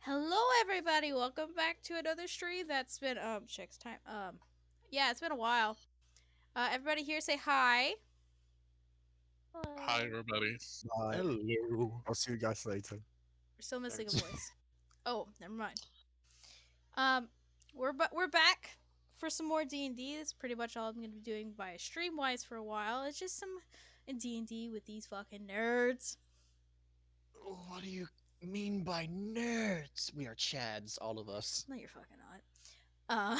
Hello everybody, welcome back to another stream that's been checks time. Yeah, it's been a while. Everybody here say hi. Hi, everybody. Bye. Hello. I'll see you guys later. We're still missing a Thanks. voice. Oh, never mind. Um we're back for some more D&D. That's pretty much all I'm going to be doing by stream wise for a while. It's just some D&D with these fucking nerds. What do you mean by nerds? We are Chads, all of us. No, you're fucking not.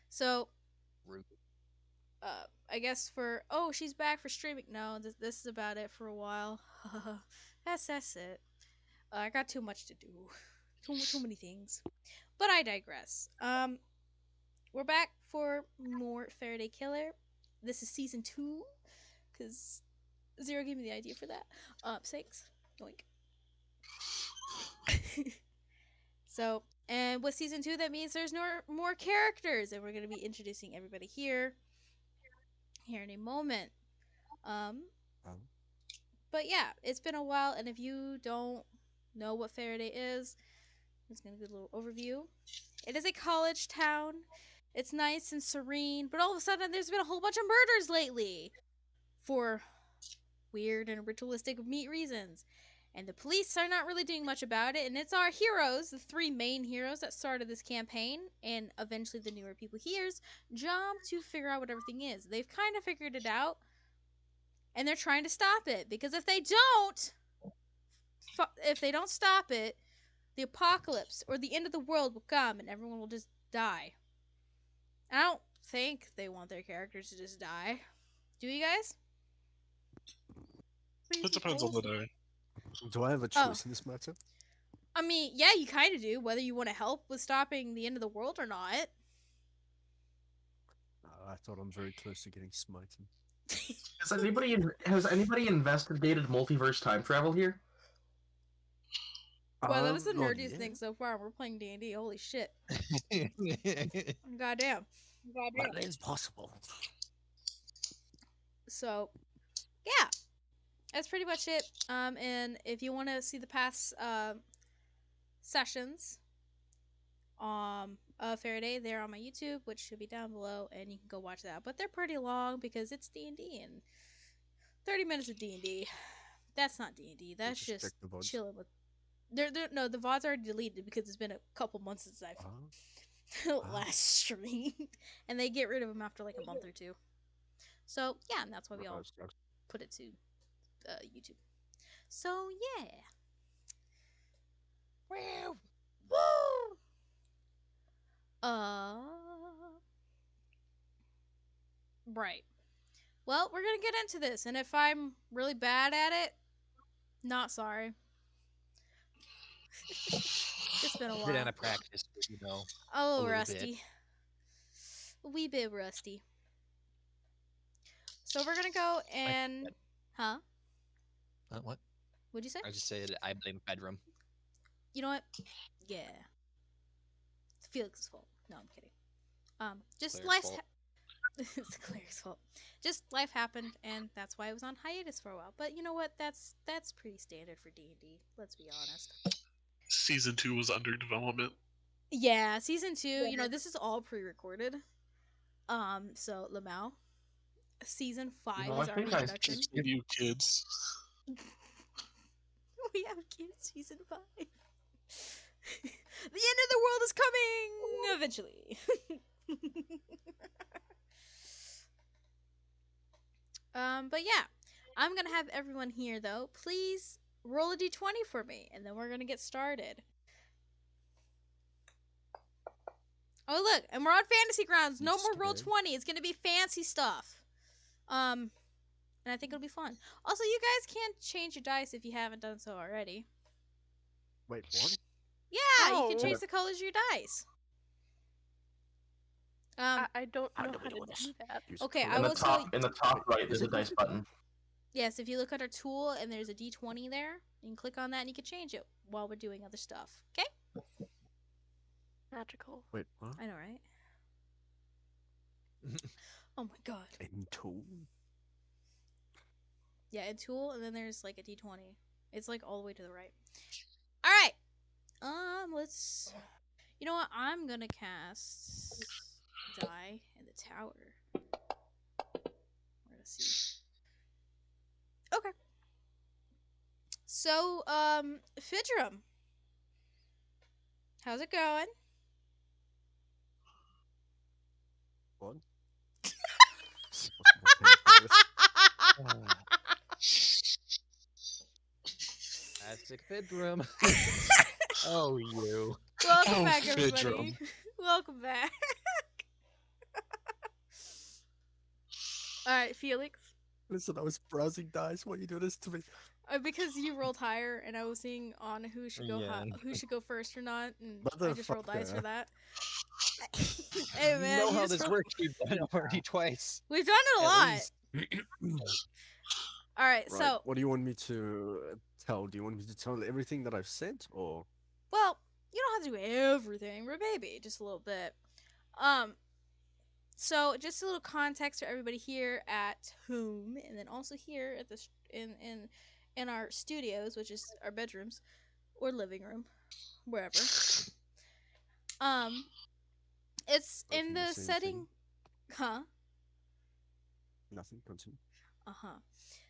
So Rude. I guess for she's back for streaming. No, this is about it for a while. That's it. I got too much to do, too many things. But I digress. We're back for more Faraday Killer. This is season 2, cause Zero gave me the idea for that. Thanks. Yoink. So, and with season 2, that means there's no more characters, and we're gonna be introducing everybody here in a moment. Um, Um, but yeah, it's been a while, and if you don't know what Faraday is, I'm just gonna give a little overview. It is a college town. It's nice and serene, but all of a sudden there's been a whole bunch of murders lately for weird and ritualistic meat reasons. And the police are not really doing much about it, and it's our heroes, the three main heroes that started this campaign, and eventually the newer people here's job to figure out what everything is. They've kind of figured it out, and they're trying to stop it, because if they don't stop it, the apocalypse or the end of the world will come and everyone will just die. I don't think they want their characters to just die. Do you guys? It depends on the day. do I have a choice in this matter? I mean, yeah, you kind of do, whether you want to help with stopping the end of the world or not. I thought I'm very close to getting smitten. Has anybody investigated multiverse time travel here? Wow, that is the Not nerdiest yet. thing so far. We're playing D&D. Holy shit. Goddamn. But it is possible. So, yeah. That's pretty much it. And if you want to see the past sessions of Faraday, they're on my YouTube, which should be down below, and you can go watch that. But they're pretty long because it's D&D, and 30 minutes of D&D. That's not D&D. That's just just check the VODs. chilling with. No, the VODs are already deleted because it's been a couple months since I've last streamed, and they get rid of them after like a month or two. So yeah, and that's why we all put it to YouTube. So yeah. Wow. Woo! Right. Well, we're gonna get into this, and if I'm really bad at it, not sorry. It's been a Bit while. out of practice, but you know. Oh, little rusty. A wee bit rusty. So we're gonna go and huh? What? What'd you say? I just said I blame bedroom. You know what? Yeah. It's Felix's fault. No, I'm kidding. Just Claire's life's fault. it's Claire's fault. Just life happened, and that's why it was on hiatus for a while. But you know what? That's pretty standard for D&D. Let's be honest. Season 2 was under development. Yeah, season 2. You know, this is all pre-recorded. So Lamau, season 5 No, is I our think I introduction. You kids. We have kids. Season 5. The end of the world is coming eventually. But yeah, I'm gonna have everyone here though. Please roll a d20 for me, and then we're gonna get started. Oh look, and we're on fantasy grounds. No more roll 20. It's gonna be fancy stuff. And I think it'll be fun. Also, you guys can't change your dice if you haven't done so already. Wait, what? Yeah, you Oh. can change the colors of your dice. I don't I know know how to what it do is. that. Use Okay, color. I will tell you. In the top right, there's a dice button. Yes, if you look at our tool and there's a d20 there, you can click on that and you can change it while we're doing other stuff. Okay? Magical. Wait, what? I know, right? Oh my god. In tool? Yeah, in tool, and then there's like a d20. It's like all the way to the right. All right. Let's. You know what? I'm gonna cast die in the tower. We're gonna see. Okay. So, Fidrum, how's it going? What? Wasn't prepared for this. Ah, classic bedroom. Oh, you. Welcome Oh, back, everybody. Fidrum. Welcome back. All right, Felix. Listen, I was browsing dice while you do this to me. Because you rolled higher, and I was seeing on who should go Yeah. who should go first or not, and I just rolled dice for Motherfucker. that. Hey You man, know you how just this roll. works. We've done it already twice. We've done it a At lot. least. All right, Right. so What do you want me to tell? Do you want me to tell everything that I've sent, or well, you don't have to do everything, but maybe just a little bit. Um, so just a little context for everybody here at home, and then also here at the in our studios, which is our bedrooms or living room, wherever. Um, it's both in in the the same thing? setting, huh? Nothing? Continue. Uh huh.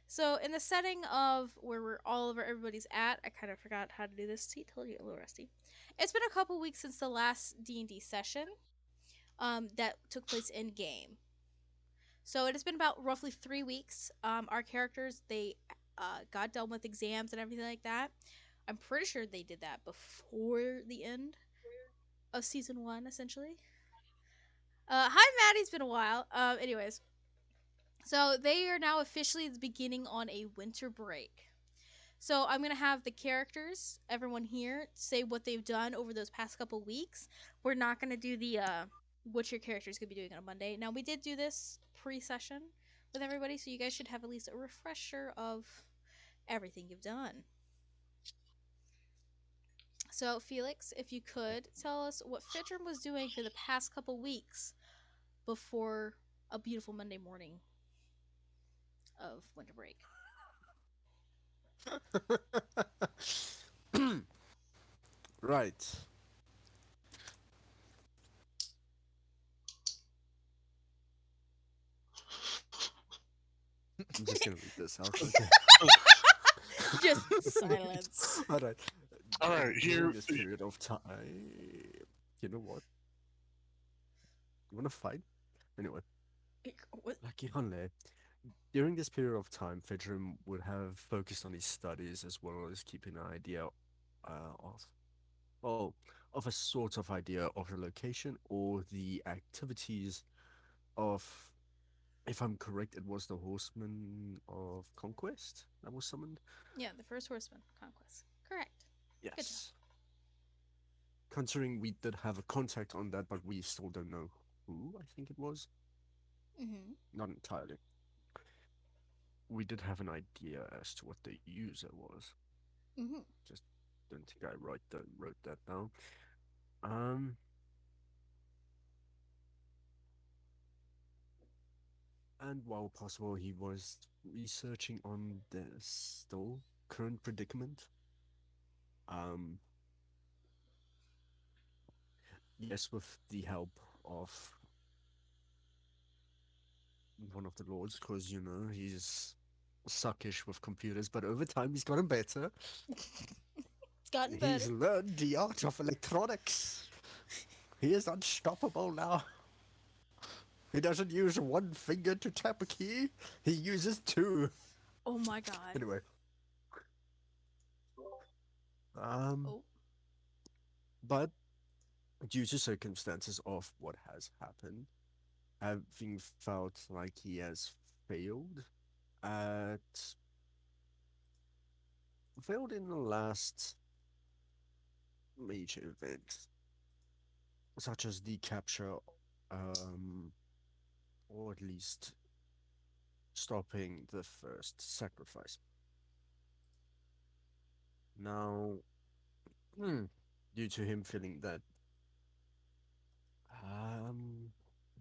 So in the setting of where we're all over everybody's at, I kind of forgot how to do this. See, told you a little rusty. It's been a couple weeks since the last D&D session, that took place in game. So it has been about roughly 3 weeks. Our characters they got done with exams and everything like that. I'm pretty sure they did that before the end of season one, essentially. Hi, Maddie. It's been a while. Anyways, so they are now officially beginning on a winter break. So I'm gonna have the characters, everyone here, say what they've done over those past couple weeks. We're not gonna do the what your character's gonna be doing on Monday. Now we did do this pre-session with everybody, so you guys should have at least a refresher of everything you've done. So Felix, if you could tell us what Fidrum was doing for the past couple weeks before a beautiful Monday morning of winter break. Right. I'm just gonna read this out. Okay. Just silence. All right. All right, During here. this period of time, you know what? You wanna fight? Anyway, What? Lucky Hunley. During this period of time, Fedrum would have focused on his studies as well as keeping an idea of, well, of a sort of idea of the location or the activities of, if I'm correct, it was the Horseman of Conquest that was summoned. Yeah, the first horseman conquest. Correct. Yes. Considering we did have a contact on that, but we still don't know who, I think it was. Mm-hmm. Not entirely. We did have an idea as to what the user was. Mm-hmm. Just don't think I wrote that down. Um, and while possible, he was researching on the still current predicament. Um, yes, with the help of one of the lords, because you know he's suckish with computers, but over time he's gotten better. It's gotten better. He's learned the art of electronics. He is unstoppable now. He doesn't use one finger to tap a key. He uses two. Oh my god. Anyway. Oh. But due to circumstances of what has happened, having felt like he has failed at failed in the last major event, such as the capture, or at least stopping the first sacrifice. Now, due to him feeling that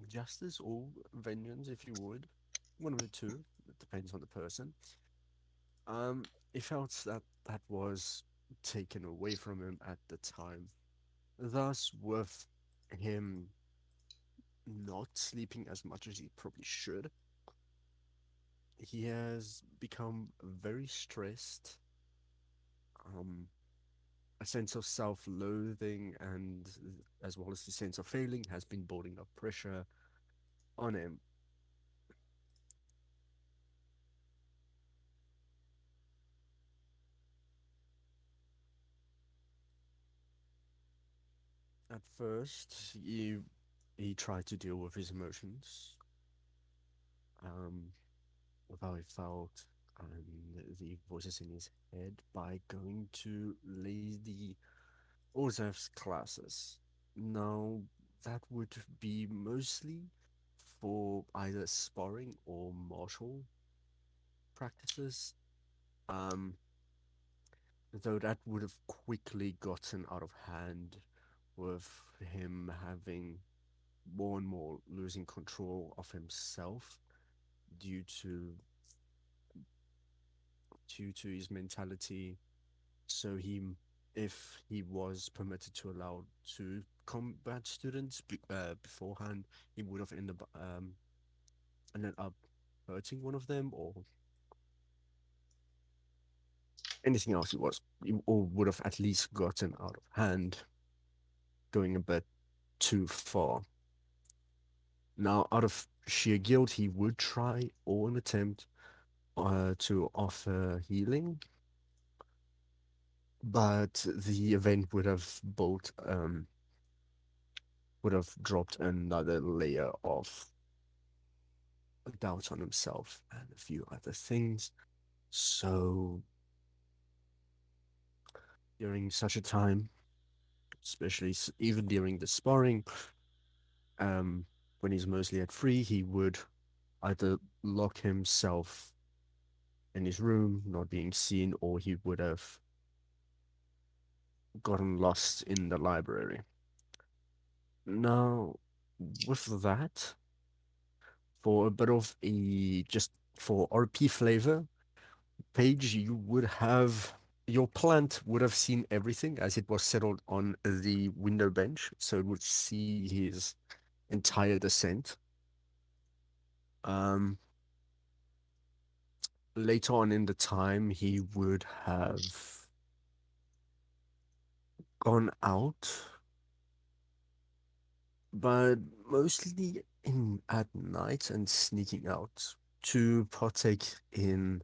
justice or vengeance, if you would, one of the two, it depends on the person. He felt that that was taken away from him at the time. Thus, with him not sleeping as much as he probably should, he has become very stressed. Um, a sense of self-loathing and as well as the sense of failing has been building up pressure on him. At first, he tried to deal with his emotions, um, with how he felt and the voices in his head by going to Lady Ozef's classes. Now, that would be mostly for either sparring or martial practices. Um, though that would have quickly gotten out of hand with him having more and more losing control of himself due to his mentality. So if he was permitted to allow to combat students beforehand, he would have ended up hurting one of them or anything else or would have at least gotten out of hand, going a bit too far. Now, out of sheer guilt, he would try or an attempt to offer healing, but the event would have dropped another layer of doubt on himself and a few other things. So during such a time, especially even during the sparring, um, when he's mostly at free, he would either lock himself in his room, not being seen, or he would have gotten lost in the library. Now, with that, for a bit of a just for RP flavor, Page, you would have your plant would have seen everything as it was settled on the window bench, so it would see his entire descent. Um, Later on in the time, he would have gone out, but mostly in at night and sneaking out to partake in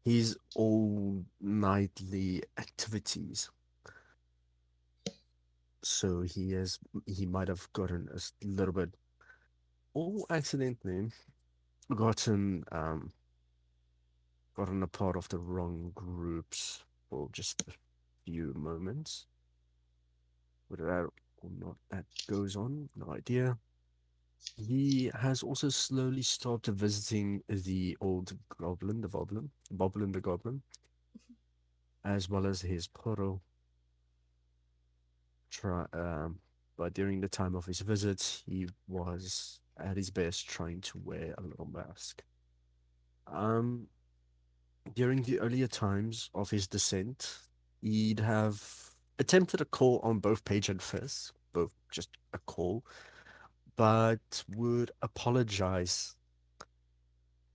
his all nightly activities. So he might have gotten a little bit or accidentally gotten gotten a part of the wrong groups for just a few moments. Whether that or not that goes on, no idea. He has also slowly stopped visiting the old goblin, the Boblin the goblin, as well as his Poro. Try, but during the time of his visit, he was at his best trying to wear a little mask. Um, During the earlier times of his descent, he'd have attempted a call on both Page and Fizz, both just a call, but would apologize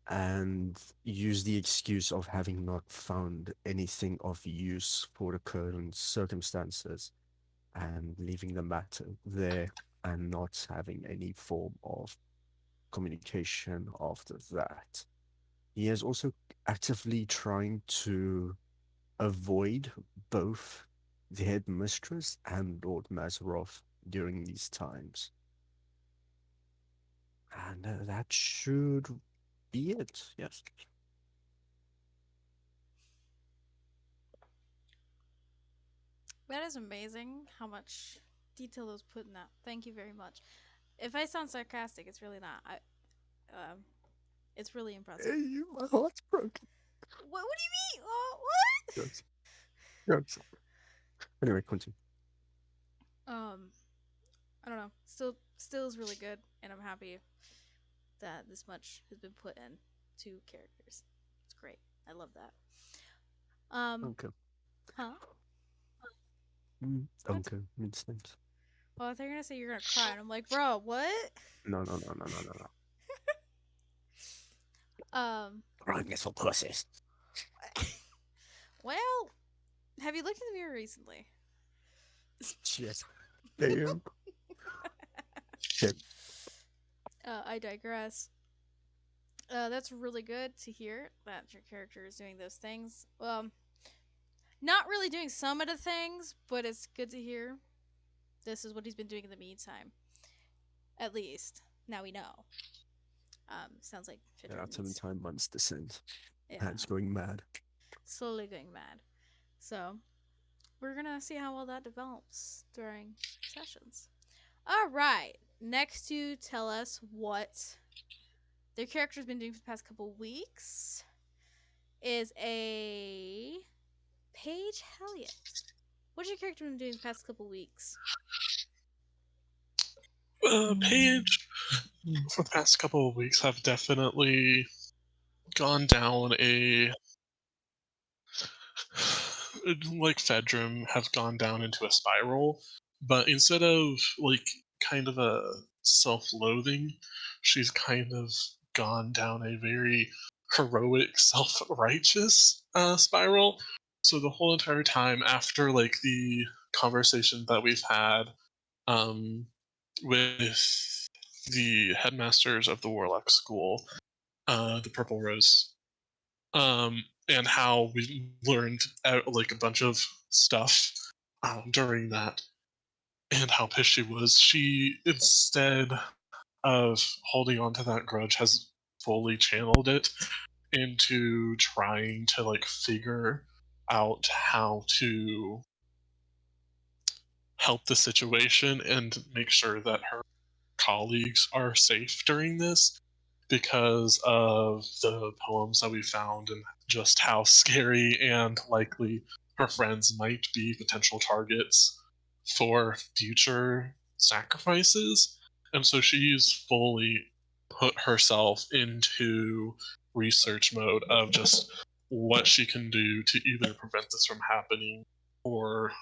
and use the excuse of having not found anything of use for the current circumstances and leaving the matter there and not having any form of communication after that. He is also actively trying to avoid both the headmistress and Lord Mazarov during these times. And that should be it, yes. That is amazing how much detail was put in that. Thank you very much. If I sound sarcastic, it's really not. It's really impressive. Hey, my heart's broken. What do you mean? Oh, what? Jokes. Jokes. Anyway, continue. I don't know. Still is really good, and I'm happy that this much has been put in to characters. It's great. I love that. Um, Okay. huh? What? Okay, makes sense. Oh, they're gonna say you're gonna cry, and I'm like, bro, what? No. Um, Crying is for pussies. well, have you looked in the mirror recently? Shit. Damn. Damn. I digress. That's really good to hear that your character is doing those things. Not really doing some of the things, but it's good to hear. This is what he's been doing in the meantime. At least now we know. Sounds like Yeah, Fidrin seven needs. time months descent. Yeah, Man's going mad. slowly going mad. So we're gonna see how well that develops during sessions. All right. Next to tell us what their character's been doing for the past couple weeks is a Paige Helliot. What's your character been doing the past couple weeks? Paige, for the past couple of weeks, have definitely gone down a like Fedrim have gone down into a spiral, but instead of like kind of a self-loathing, she's kind of gone down a very heroic, self-righteous spiral. So the whole entire time after like the conversation that we've had um, with the headmasters of the Warlock School, the Purple Rose, and how we learned like a bunch of stuff during that, and how pissed she was. She, instead of holding on to that grudge, has fully channeled it into trying to like figure out how to help the situation and make sure that her colleagues are safe during this because of the poems that we found and just how scary and likely her friends might be potential targets for future sacrifices. And so she's fully put herself into research mode of just what she can do to either prevent this from happening or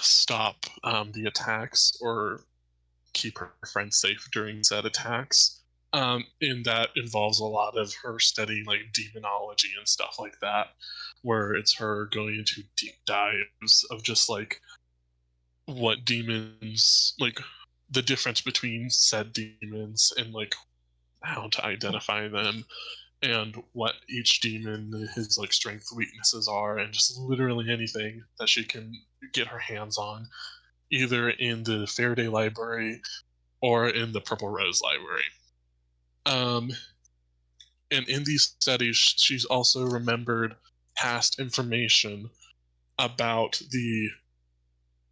stop the attacks or keep her friends safe during said attacks. And that involves a lot of her studying like demonology and stuff like that, where it's her going into deep dives of just like what demons, like the difference between said demons and like how to identify them and what each demon his like strengths weaknesses are and just literally anything that she can get her hands on either in the Faraday library or in the Purple Rose library. Um, and in these studies, she's also remembered past information about the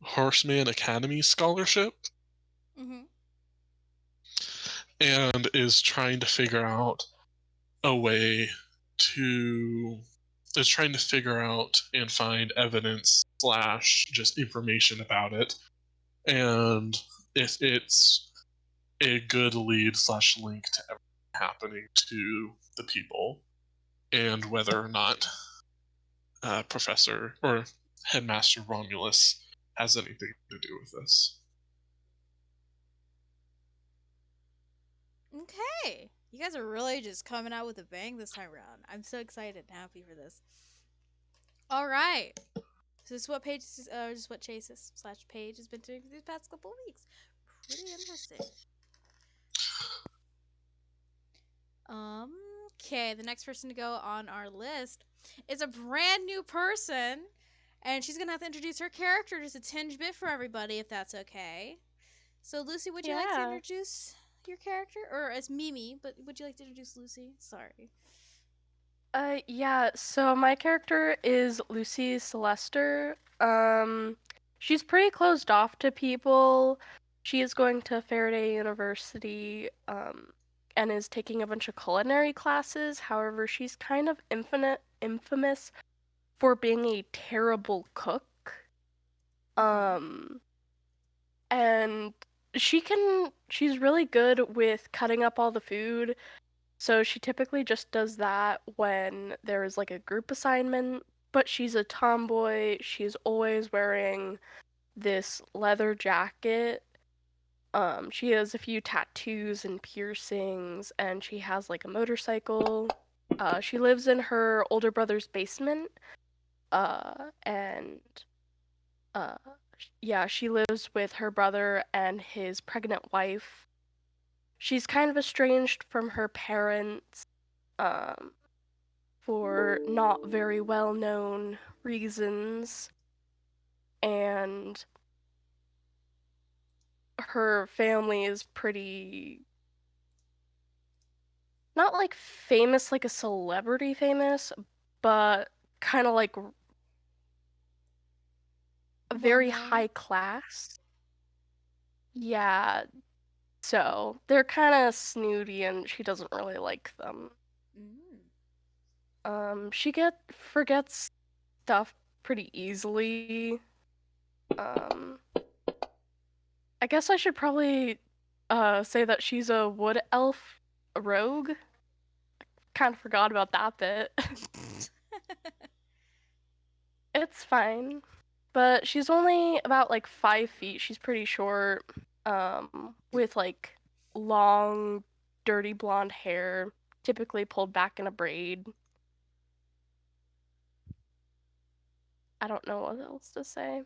Horseman Academy scholarship Mm-hmm. and is trying to figure out a way to is trying to figure out and find evidence slash just information about it and if it's a good lead slash link to everything happening to the people and whether or not Professor or Headmaster Romulus has anything to do with this. Okay. You guys are really just coming out with a bang this time around. I'm so excited and happy for this. All right. So this is what Paige, just what Chase's slash Paige has been doing for these past couple of weeks. Pretty interesting. Okay, the next person to go on our list is a brand new person, and she's gonna have to introduce her character just a tinge bit for everybody, if that's okay. So, Lucy, would you like to Yeah. introduce your character, or as Mimi? But would you like to introduce Lucy? Sorry. Yeah, so my character is Lucy Celester. She's pretty closed off to people. She is going to Faraday University, and is taking a bunch of culinary classes. However, she's kind of infamous for being a terrible cook. Mm-hmm. Um, and she's really good with cutting up all the food. So she typically just does that when there is like a group assignment, but she's a tomboy. She's always wearing this leather jacket. She has a few tattoos and piercings, and she has like a motorcycle. She lives in her older brother's basement. And uh, yeah, she lives with her brother and his pregnant wife. She's kind of estranged from her parents, um, for not very well known reasons, and her family is pretty not like famous like a celebrity famous, but kind of like Well very known. high class. Yeah, so they're kind of snooty and she doesn't really like them. She forgets stuff pretty easily. I guess I should probably say that she's a wood elf rogue. Kind of forgot about that bit. It's fine. But she's only about like 5 feet. She's pretty short. With like long, dirty blonde hair, typically pulled back in a braid. I don't know what else to say.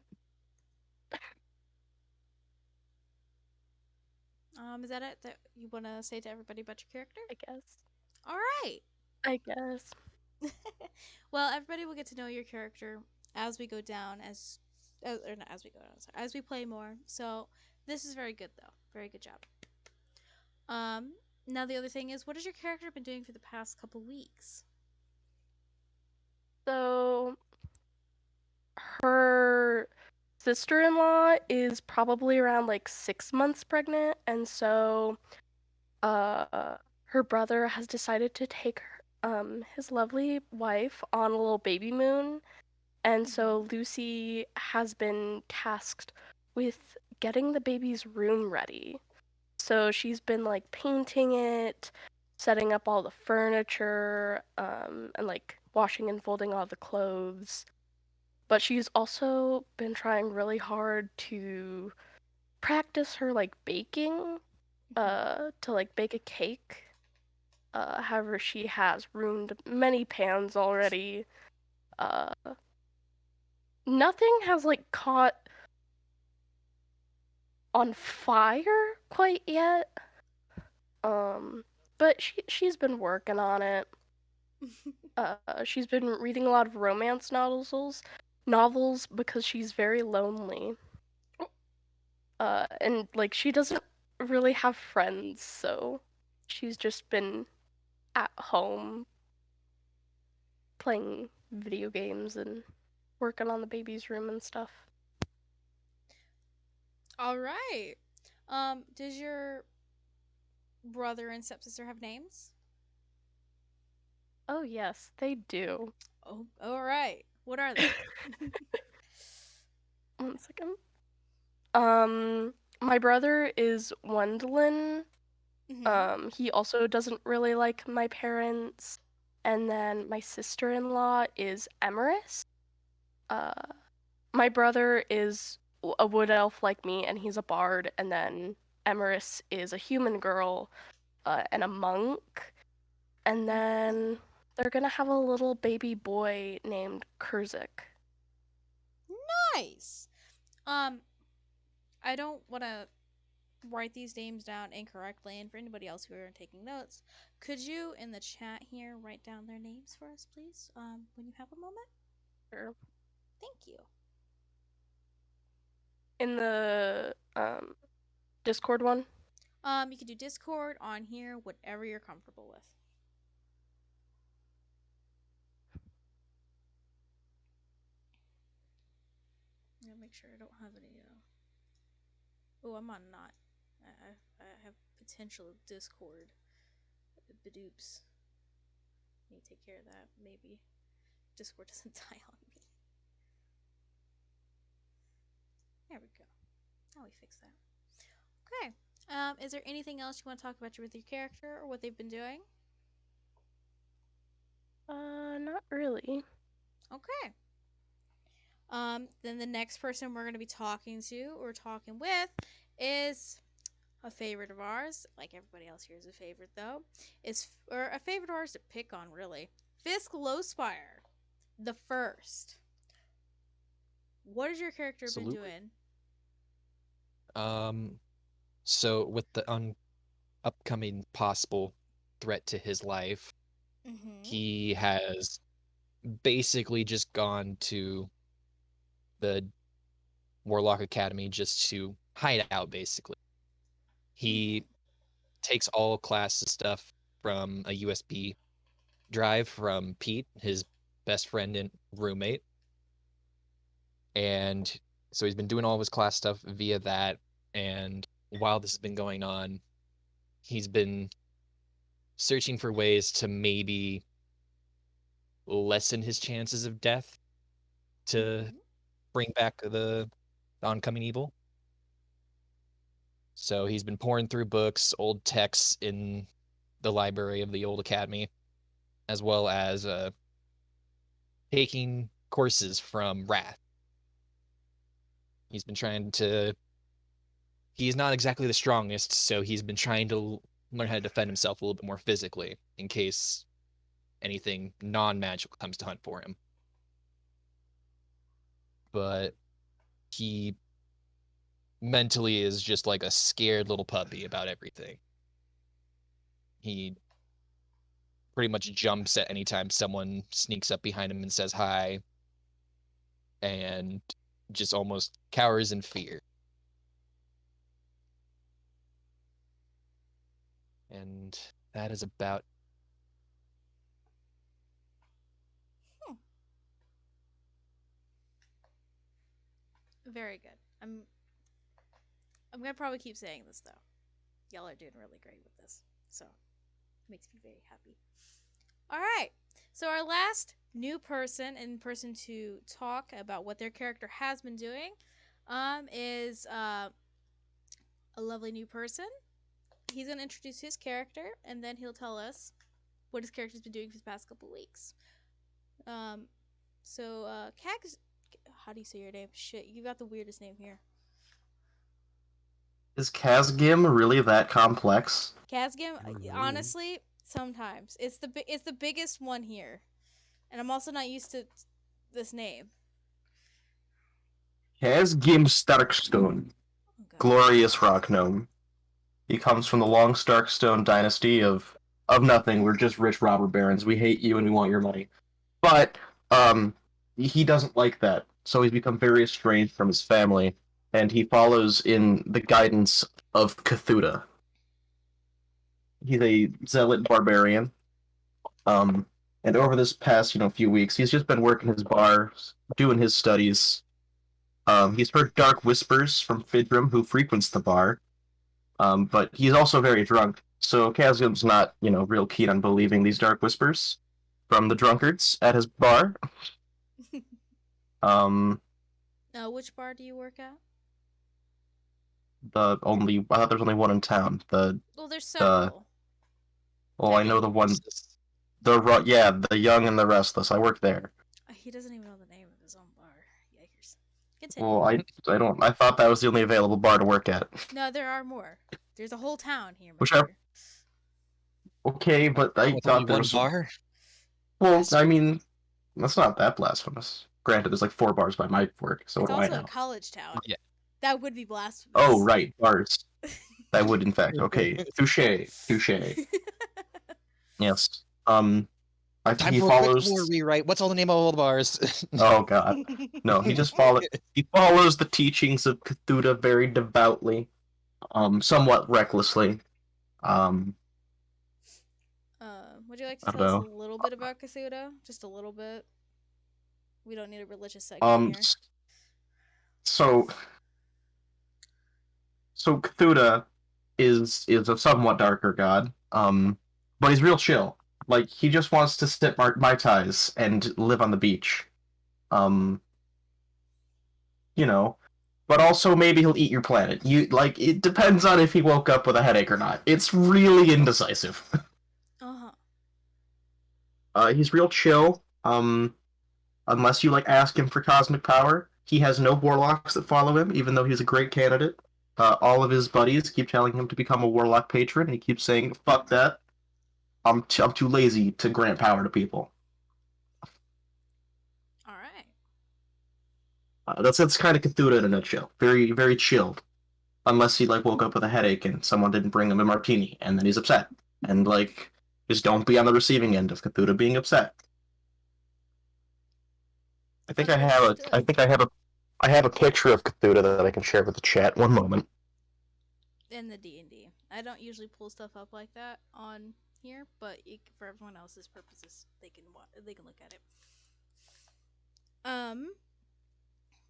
Is that it that you want to say to everybody about your character? I guess. All right. I guess. Well, everybody will get to know your character as we go down, or not as we go down, sorry, as we play more. So this is very good, though. Very good job. Now the other thing is, what has your character been doing for the past couple weeks? So her sister-in-law is probably around like 6 months pregnant, and so her brother has decided to take his lovely wife on a little baby moon, and so Lucy has been tasked with getting the baby's room ready. So she's been like painting it, setting up all the furniture, and like washing and folding all the clothes. But she's also been trying really hard to practice her like baking, to like bake a cake. However, she has ruined many pans already. Uh, Nothing has like caught on fire quite yet. But she's been working on it. She's been reading a lot of romance novels because she's very lonely. And like she doesn't really have friends, so she's just been at home playing video games and working on the baby's room and stuff. All right. Does your brother and stepsister have names? Oh yes, they do. Oh, all right. What are they? 1 second. My brother is Wendlin. He also doesn't really like my parents. And then my sister-in-law is Emerus. Uh, my brother is a wood elf like me, and he's a bard. And then Emerus is a human girl, and a monk. And then they're gonna have a little baby boy named Kurzik. Nice. I don't want to write these names down incorrectly, and for anybody else who are taking notes, could you in the chat here write down their names for us, please? When you have a moment. Sure. Thank you. In the Discord one. You can do Discord on here, whatever you're comfortable with. I'm gonna make sure I don't have any. Oh, I'm on not. I have potential of Discord. Badoops. Need to take care of that. Maybe Discord doesn't die on me. There we go. Now we fix that. Okay. Is there anything else you want to talk about with your character or what they've been doing? Not really. Okay. Then the next person we're going to be talking to or talking with is a favorite of ours. Like everybody else here is a favorite, though. Or a favorite of ours to pick on, really. Fisk Lowspire, the first. What has your character been Absolutely. doing? So with the upcoming possible threat to his life, Mm-hmm. he has basically just gone to the Warlock Academy just to hide out, basically. He takes all class stuff from a USB drive from Pete, his best friend and roommate. And so he's been doing all of his class stuff via that. And while this has been going on, he's been searching for ways to maybe lessen his chances of death to Mhm. bring back the oncoming evil. So he's been pouring through books, old texts in the library of the old academy, as well as taking courses from Wrath. He's been trying to. He's not exactly the strongest, so he's been trying to learn how to defend himself a little bit more physically in case anything non-magical comes to hunt for him. But he mentally is just like a scared little puppy about everything. He pretty much jumps at any time someone sneaks up behind him and says hi, and just almost cowers in fear. And that is about. Very good. I'm gonna probably keep saying this though. Y'all are doing really great with this, so it makes me very happy. All right. So our last new person in person to talk about what their character has been doing, is a lovely new person. He's gonna introduce his character, and then he'll tell us what his character's been doing for the past couple weeks. Um, Cags, how do you say your name? Shit, you got the weirdest name here. Is Kazgim really that complex? Kazgim, Really? honestly, sometimes it's the biggest one here, and I'm also not used to this name. Kazgim Starkstone, Oh god. glorious rock gnome. He comes from the long Starkstone dynasty of nothing. We're just rich robber barons. We hate you and we want your money. But he doesn't like that, so he's become very estranged from his family, and he follows in the guidance of Cthulhu. He's a zealot barbarian. Um, and over this past few weeks, he's just been working his bars, doing his studies. He's heard dark whispers from Fidrum, who frequents the bar. But he's also very drunk, so Kazgim's not real keen on believing these dark whispers from the drunkards at his bar. Which bar do you work at? I thought there's only one in town. Well, there's The several. well, I know the one. Restless. The young and the restless. I work there. He doesn't even know the name of his own bar. Yikers. Continue. Well, I don't. I thought that was the only available bar to work at. No, there are more. There's a whole town here, my Which I dear. okay, but I With thought only there one was. bar. Well, I mean, that's not that blasphemous. Granted, there's like 4 bars by my work, so It's what do I also a know? college town. Yeah. That would be blasphemous. Oh, right, bars. That would, in fact, okay. Touche. Yes. Time He for a quick follows. lore rewrite. What's all the name of all the bars? Oh God, no. He just follows. He follows the teachings of Cthulhu very devoutly, somewhat recklessly. Would you like to I tell us a don't little bit about Cthulhu? Just a little bit. We don't need a religious know. segment here. So Cthulhu is a somewhat darker god. But he's real chill. Like he just wants to sip mai tais and live on the beach. Um, you know. But also maybe he'll eat your planet. It depends on if he woke up with a headache or not. It's really indecisive. Uh-huh. He's real chill. unless you like ask him for cosmic power. He has no warlocks that follow him, even though he's a great candidate. All of his buddies keep telling him to become a warlock patron, and he keeps saying, "Fuck that! I'm too lazy to grant power to people." All right. That's kind of Cthulhu in a nutshell. Very very chilled. Unless he like woke up with a headache and someone didn't bring him a martini, and then he's upset. And like, just don't be on the receiving end of Cthulhu being upset. I think I have a. I Understood. think I have a. I have a picture of Cthulhu that I can share with the chat. One moment. In the D&D. I don't usually pull stuff up like that on here, but for everyone else's purposes, they can look at it.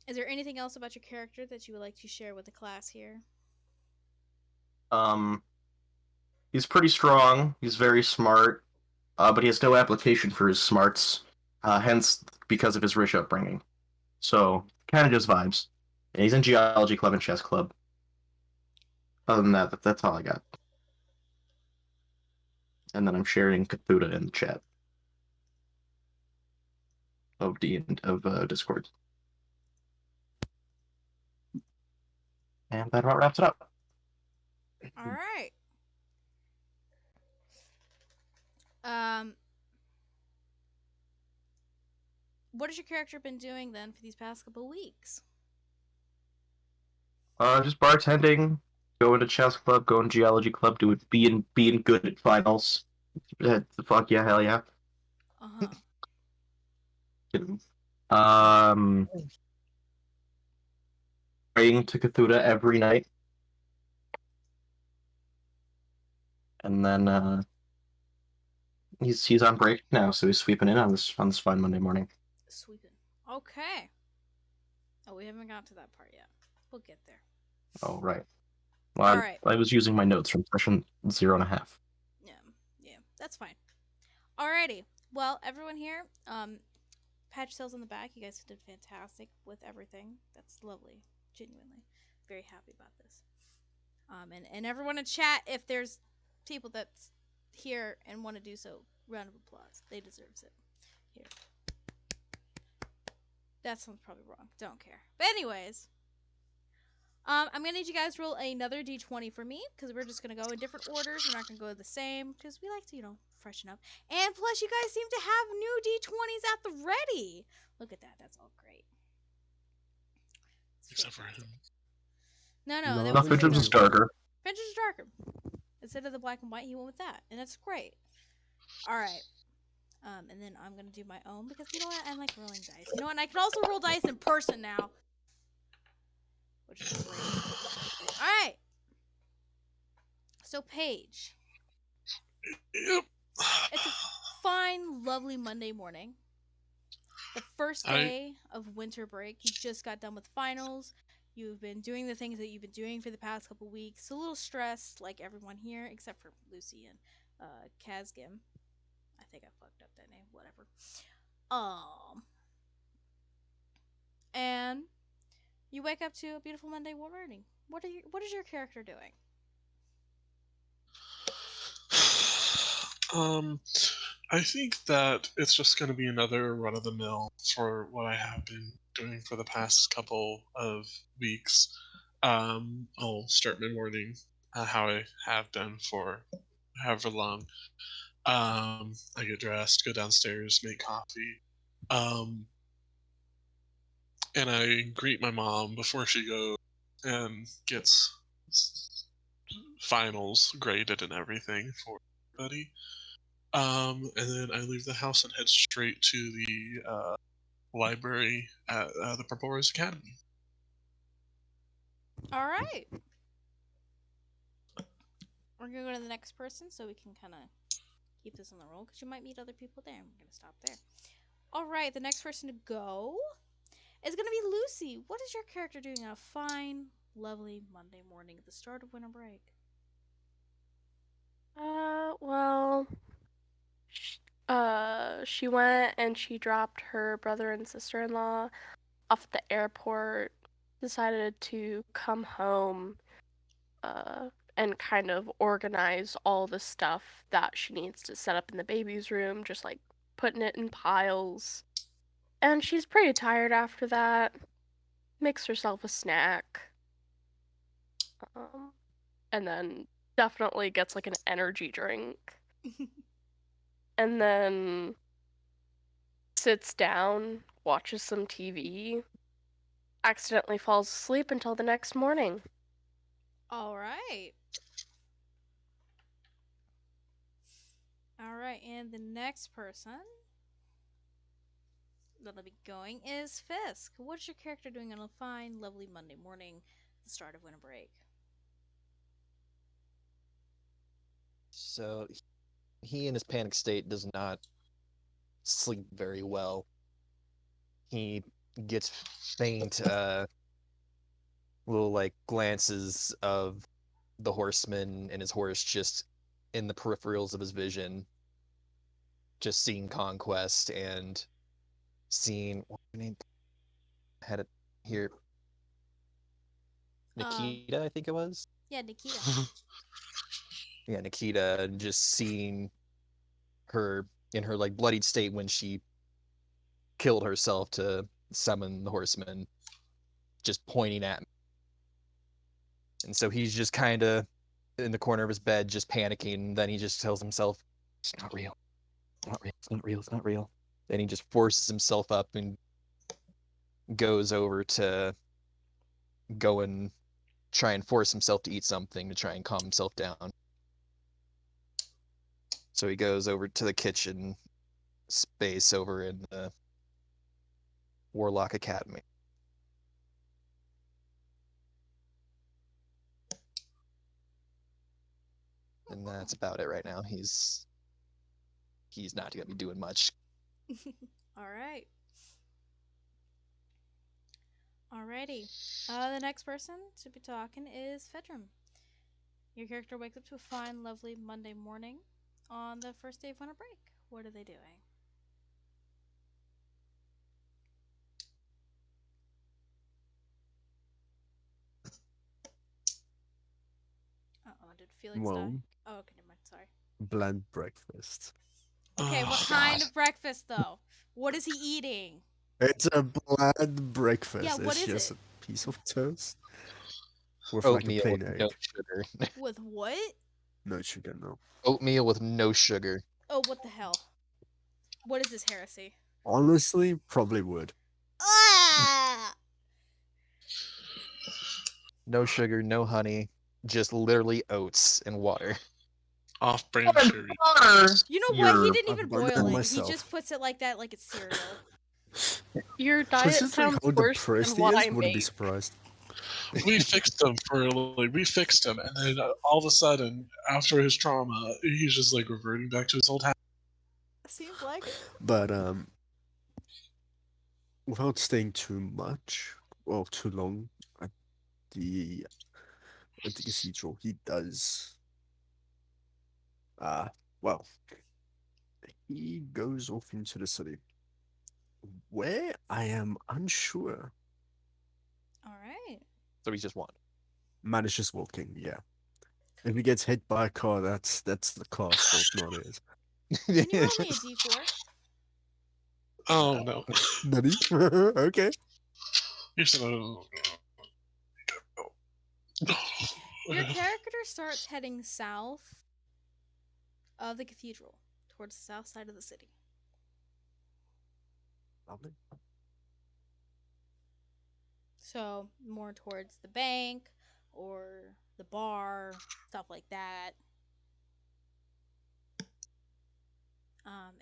Is there anything else about your character that you would like to share with the class here? He's pretty strong. He's very smart, but he has no application for his smarts. Hence, because of his rich upbringing. So, kind of just vibes. And he's in geology club and chess club. Other than that, that's all I got. And then I'm sharing Cthulhu in the chat of Discord. And that about wraps it up. All right. What has your character been doing then for these past couple weeks? Just bartending, going to chess club, going to geology club, being good at finals. Fuck yeah, hell yeah. Praying to Cthulhu every night, and then he's on break now, so he's sweeping in on this fine Monday morning. Sweeping. Okay. Oh, we haven't got to that part yet. We'll get there. Oh right. Well, All right. I was using my notes from session 0.5. Yeah, that's fine. Alrighty. Well, everyone here, pat yourselves on the back. You guys did fantastic with everything. That's lovely. Genuinely. Very happy about this. And everyone in chat, if there's people that's here and want to do so, round of applause. They deserves it. Here. That sounds probably wrong. Don't care. But anyways, I'm gonna need you guys to roll another d20 for me because we're just gonna go in different orders. We're not gonna go the same because we like to, freshen up. And plus, you guys seem to have new d20s at the ready. Look at that. That's all great. Except for him. No, No, that No, was Fidget's is darker. Fidget's is darker. Instead of the black and white, he went with that, and that's great. All right. And then I'm gonna do my own because you know what? I like rolling dice. You know what? And I can also roll dice in person now, which is great. All right. So Paige, Yep. it's a fine, lovely Monday morning. The first day of winter break. You just got done with finals. You've been doing the things that you've been doing for the past couple weeks. A little stressed, like everyone here, except for Lucy and Kazgim. I think I fucked up that name. Whatever. And you wake up to a beautiful Monday morning. What is your character doing? I think that it's just going to be another run of the mill for what I have been doing for the past couple of weeks. I'll start my morning how I have done for however long. I get dressed, go downstairs, make coffee, and I greet my mom before she goes and gets finals graded and everything for everybody. And then I leave the house and head straight to the library at the Purple Rose Academy. All right. We're going to go to the next person so we can kind of keep this on the roll because you might meet other people there. We're going to stop there. All right. The next person to go is going to be Lucy. What is your character doing on a fine, lovely Monday morning at the start of winter break? Well, she went and she dropped her brother and sister-in-law off at the airport, decided to come home, and kind of organize all the stuff that she needs to set up in the baby's room, just like putting it in piles. And she's pretty tired after that. Makes herself a snack. And then definitely gets like an energy drink. And then sits down, watches some TV, accidentally falls asleep until the next morning. All right. All right, and the next person that'll be going is Fisk. What's your character doing on a fine, lovely Monday morning at the start of winter break? So he in his panic state does not sleep very well. He gets faint little like glances of the horseman and his horse just in the peripherals of his vision, just seeing conquest and seeing what her name had it here, Nikita, I think it was. Yeah, Nikita. Yeah, Nikita, and just seeing her in her like bloodied state when she killed herself to summon the horseman, just pointing at me. And so he's just kind of in the corner of his bed, just panicking. And then he just tells himself, "It's not real. It's not real. It's not real. It's not real." Then he just forces himself up and goes over to go and try and force himself to eat something to try and calm himself down. So he goes over to the kitchen space over in the Warlock Academy. And that's about it right now. He's not gonna be doing much. All right. Alrighty. The next person to be talking is Fedrum. Your character wakes up to a fine, lovely Monday morning on the first day of winter break. What are they doing? Uh-oh, did Felix die? Well, Oh, okay, never mind. Sorry. bland breakfast. Okay, Oh, what kind God. of breakfast, though? What is he eating? It's a bland breakfast. Yeah, what it's is just it? a piece of toast with like a Oatmeal plain with egg. no sugar. With what? No sugar, no. Oatmeal with no sugar. Oh, what the hell? What is this heresy? Honestly, probably would. Ah! No sugar, no honey, just literally oats and water. Off-brand And cherry. butter. You know what? He You're didn't I've even done that boil it. He myself. just puts it like that, like it's cereal. Your diet Considering sounds how worse depressed than he what is, I wouldn't be made. surprised. We fixed him we fixed him, and then all of a sudden, after his trauma, he's just like reverting back to his old habits. Seems like it. But without staying too much, well, too long at the cathedral, he does. Well, he goes off into the city. Where I am unsure. All right. So he's just one. Manages walking, yeah. If he gets hit by a car, that's the car's fault, not his. Can you roll me a d4? Oh no! Nutty? Okay. You're so. Your character starts heading south of the cathedral towards the south side of the city. Lovely. So more towards the bank or the bar, stuff like that.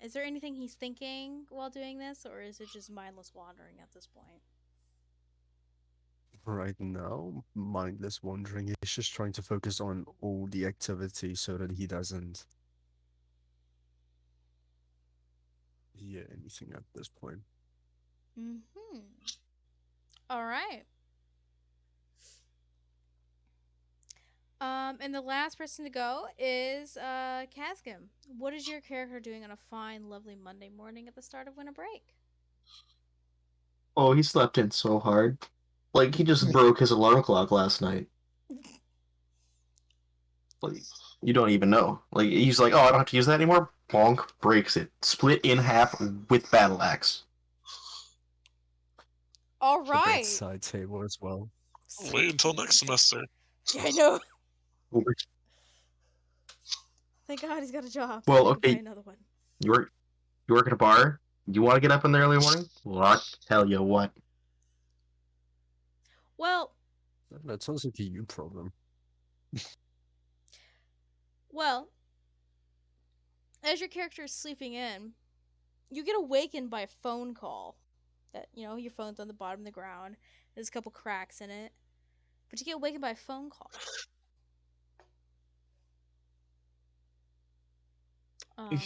Is there anything he's thinking while doing this, or is it just mindless wandering at this point? Right now, mindless wandering. He's just trying to focus on all the activity so that he doesn't hear anything at this point. Mm-hmm. All right. And the last person to go is Kazgim. What is your character doing on a fine, lovely Monday morning at the start of winter break? Oh, he slept in so hard. Like, he just broke his alarm clock last night. Like, you don't even know. Like, he's like, oh, I don't have to use that anymore. Bonk, breaks it. Split in half with battle axe. All The right. bedside table as well. Wait until next semester. Yeah, I know. Well, Thank God he's got a job. Well, I can buy okay. another one. You work at a bar? You want to get up in the early morning? Well, I'll tell you what. Well, That sounds like a you problem. well, as your character is sleeping in, you get awakened by a phone call. That, your phone's on the bottom of the ground. There's a couple cracks in it. But you get awakened by a phone call.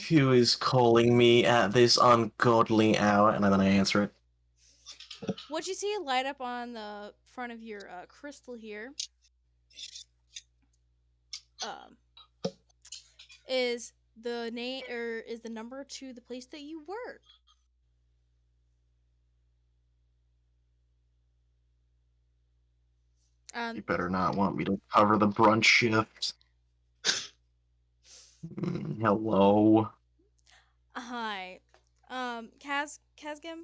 Who is calling me at this ungodly hour? And I'm gonna answer it. What you see light up on the front of your crystal here is the name or is the number to the place that you work. You better not want me to cover the brunch shift. Hello. Hi, Kazgim.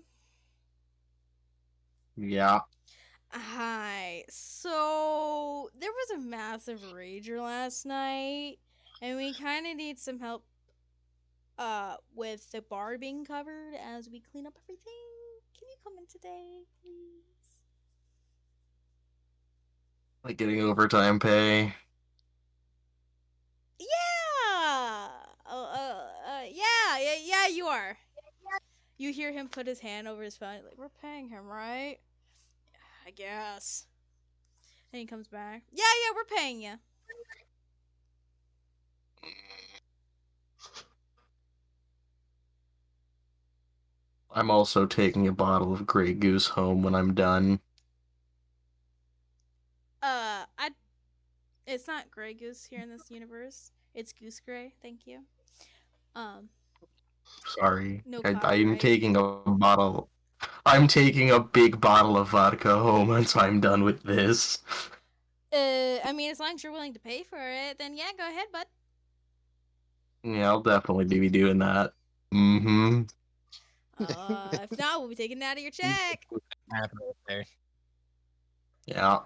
Yeah. Hi. So there was a massive rager last night, and we kind of need some help with the bar being covered as we clean up everything. Can you come in today, please? Like getting overtime pay. Yeah. Yeah, you are. You hear him put his hand over his phone, like, we're paying him, right? I guess. And he comes back. Yeah, we're paying you. I'm also taking a bottle of Grey Goose home when I'm done. It's not Grey Goose here in this universe. It's Goose Grey. Thank you. Sorry. No I'm copyright. taking a bottle. I'm taking a big bottle of vodka home once I'm done with this. I mean, as long as you're willing to pay for it, then yeah, go ahead, bud. Yeah, I'll definitely be doing that. Mm-hmm. If not, we'll be taking it out of your check. There. Yeah.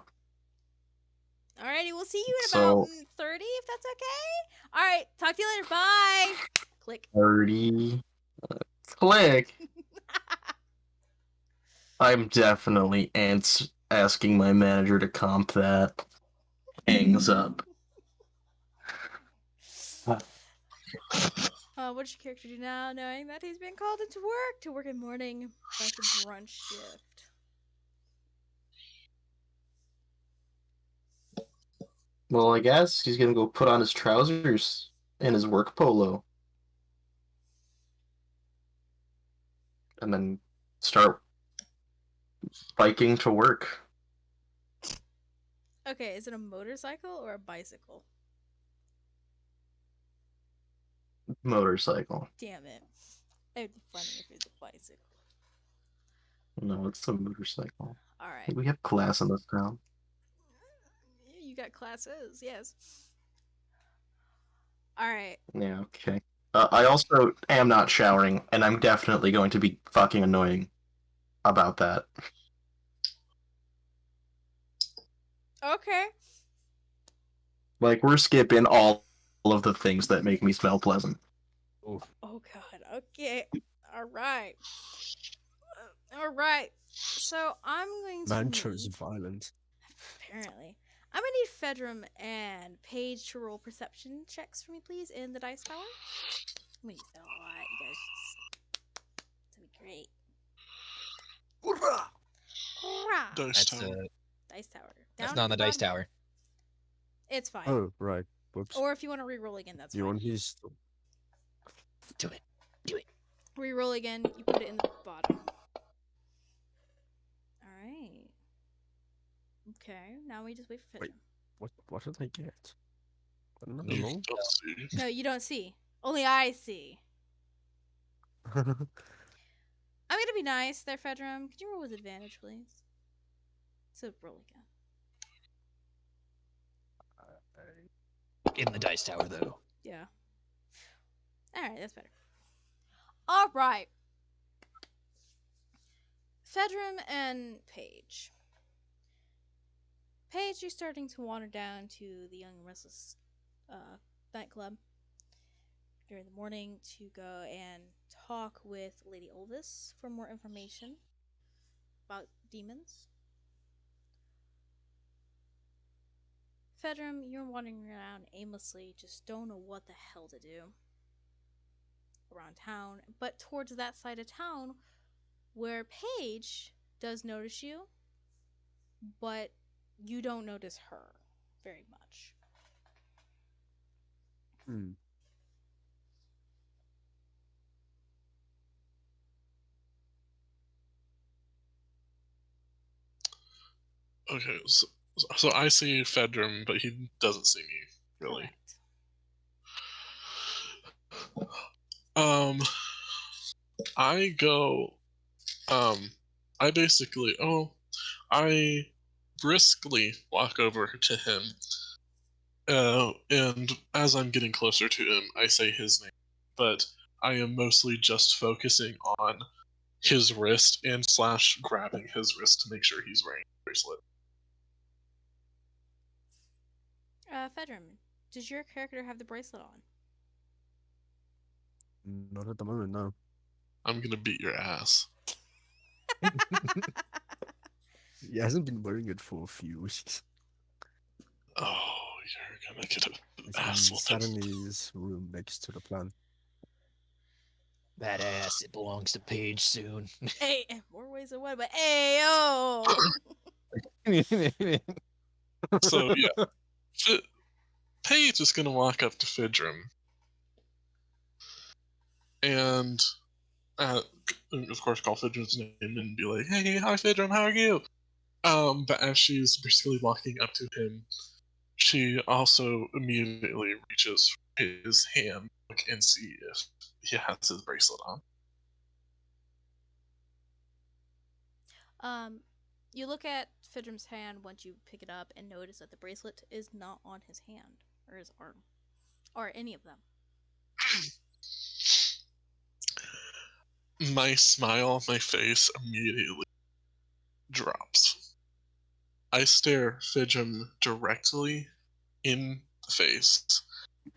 Alrighty, we'll see you in So- about 30, if that's okay. Alright, talk to you later. Bye. Click. 30. Click. I'm definitely asking my manager to comp that. Hangs up. What does your character do now, knowing that he's been called into work to work a morning /brunch shift? Well, I guess he's gonna go put on his trousers and his work polo. And then start biking to work. Okay, is it a motorcycle or a bicycle? Motorcycle. Damn it. It'd be funny if it's a bicycle. No, it's a motorcycle. Alright. We have class in this town. You got classes, yes. Alright. Yeah, okay. I also am not showering, and I'm definitely going to be fucking annoying about that. Okay. Like, we're skipping all of the things that make me smell pleasant. Oh god, okay. Alright. Alright. So I'm going to Man need, chose violence. apparently. I'm gonna need Fedrum and Paige to roll perception checks for me, please, in the dice tower. I'm gonna use that a lot. You guys it's gonna be great. Hoorah! Hurrah! Dice That's tower. Dice tower. that's Down not at on the dice bottom. tower. It's fine. Oh, right. Whoops. Or if you want to re-roll again, that's You fine. want his... Do it. Re-roll again, you put it in the bottom. Alright. Okay, now we just wait for Wait. Fedrum. What did I get? Another You roll? don't see. No, you don't see. Only I see. I'm gonna be nice there, Fedrum. Could you roll with advantage, please? So roll again. In the dice tower, though. Yeah. Alright, that's better. Alright. Fedram and Paige. Paige, you're starting to wander down to the Young and Restless nightclub during the morning to go and talk with Lady Olvis for more information about demons. Fedram, you're wandering around aimlessly, just don't know what the hell to do around town, but towards that side of town where Paige does notice you, but you don't notice her very much. Hmm. Okay, so I see Fedram, but he doesn't see me, really. Correct. I go, I basically, I briskly walk over to him, and as I'm getting closer to him, I say his name, but I am mostly just focusing on his wrist and slash grabbing his wrist to make sure he's wearing a bracelet. Fedram, does your character have the bracelet on? Not at the moment, no. I'm gonna beat your ass. He hasn't been wearing it for a few weeks. Oh, you're gonna get an It's ass been sat whooping. in his room next to the plant. That ass, it belongs to Paige soon. Hey, more ways than one, but hey, oh! So yeah, Paige is gonna walk up to Fidrum and, uh, of course, call Fidrum's name and be like, "Hey, hi Fidrum, how are you?" But as she's briskly walking up to him, she also immediately reaches for his hand to look and see if he has his bracelet on. You look at Fidrum's hand once you pick it up and notice that the bracelet is not on his hand or his arm or any of them. My smile on my face immediately drops. I stare Fidrum directly in the face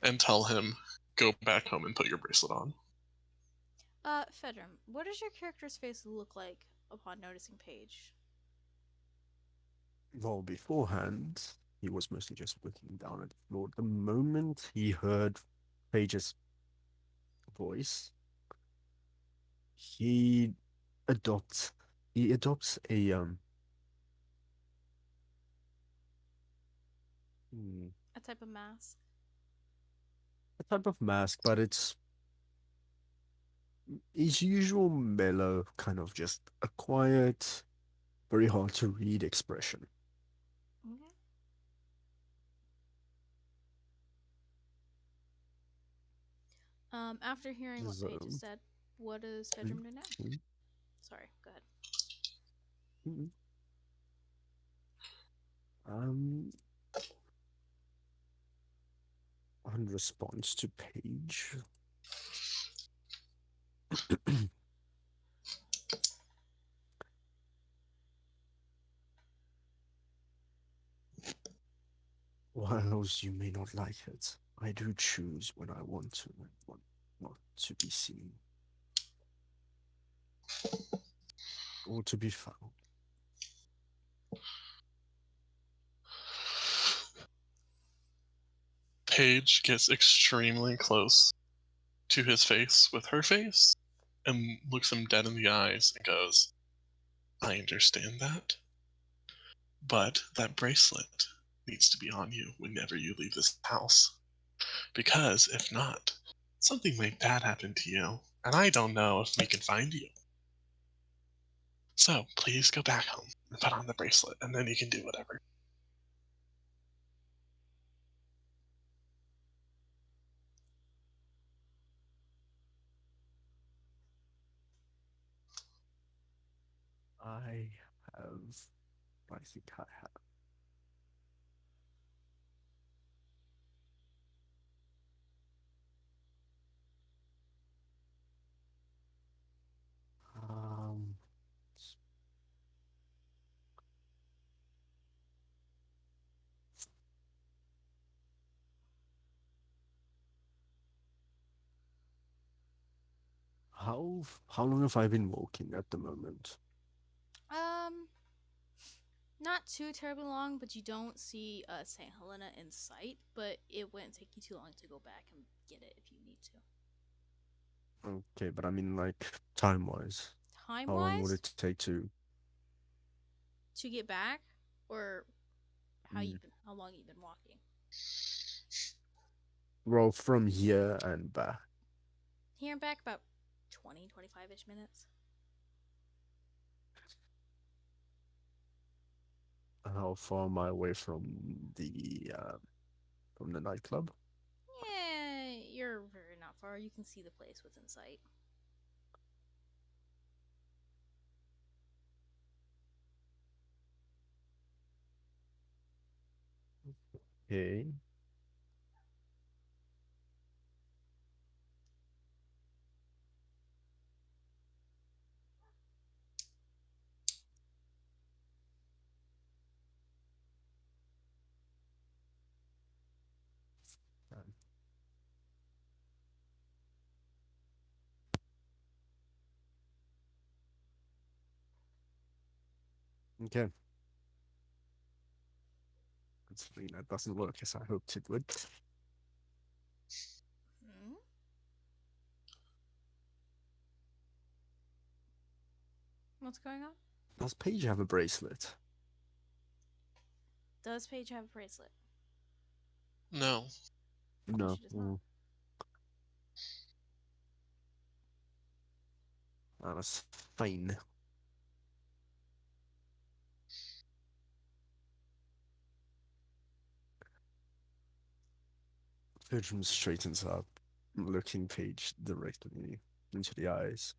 and tell him, "Go back home and put your bracelet on." Fedrum, what does your character's face look like upon noticing Paige? Well, beforehand, he was mostly just looking down at the floor. The moment he heard Paige's voice, he adopts hmm, A type of mask? a type of mask, but it's his usual mellow, kind of just a quiet, very hard to read expression. Okay. After hearing what Paige has So, said, what does mm, Fedrum do now? mm, Sorry, go ahead. mm. um, on response to Paige, whilst you may not like it, I do choose when I want to and want not to be seen or to be found. Paige gets extremely close to his face with her face and looks him dead in the eyes and goes, "I understand that, but that bracelet needs to be on you whenever you leave this house. Because if not, something might bad happen to you, and I don't know if we can find you. So please go back home and put on the bracelet, and then you can do whatever." I have, I think I have. Um, how long have I been walking at the moment? Not too terribly long, but you don't see St. Helena in sight, but it wouldn't take you too long to go back and get it if you need to. Okay, but I mean like time wise. Time How long would wise, it take to to get back, or mm, how long you've been walking? roll from here and back? Here and back about 20, 25-ish minutes. How far am I away from the nightclub? Yeah, you're very not far. You can see the place within sight. Okay. Okay. Considering that doesn't work as I hoped it would. Hmm? What's going on? Does Paige have a bracelet? Does Paige have a bracelet? No. No. She does not. That's fine. Bertram straightens up, looking Paige directly into the eyes.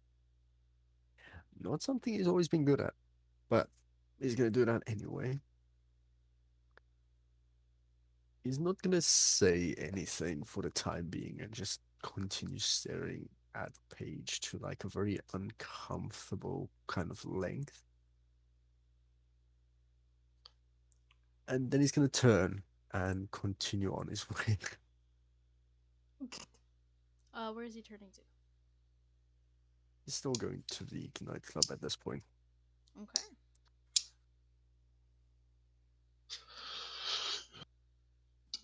Not something he's always been good at, but he's gonna do that anyway. He's not gonna say anything for the time being and just continue staring at Paige to like a very uncomfortable kind of length. And then he's gonna turn and continue on his way. Where is he turning to? He's still going to the nightclub at this point. Okay.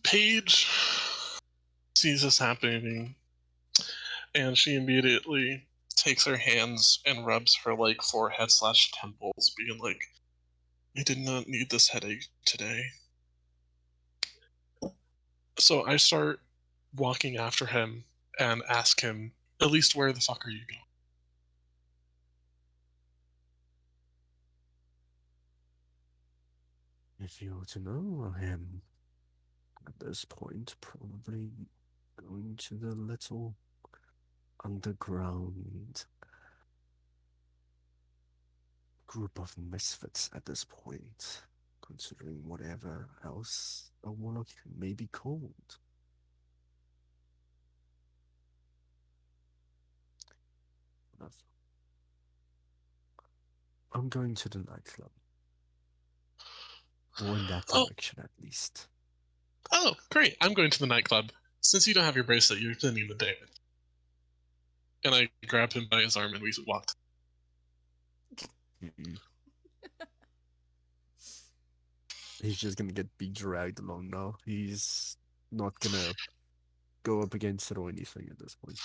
Paige sees this happening, and she immediately takes her hands and rubs her like forehead/temples, being like, "I did not need this headache today." So I start walking after him and ask him, "At least where the fuck are you going?" If you were to know, I am at this point probably going to the little underground group of misfits at this point, considering whatever else a warlock may be called. I'm going to the nightclub. Or in that Oh, direction, at least. oh, great! I'm going to the nightclub. Since you don't have your bracelet, you're spending the day. And I grab him by his arm and we walk. Mm-mm. He's just gonna get be dragged along now. He's not gonna go up against it or anything at this point.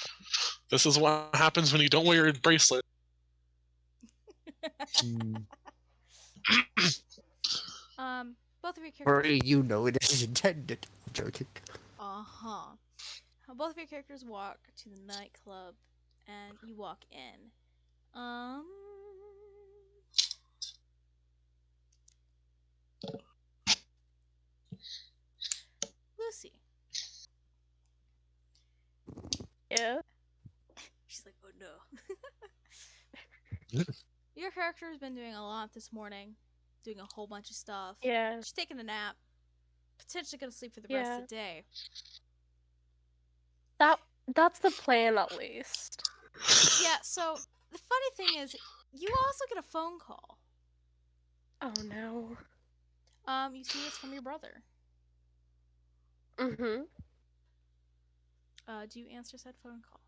This is what happens when you don't wear your bracelet. Mm. Both of your Or characters. you know it is intended. I'm joking. Uh-huh. Both of your characters walk to the nightclub, and you walk in. Lucy. Yeah. She's like, oh no. Your character has been doing a lot this morning, doing a whole bunch of stuff. Yeah. She's taking a nap, potentially gonna sleep for the rest Yeah. of the day. That's the plan at least. Yeah, so the funny thing is, you also get a phone call. Oh no. You see it's from your brother. Mm-hmm. Do you answer said phone call?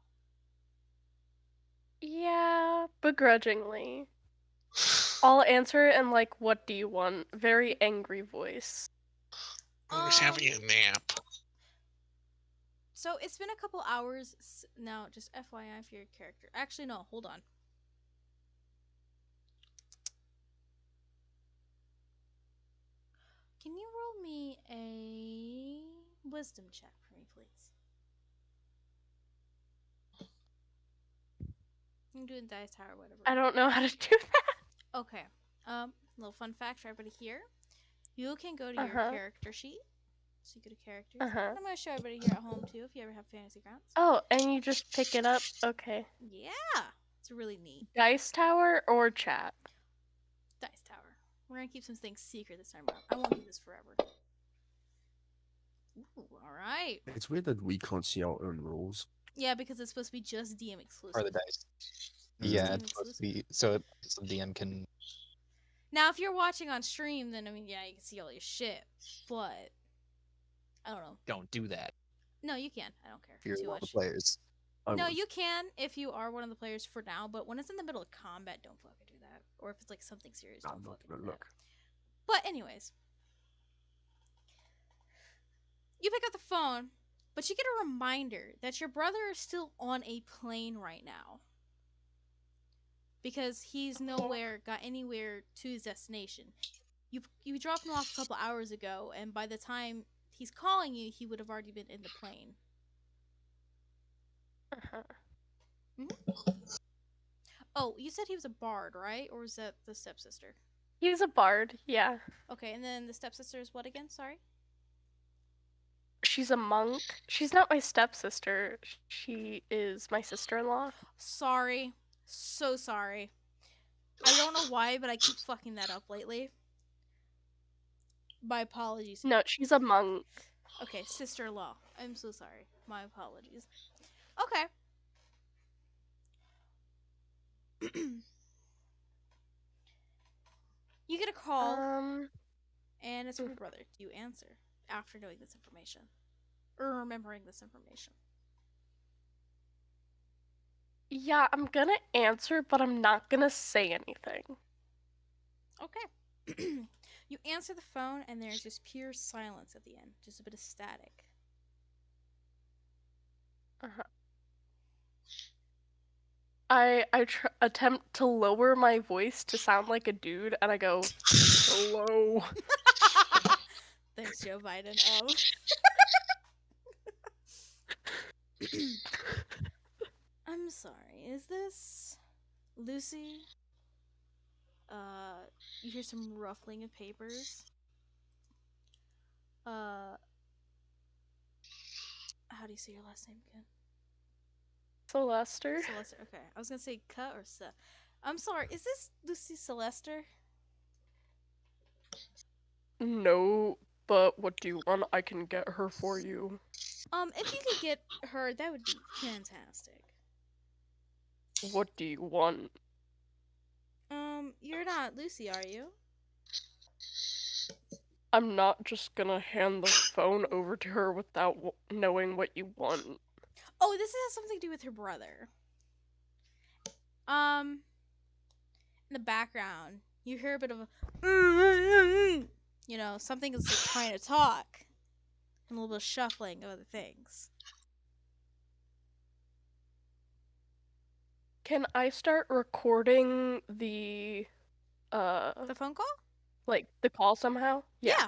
Yeah, begrudgingly. I'll answer it in like, "What do you want?" Very angry voice. I was having a nap. So it's been a couple hours now. Just FYI for your character. Actually, no. Hold on. Can you roll me a wisdom check for me, please? You can do it in Dice Tower or whatever. I don't know how to do that. Okay. Little fun fact for everybody here. You can go to your Uh-huh. character sheet. So you go to characters. Uh-huh. And I'm going to show everybody here at home too if you ever have fantasy grounds. Oh, and you just pick it up? Okay. Yeah. It's really neat. Dice Tower or chat? Dice Tower. We're going to keep some things secret this time around. I won't do this forever. Ooh, alright. It's weird that we can't see our own rules. Yeah, because it's supposed to be just DM exclusive. Or the dice. Mm. Yeah, DM it's supposed to exclusive. be so DM can. Now, if you're watching on stream, then, I mean, yeah, you can see all your shit. But, I don't know. Don't do that No, you can. I don't care if you're too one of the much. players. No, you can if you are one of the players for now, but when it's in the middle of combat, don't fucking do that. Or if it's like something serious, don't I'm not fucking gonna do look. that. But anyways, you pick up the phone, but you get a reminder that your brother is still on a plane right now. Because he's nowhere, got anywhere to his destination. You dropped him off a couple hours ago, and by the time he's calling you, he would have already been in the plane. Uh-huh. Oh, you said he was a bard, right? Or was that the stepsister? He's a bard, yeah. Okay, and then the stepsister is what again? Sorry? She's a monk. She's not my stepsister. She is my sister-in-law. Sorry. So sorry. I don't know why, but I keep fucking that up lately. My apologies. No, she's a monk. Okay, sister-in-law. I'm so sorry. My apologies. Okay. You get a call, and it's from your brother. Do you answer after knowing this information? Or remembering this information? Yeah, I'm gonna answer, but I'm not gonna say anything. Okay. You answer the phone, and there's just pure silence at the end. Just a bit of static. Uh-huh. I attempt to lower my voice to sound like a dude, and I go, "Hello." Thanks, Joe Biden. I'm sorry. Is this Lucy? You hear some ruffling of papers. How do you say your last name again? Celester? Celester. Okay, I was gonna say Cut or Se. I'm sorry. Is this Lucy Celester? No, but what do you want? I can get her for you. If you could get her, that would be fantastic. What do you want? You're not Lucy, are you? I'm not just gonna hand the phone over to her without knowing what you want. Oh, this has something to do with her brother. In the background, you hear a bit of a, you know, something is like trying to talk, and a little bit of shuffling of other things. Can I start recording the phone call? like the call somehow? Yeah.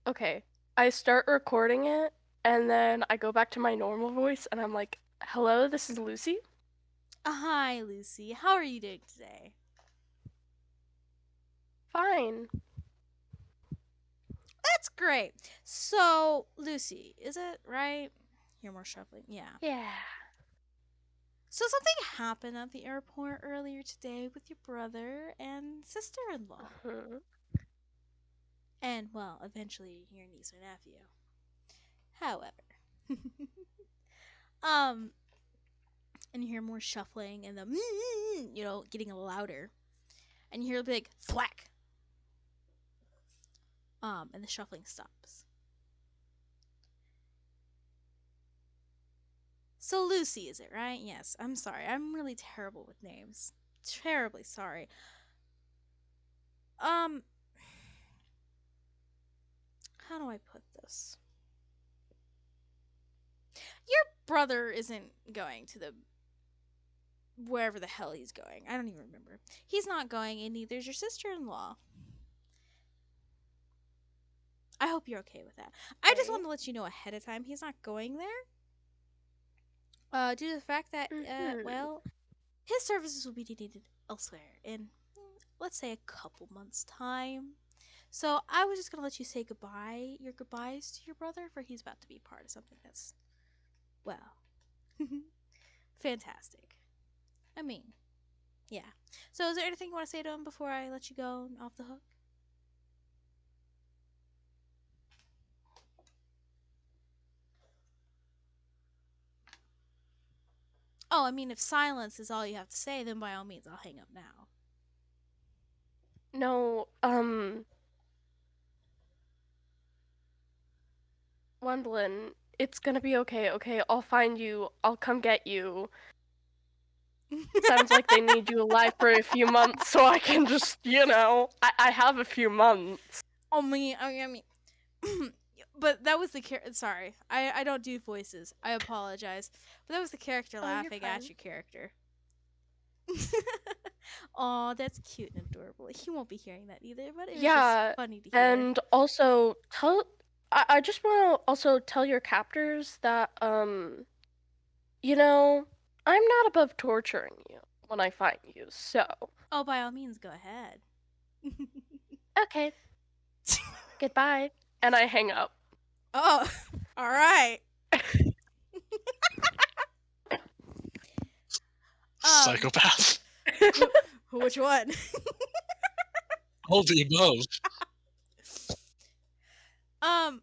Okay. I start recording it, and then I go back to my normal voice, and I'm like, "Hello, this is Lucy." Hi, Lucy. How are you doing today? Fine. That's great. So, Lucy, is it right? You're more shuffling. Yeah. Yeah. So something happened at the airport earlier today with your brother and sister-in-law. Mhm. And, well, eventually your niece or nephew. However. And you hear more shuffling and the, you know, getting louder. And you hear a big thwack. And the shuffling stops. So Lucy, is it right? Yes. I'm sorry. I'm really terrible with names. Terribly sorry. Um, how do I put this? Your brother isn't going to the wherever the hell he's going. I don't even remember. He's not going, and neither is your sister-in-law. I hope you're okay with that. I just Okay. wanted to let you know ahead of time he's not going there. Due to the fact that, Mhm. well, his services will be needed elsewhere in, let's say, a couple months' time. So I was just gonna let you say goodbye, your goodbyes to your brother, for he's about to be part of something that's, well, fantastic. I mean, yeah. So is there anything you want to say to him before I let you go off the hook? Oh, I mean, if silence is all you have to say, then by all means, I'll hang up now. No, Wendlin, it's gonna be okay, okay? I'll find you. I'll come get you. Sounds like they need you alive for a few months so I can just, I have a few months. I mean, but that was the sorry, I don't do voices. I apologize, but that was the character Oh, you're laughing fine. at your character. Aw, that's cute and adorable. He won't be hearing that either, but it was just funny to hear. And also I just want to also tell your captors that I'm not above torturing you when I find you. So, Oh, by all means, go ahead. okay. Goodbye. And I hang up. Oh, all right. Psychopath. Which one? All the above. Um,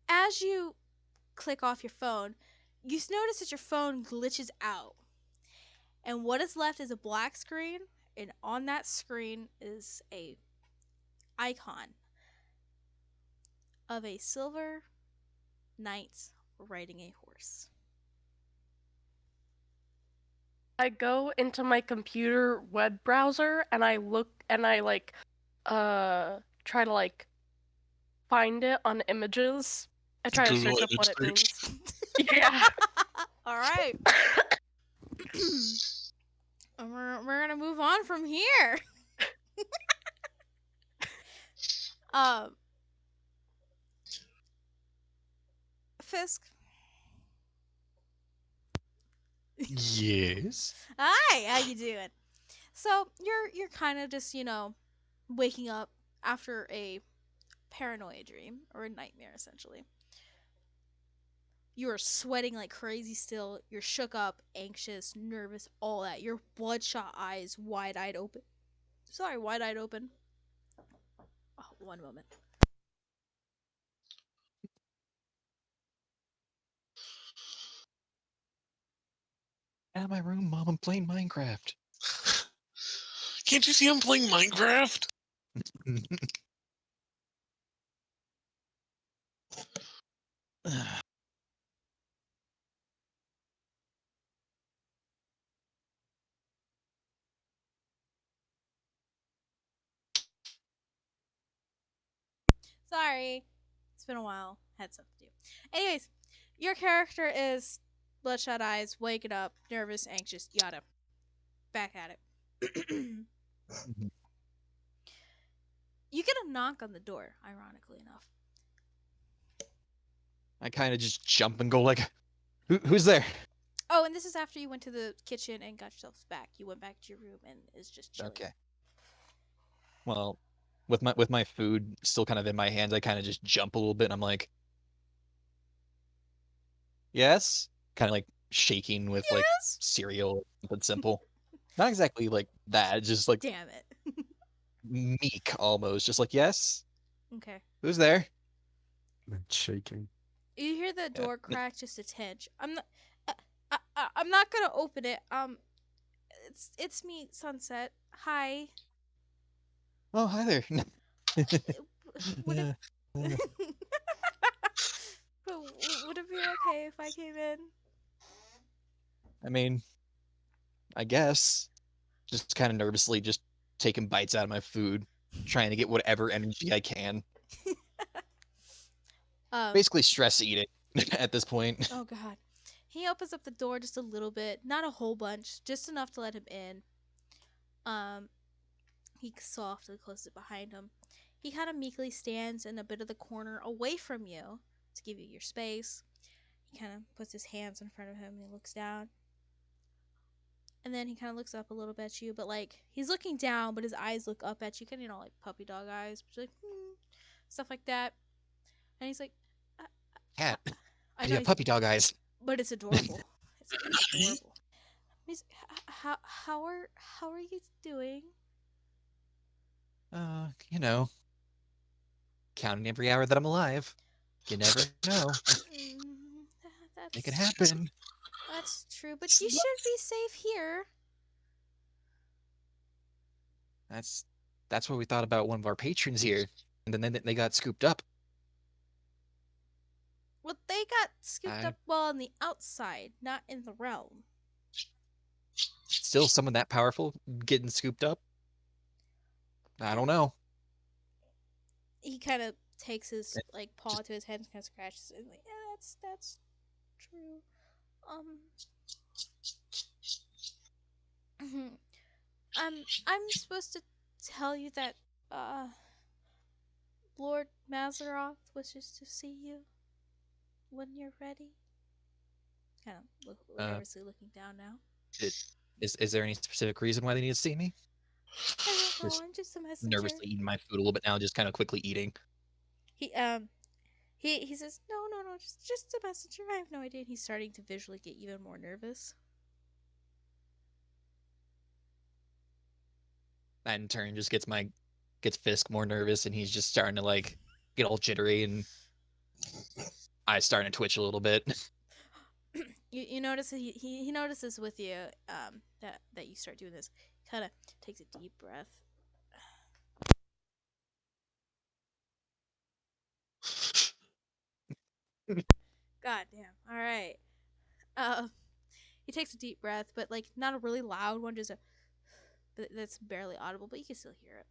as you click off your phone, you notice that your phone glitches out. And what is left is a black screen, and on that screen is a icon of a silver knight riding a horse. I go into my computer web browser and I look and I try to find it on images. I try to Google search up image what it search. means. Yeah. All right. we're gonna move on from here. um, Fisk. Yes. Hi, how you doing? So you're kind of just waking up after a paranoia dream or a nightmare essentially. You are sweating like crazy still. You're shook up, anxious, nervous, all that. Your bloodshot eyes wide-eyed open. Sorry, wide-eyed open. Oh, one moment. Out of my room, Mom. I'm playing Minecraft. Can't you see I'm playing Minecraft? Sorry. It's been a while. Had stuff to do. Anyways, your character is bloodshot eyes, waking up, nervous, anxious, yada. Back at it. You get a knock on the door, ironically enough. I kind of just jump and go like, who's there? Oh, and this is after you went to the kitchen and got yourself back. You went back to your room and is just chilling. Okay. Well, with my food still kind of in my hands, I kind of just jump a little bit and I'm like, yes? Kind of like shaking with like Yes. cereal, something simple. Not exactly like that, just like Damn it. meek almost. Just like, yes? Okay. Who's there? And shaking. You hear the Yeah. door crack just a tinge. I'm not gonna open it. It's me, Sunset. Hi. Oh, hi there. What if? Would it be okay if I came in? I mean, I guess. Just kind of nervously, just taking bites out of my food, trying to get whatever energy I can. um. Basically, stress eating at this point. Oh God. He opens up the door just a little bit, not a whole bunch, just enough to let him in. Um. He softly closes it behind him. He kind of meekly stands in a bit of the corner away from you to give you your space. He kind of puts his hands in front of him and he looks down. And then he kind of looks up a little bit at you, but like he's looking down, but his eyes look up at you, kind of like puppy dog eyes, like stuff like that. And he's like, Cat, I I do know, have puppy dog eyes. but it's adorable. It's adorable. He's, how are you doing? You know, counting every hour that I'm alive. You never know. Mm, It can that's happen. that's true, but you should be safe here. That's what we thought about one of our patrons here, and then they got scooped up. Well, they got scooped I up well on the outside, not in the realm. still someone that powerful getting scooped up. I don't know. He kind of takes his like paw to his head and kind of scratches it. Like, yeah, that's true. Um, I'm supposed to tell you that Lord Mazaroth wishes to see you when you're ready. Kind of nervously looking down now. Is there any specific reason why they need to see me? I don't know. Just I'm just a messenger. nervously eating my food a little bit now, just kind of quickly eating. He he says no, just a messenger. I have no idea. And he's starting to visually get even more nervous. That in turn just gets Fisk more nervous, and he's just starting to like get all jittery, and eyes starting to twitch a little bit. You notice that he notices with you that you start doing this. Kind of takes a deep breath. God damn. All right. He takes a deep breath, but like not a really loud one, just a that's barely audible, but you can still hear it.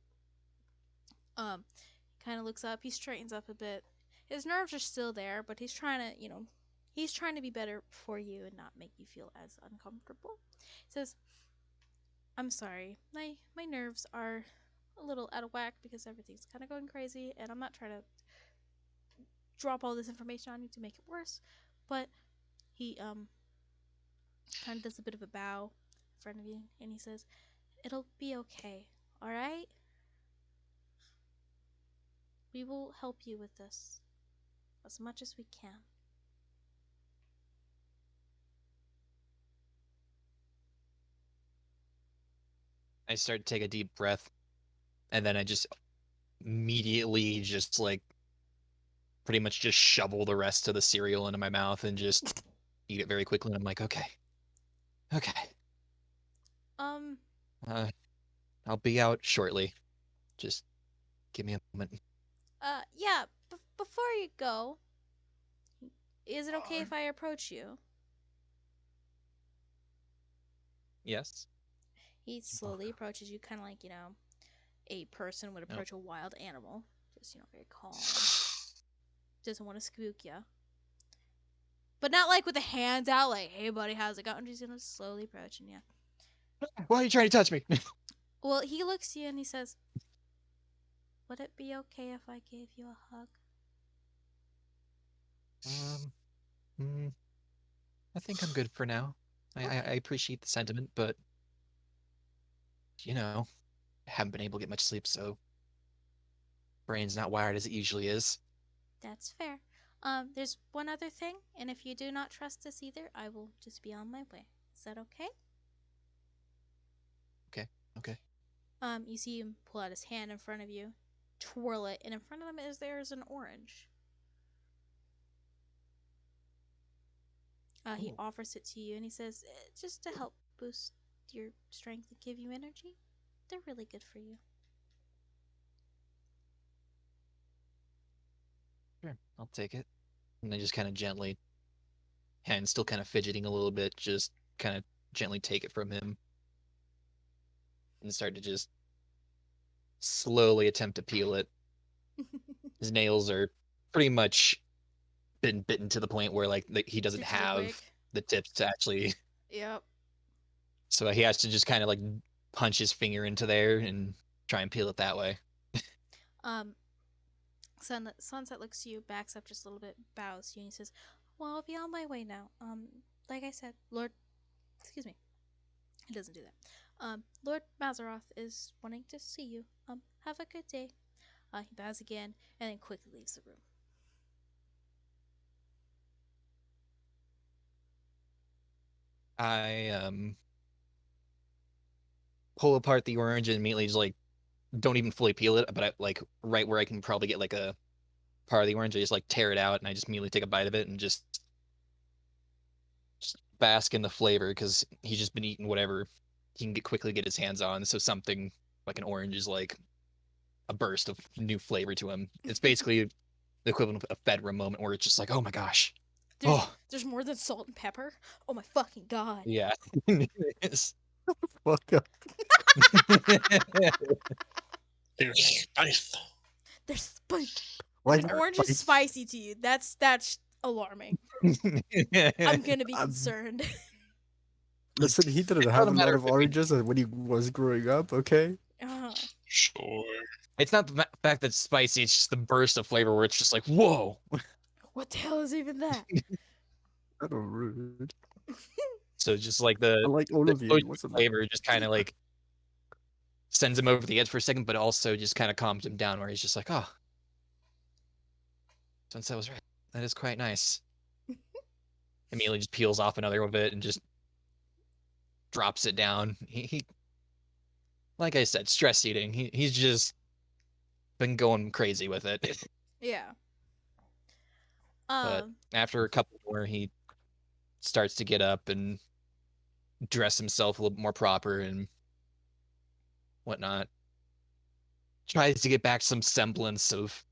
Kind of looks up. He straightens up a bit. His nerves are still there, but he's trying to, he's trying to be better for you and not make you feel as uncomfortable. He says, "I'm sorry. My nerves are a little out of whack because everything's kind of going crazy, and I'm not trying to drop all this information on you to make it worse, but he kind of does a bit of a bow in front of you, and he says, "It'll be okay. All right? We will help you with this as much as we can." I start to take a deep breath, and then I just immediately just like pretty much just shovel the rest of the cereal into my mouth and just eat it very quickly. And I'm like, okay, Um, uh, I'll be out shortly. Just give me a moment. yeah, before you go, is it okay if I approach you? Yes. He slowly approaches you, kind of like, a person would approach a wild animal. Just, very calm. Doesn't want to spook you. But not like with the hands out, like, "Hey, buddy, how's it going?" Just, slowly approaching you. Why are you trying to touch me? Well, he looks to you and he says, "Would it be okay if I gave you a hug?" I think I'm good for now. I appreciate the sentiment, but I haven't been able to get much sleep, so brain's not wired as it usually is. That's fair. There's one other thing, and if you do not trust this either, I will just be on my way. Is that okay? Okay. You see him pull out his hand in front of you, twirl it, and in front of him there's an orange. He offers it to you, and he says, "Just to help boost your strength and give you energy. They're really good for you." Sure, I'll take it. And I just kind of gently hand still kind of fidgeting a little bit, just kind of gently take it from him and start to just slowly attempt to peel it. His nails are pretty much been bitten to the point where like he doesn't Stick to the have wick. the tips to actually, Yep. so he has to just kind of like punch his finger into there and try and peel it that way. Um, Sunset looks to you, backs up just a little bit, bows to you, and he says, "Well, I'll be on my way now. Like I said, Lord, excuse me, he doesn't do that. Lord Mazaroth is wanting to see you. Have a good day." He bows again and then quickly leaves the room. I pull apart the orange and immediately just like don't even fully peel it, but I, like right where I can probably get like a part of the orange, I just like tear it out and I just immediately take a bite of it and just bask in the flavor because he's just been eating whatever he can quickly get his hands on. So something like an orange is like a burst of new flavor to him. It's basically the equivalent of a Fedra moment where it's just like, oh my gosh, oh There's more than salt and pepper. Oh my fucking god. yeah. It's- Fuck up. There's spice. There's spice. Why If an orange is spicy to you, that's alarming. I'm gonna be I'm- concerned. Listen, he didn't not have a a matter lot of of it being- oranges when he was growing up, okay? uh, Sure. It's not the fact that it's spicy; it's just the burst of flavor where it's just like, whoa. what the hell is even that? I don't rude. So just like I the like all of you. explosion What's of the flavor just kind of like sends him over the edge for a second, but also just kind of calms him down where he's just like, oh, Sunset was right. That is quite nice. Immediately just peels off another of it and just drops it down. He like I said, stress eating. He's just been going crazy with it. Yeah. But Um. after a couple more, he starts to get up and dress himself a little more proper and whatnot. Tries to get back some semblance of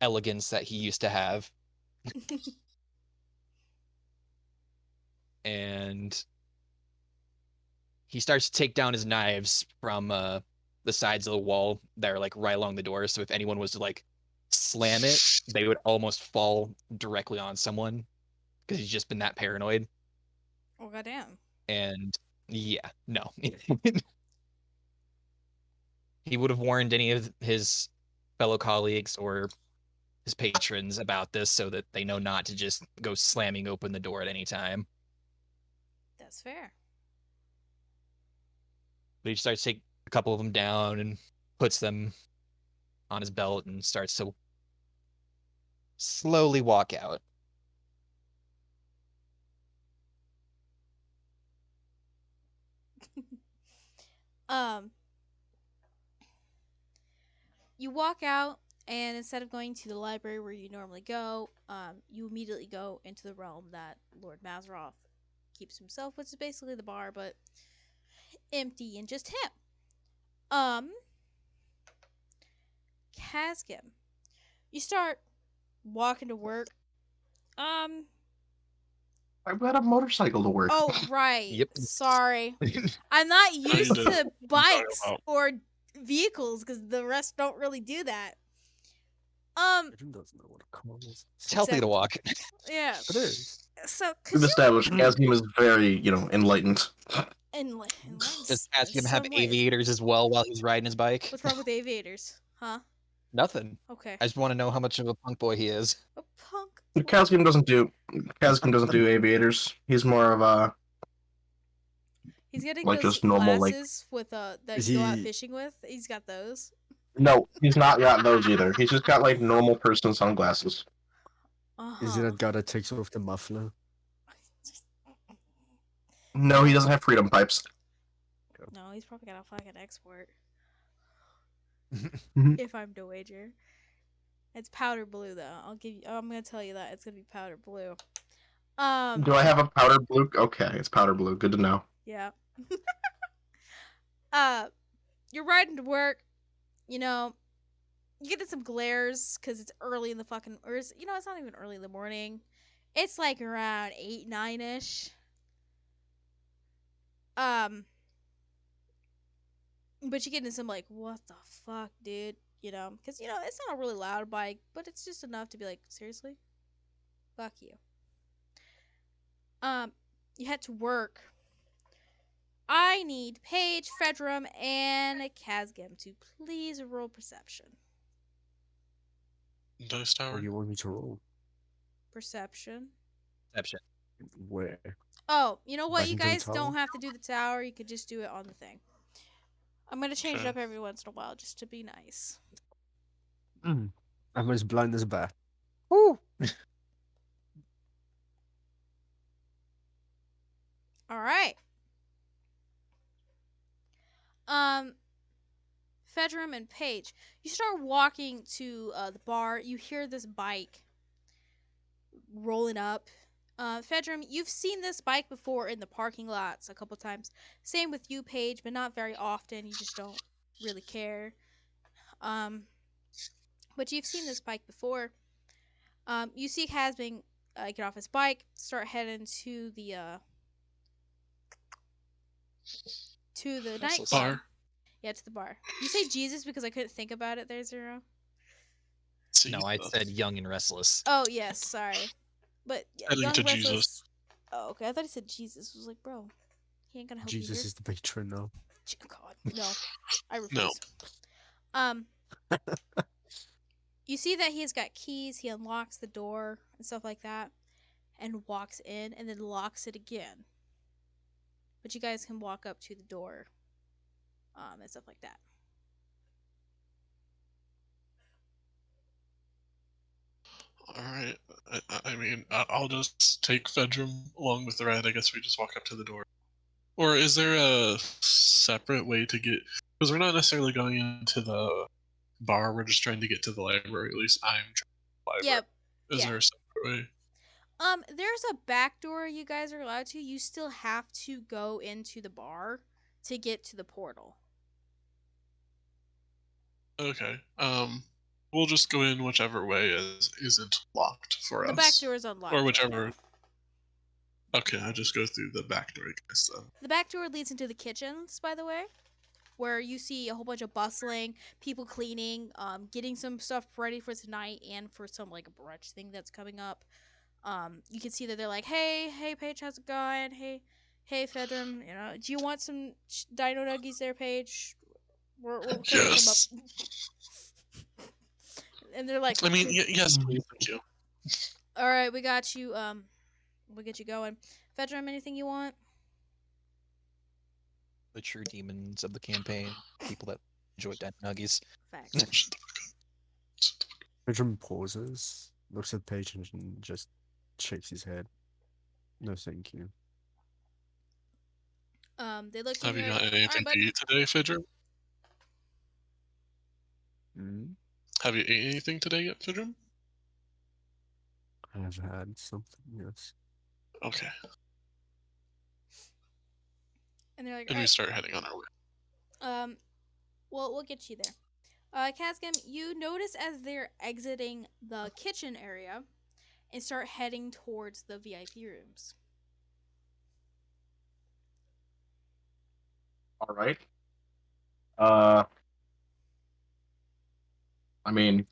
elegance that he used to have. And he starts to take down his knives from the sides of the wall that are like right along the door. So if anyone was to like slam it, they would almost fall directly on someone because he's just been that paranoid. Oh goddamn. And yeah, no. He would have warned any of his fellow colleagues or his patrons about this so that they know not to just go slamming open the door at any time. That's fair. But he starts to take a couple of them down and puts them on his belt and starts to slowly walk out. Um. You walk out, and instead of going to the library where you normally go, you immediately go into the realm that Lord Mazaroth keeps himself, which is basically the bar, but empty and just him. Caskim. You start walking to work. I've got a motorcycle to work. Oh right. Yep. Sorry. I'm not used Kinda. to bikes about? or vehicles because the rest don't really do that. Adrian doesn't know what a car is. It's healthy to Except- walk. Yeah. It is. So, We've cause established Casim is very, enlightened. Does ask him in have some ways. aviators as well while he's riding his bike? What's wrong with aviators? Huh? Nothing. Okay. I just want to know how much of a punk boy he is. A punk. Casim doesn't do aviators. He's more of a He's getting like, those just normal, like- glasses with that Is you go out he- fishing with. He's got those. no. He's not got those either. He's just got like normal person sunglasses. Is it Uh-huh. that guy that takes off the muffler? No, he doesn't have freedom pipes. No, he's probably got a fucking export. Mhm. If I'm to wager. It's powder blue though. I'm gonna tell you that it's gonna be powder blue. Do I have a powder blue? Okay, it's powder blue. Good to know. Yeah. You're riding to work. You know, you get in some glares because it's early in the fucking, or it's not even early in the morning. It's like around 8, 9-ish. Um, but you get into some like, what the fuck, dude? Because it's not a really loud bike, but it's just enough to be like, seriously, fuck you. You head to work. I need Paige, Fedrum, and Kazgim to please roll perception. Dice Or Tower. do you want me to roll? Perception. Exception. Where? Oh, you know what? Back You into the guys don't tower? have to do the tower. You could just do it on the thing. I'm gonna change it Okay. up every once in a while just to be nice. I'm as blind as a bat. Woo! All right. Fedrum and Paige, you start walking to the bar. You hear this bike rolling up. Fedrum, you've seen this bike before in the parking lots a couple times. Same with you, Paige, but not very often. You just don't really care. But you've seen this bike before. You see Hasbing get off his bike, start heading to the Restless. nightclub. Bar. Yeah, to the bar. You say Jesus because I couldn't think about it there, Zero. No, I said young and restless. Oh, yes, sorry. But yeah, Heading young to restless. Jesus. Oh, okay. I thought he said Jesus. I was like, bro, he ain't gonna help Jesus you here. is the patron now. God, no. I refuse. No. Um, you see that he has got keys. He unlocks the door and stuff like that, and walks in, and then locks it again. But you guys can walk up to the door, and stuff like that. Alright. I mean, I'll just take Fedrum along with the ride. I guess we just walk up to the door. Or is there a separate way to get. Because we're not necessarily going into the bar, we're just trying to get to the library. At least I'm trying to the library. Yep. Is Yeah. there a separate way? There's a back door you guys are allowed to. You still have to go into the bar to get to the portal. Okay. We'll just go in whichever way isn't locked for The us. back door is unlocked. Or right whichever. now. Okay, I just go through the back door, I guess, then. The back door leads into the kitchens, by the way, where you see a whole bunch of bustling, people cleaning, getting some stuff ready for tonight and for some like brunch thing that's coming up. You can see that they're like, hey, Paige, how's it going? Hey, Fedrum, do you want some dino nuggies there, Paige? We're cooking Yes. them up. And they're like, I mean, yes, please, thank you. all right, we got you. We'll get you going. Fedrum, anything you want? The true demons of the campaign. People that enjoy dead nuggies. Facts. Patron pauses, looks at Paige and just shakes his head. No, thank you. They look. Have you like, got all anything right, to eat today, Fidrum? Mm? Have you ate anything today yet, Fidrum? I have had something, yes. Okay. And they're like, And all we right. start heading on our way. Well, we'll get you there. Kazgim, you notice as they're exiting the kitchen area and start heading towards the VIP rooms. All right. I mean,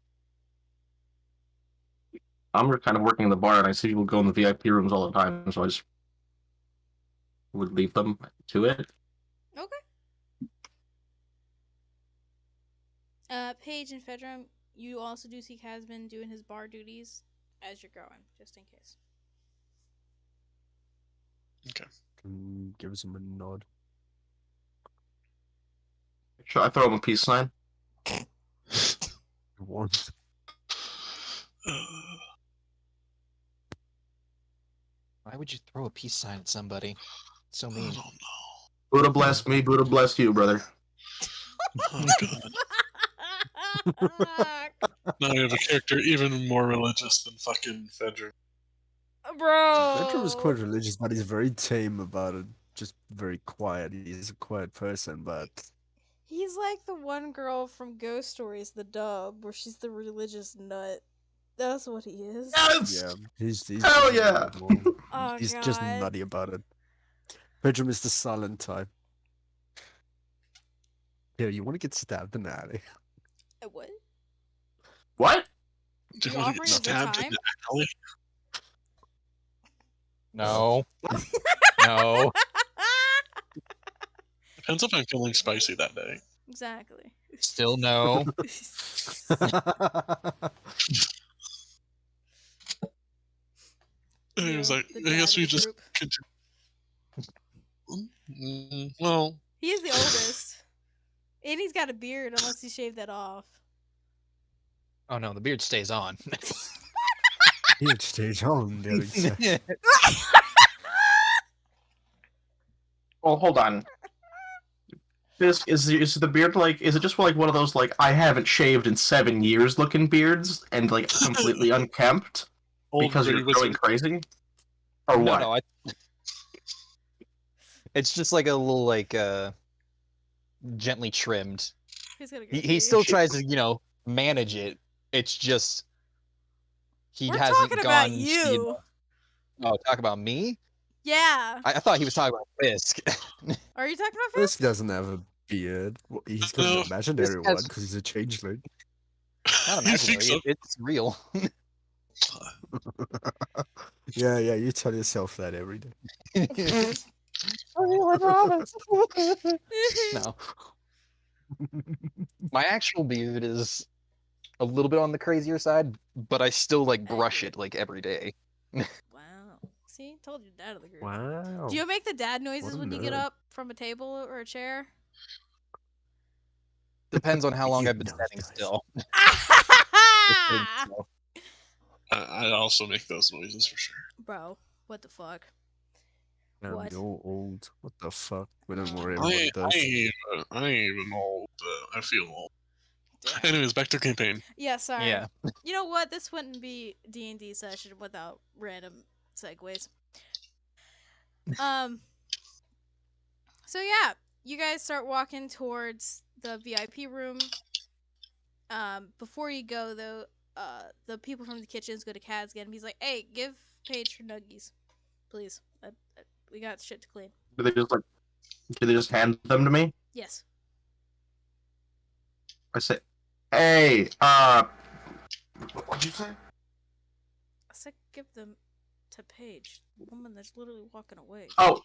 I'm kind of working in the bar, and I see people go in the VIP rooms all the time, so I just would leave them to it. Okay. Paige and Fedrum, you also do see Kazman doing his bar duties as you're going, just in case. Okay. Gives him a nod. Should I throw him a peace sign? Once. Why would you throw a peace sign at somebody? So I mean. don't know. Buddha bless me, Buddha bless you, brother. Oh, God. Now we have a character even more religious than fucking Fedrum. Bro. Fedrum is quite religious, but he's very tame about it. Just very quiet. He's a quiet person, but He's like the one girl from Ghost Stories, the dub, where she's the religious nut. That's what he is. Yes. Yeah, he's Hell just a yeah. weird one. Oh He's god. just nutty about it. Pedram is the silent type. Yeah, you want to get stabbed in the alley? What? What? Do You you want to offering get a good stabbed in time? the alley? No. No. Depends if I'm feeling spicy that day. Exactly. Still no. It was Yeah, like, the I dad guess of we the just group. well, He is the oldest. And he's got a beard unless he shaved that off. Oh no, the beard stays on. Here stays on during sex. Well, hold on. This is the beard like? Is it just like one of those like I haven't shaved in 7 years looking beards and like completely unkempt old because you're gray going wizard. crazy, or No, what? no, it's just like a little like gently trimmed. He's got a He great he beard. still tries to, manage it. It's just he We're hasn't talking about gone. you. Oh, talk about me? Yeah. I thought he was talking about Fisk. Are you talking about Fisk Fisk? doesn't have a beard. Well, he's got an No, imaginary Fisk has- one because he's a changeling. Not You think imaginary. so? It's real. Yeah, you tell yourself that every day. No, my actual beard is a little bit on the crazier side, but I still like brush it like every day. Wow. See? Told you, dad of the group. Wow. Do you make the dad noises a when you get nerd. up from a table or a chair? Depends on how long You I've been know, standing guys. still. So, I also make those noises for sure. Bro, what the fuck? Damn, What? you're old. What the fuck? We don't worry, I, everybody I, does. I ain't even old. I feel old. Damn. Anyways, back to campaign. Yeah, sorry. yeah. You know what? This wouldn't be D&D session without random segues. So yeah, you guys start walking towards the VIP room. Before you go though, the people from the kitchens go to Kaz again. And he's like, "Hey, give Paige her nuggies, please. We got shit to clean." Do they just hand them to me? Yes. I say, hey, what'd you say? I said, give them to Paige, the woman that's literally walking away. Oh,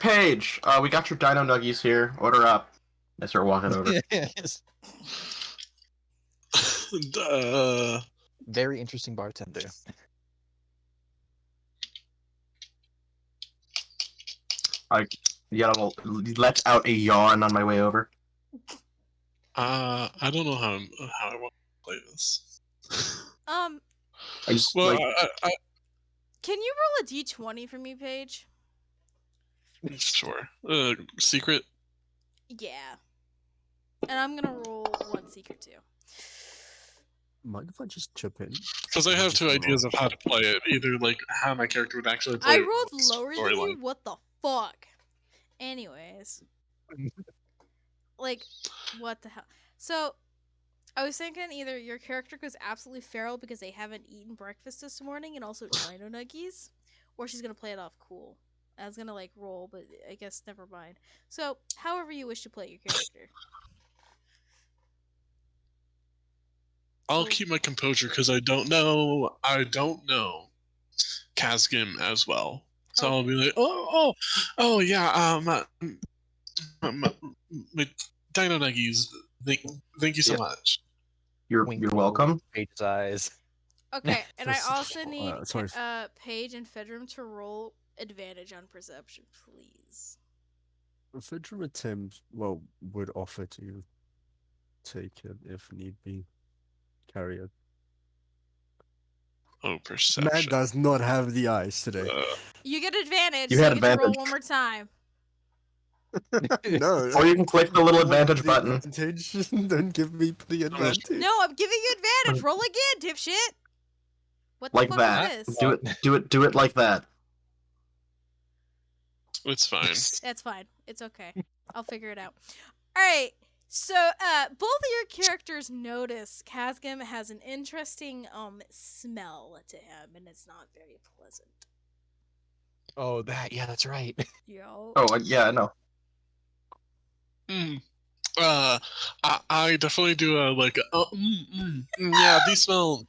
Paige, we got your dino nuggies here. Order up. I start walking over. Very interesting bartender. Let out a yawn on my way over. I don't know how I want to play this. I just Well, like Can you roll a d20 for me, Paige? sure. Secret. Yeah. And I'm gonna roll one secret too. Mind if I just chip in? Because I have Just two roll. ideas of how to play it. Either like how my character would actually play I it, rolled or lower than you? What the fuck? Anyways. Like, what the hell? So, I was thinking either your character goes absolutely feral because they haven't eaten breakfast this morning and also dino nuggies, or she's gonna play it off cool. I was gonna like roll, but I guess never mind. So, however you wish to play your character. I'll So- keep my composure because I don't know Kazgim as well. So I'll be like, oh yeah, my dino nuggies. Thank you so Yep. much. you're Wink, welcome. Paige's eyes. Okay, and I That's- also need sorry. Paige and Fedrum to roll advantage on perception, please. Fidrum attempts, would offer to take it if need be. Carry it. Oh, Man perception. does not have the eyes today. You get advantage. You so had you get to roll advantage. one more time. No. Or you can click the little I want advantage the button. Advantage. Don't give me the advantage. No, I'm giving you advantage. Roll again, dipshit. What the Like fuck that. is this? Do it like that. It's fine. That's fine. It's okay. I'll figure it out. All right, So, both of your characters notice Kazgam has an interesting smell to him, and it's not very pleasant. Oh, that's right. Yo. Oh, yeah, I know. I definitely do a like. Yeah, these smell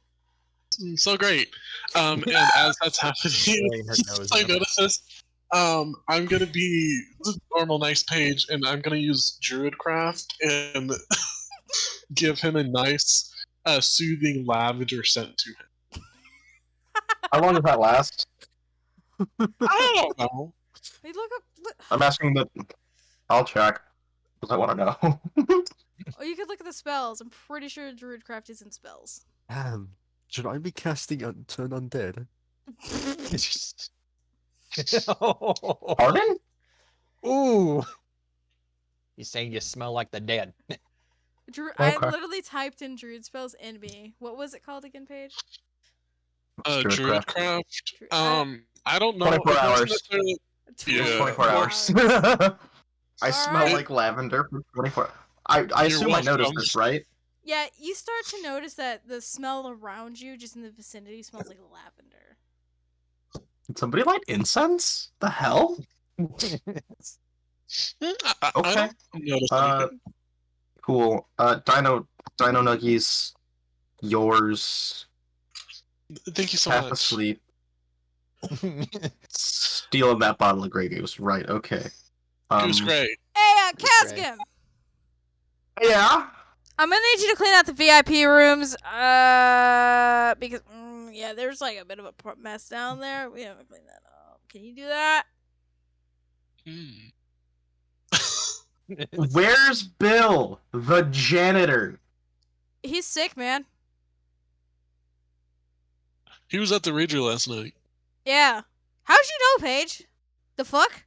so great. And as that's happening, Blowing her nose I up. notice this. I'm gonna be this is a normal nice page, and I'm gonna use Druidcraft and give him a nice, soothing lavender scent to him. How long does that last? I don't know. Hey, look up. Look. I'm asking that. I'll check because I want to know. Oh, you could look at the spells. I'm pretty sure Druidcraft is in spells. Should I be casting Turn Undead? Pardon? Ooh. He's saying you smell like the dead. I Okay. literally typed in Druid spells NB. What was it called again, Paige? Druidcraft. I don't know. 24 It doesn't hours. necessarily- Yeah. 24 hours. I smell Alright. like lavender for 24. I You're assume I noticed welcome. this, right? Yeah, you start to notice that the smell around you, just in the vicinity, smells like lavender. Did somebody light incense? The hell? I Okay. don't notice anything. Cool. Dino Nuggies, yours. Thank you so Half much. asleep. Stealing that bottle of Grey Goose. Right, okay. It was great. Hey, Great. Kazgam! Yeah? I'm gonna need you to clean out the VIP rooms, because, yeah, there's like a bit of a mess down there. We haven't cleaned that up. Can you do that? Where's Bill, the janitor? He's sick, man. He was at the Rager last night. Yeah. How'd you know, Paige? The fuck?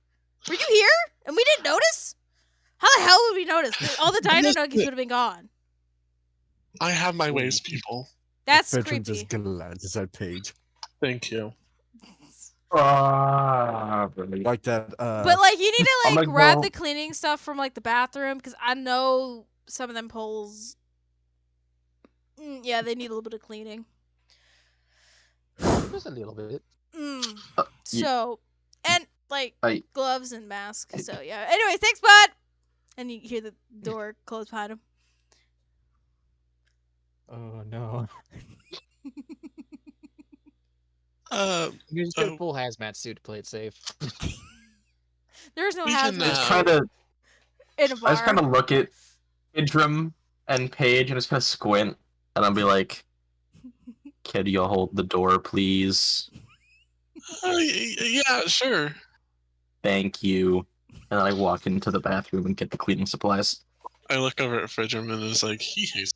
Were you here? And we didn't notice? How the hell would we notice? All the dino nuggies would have been gone. I have my ways, people. That's Veteran creepy. just glances at Paige. Thank you. Really? Like that, But, like, you need to, I'm like, gonna grab go- the cleaning stuff from, like, the bathroom, because I know some of them poles... yeah, they need a little bit of cleaning. Just a little bit. So, and, like, I- gloves and masks. So, yeah. Anyway, thanks, bud! And you hear the door close behind him. Oh no. We You just get a full hazmat suit to play it safe. There's no We can, hazmat I just uh, kind of, in a bar. I just kind of look at Idrim and Paige and just kind of squint, and I'll be like, "Kid, you hold the door, please. yeah, sure. Thank you." And then I walk into the bathroom and get the cleaning supplies. I look over at Fridgerman and is like, he hates.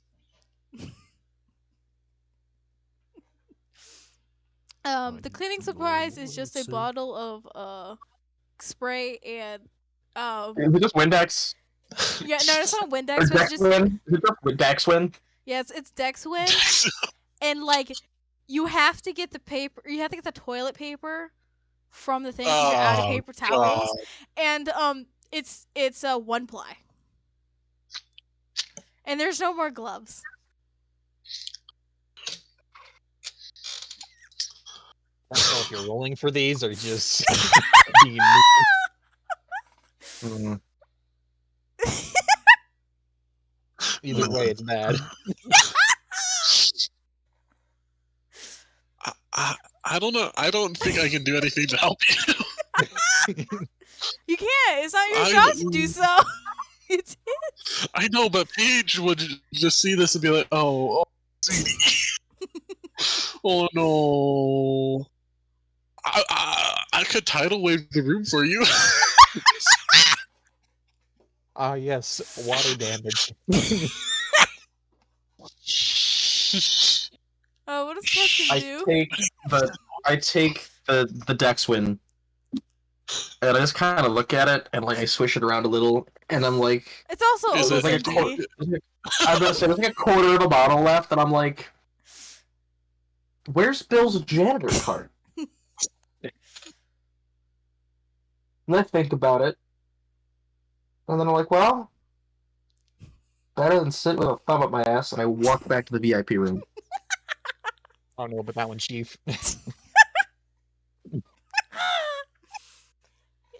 The cleaning supplies is just a bottle of spray and Is it just Windex? yeah, no, it's not Or Windex, but it's just Dexwin? Is it just Dexwin? yeah, it's Dexwin, and like you have to get the paper, you have to get the toilet paper from the thing 'cause you're out of Oh, paper towels, God. and it's one ply, and there's no more gloves. I don't know if you're rolling for these or just being Mm. either way, it's bad. I don't know. I don't think I can do anything to help you. You can't. It's not your I- job to do so. It's I know, but Paige would just see this and be like, "Oh, sweetie. Oh no." I could tidal wave the room for you. Ah, yes, water damage. oh, what does Kazgam I do? take the Dexwin, and I just kind of look at it and like I swish it around a little, and I'm like, It's also Is almost it like a empty. I'm gonna say there's like a quarter of a bottle left, and I'm like, where's Bill's janitor card? And I think about it, and then I'm like, well, better than sit with a thumb up my ass, and I walk back to the VIP room. I don't know about that one, Chief.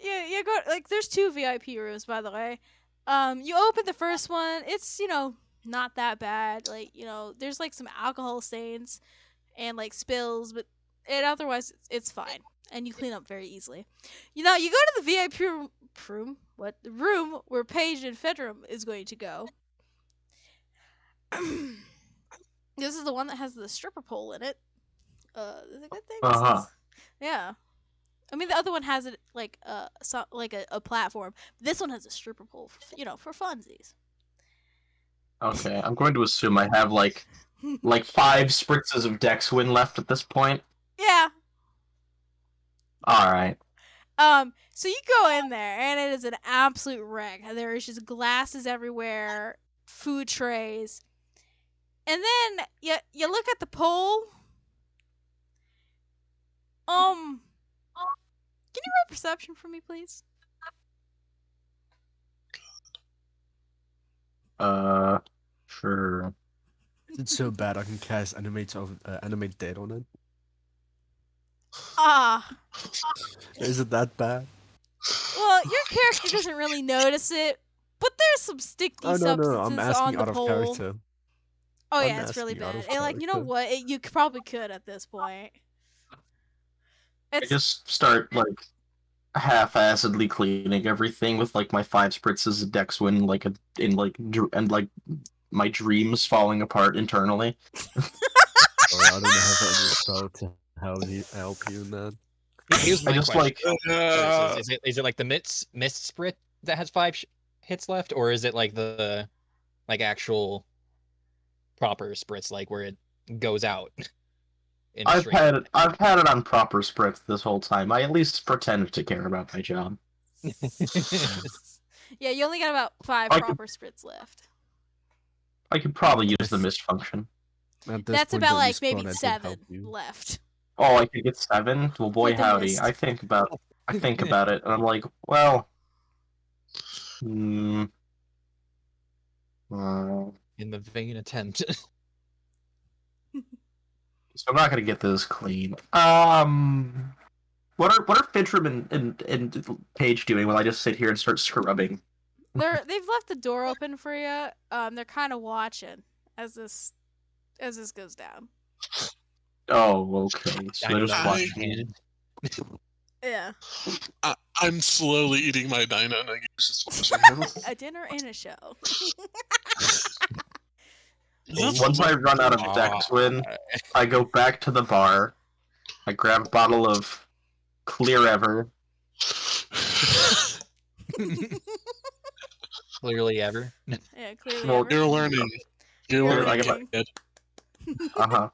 You go like there's 2 VIP rooms, by the way. You open the first one, it's not that bad. Like there's like some alcohol stains and like spills, but otherwise it's fine, and you clean up very easily. You go to the VIP room, the room where Paige and Fedrum is going to go. This is the one that has the stripper pole in it. Is it a good thing? Uh-huh. Yeah. I mean, the other one has it like a platform. This one has a stripper pole, for funsies. Okay, I'm going to assume I have like 5 spritzes of Dexwin left at this point. Yeah. All right. So you go in there, and it is an absolute wreck. There is just glasses everywhere, food trays, and then you look at the pole. Can you roll perception for me, please? Sure. Is it so bad I can cast animate date on it? Ah. Is it that bad? Well, your character doesn't really notice it, but there's some sticky Oh no, substances I'm on asking the out of pole. character. Oh I'm yeah, it's really asking out bad. of And like, you know character. what? You probably could at this point. I It's just start like half-assedly cleaning everything with like my 5 spritzes of Dexwin, like and like my dreams falling apart internally. Sorry, I don't have any spell to help you in that. Here's I my just question. Uh, Is it like the mist sprit that has 5 hits left, or is it like the actual proper spritz, like where it goes out in a I've straight? had it on proper spritz this whole time. I at least pretended to care about my job. yeah. You only got about 5 I could- proper spritz left. I could probably use the mist function. At this That's point, about don't like use maybe Bonnet to 7 help you. left. Oh, I could get 7? Well, boy With the howdy. mist. I think about it, and I'm like, well, In the vain attempt. so I'm not gonna get this clean. What are Fidrum and Paige doing while I just sit here and start scrubbing? They've left the door open for you. They're kind of watching as this goes down. Oh, okay. So they're just Dino watching. Yeah. I'm slowly eating my dino and I just watching him. A dinner and a show. Once I run out of Dexwin, I go back to the bar. I grab a bottle of Clear Ever. Clearly ever. Yeah, clearly. Well, ever. You're learning. You're You're learning, learning. kid. Uh-huh.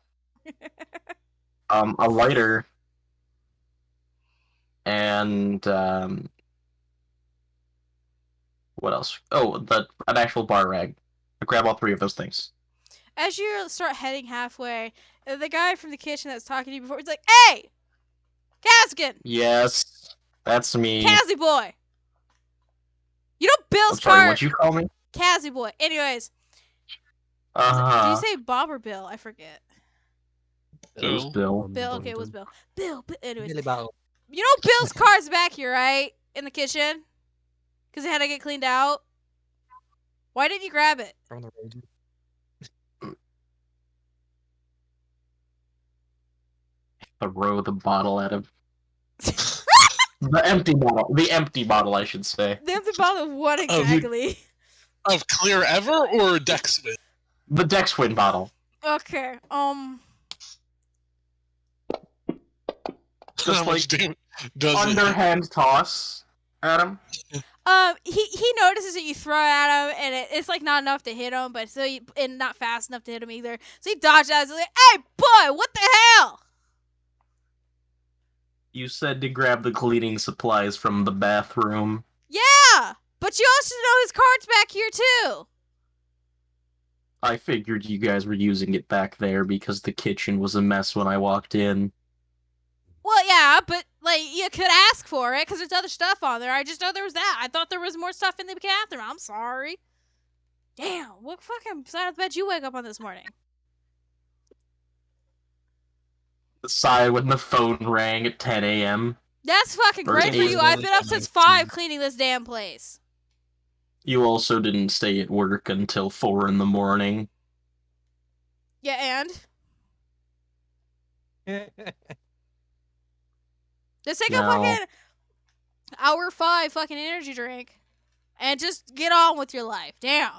A lighter. And what else? Oh, an actual bar rag. I grab all 3 of those things. As you start heading halfway, the guy from the kitchen that's talking to you before, he's like, "Hey, Caskin, Yes, that's me. Cassie boy. You know I'm Bill's sorry, car, what'd you call me? Cassie boy." Anyways, did you say Bob or Bill? I forget. It was Bill. Bill. Okay, it was Bill. Bill. Anyways, Really about you know Bill's car's back here, right? In the kitchen, because it had to get cleaned out. Why didn't you grab it? from the road. Throw the bottle at him. The empty bottle. The empty bottle, I should say. The empty bottle of what exactly? Of Clear Ever or Dexwin? The Dexwin bottle. Okay. Just How like much damage does it? underhand toss at him. He notices that you throw it at him, and it's like not enough to hit him, but and not fast enough to hit him either. So he dodges out. He's like, "Hey, boy, what the hell?" You said to grab the cleaning supplies from the bathroom. Yeah, but you also know his card's back here too. I figured you guys were using it back there because the kitchen was a mess when I walked in. Well, yeah, but like you could ask for it because there's other stuff on there. I just know there was that. I thought there was more stuff in the bathroom. I'm sorry. Damn, what fucking side of the bed you wake up on this morning? The side when the phone rang at 10 a.m. That's fucking Or great for eight. you. I've been up since 5 cleaning this damn place. You also didn't stay at work until 4 in the morning. Yeah, and? Just take a No. fucking hour 5 fucking energy drink and just get on with your life. Damn.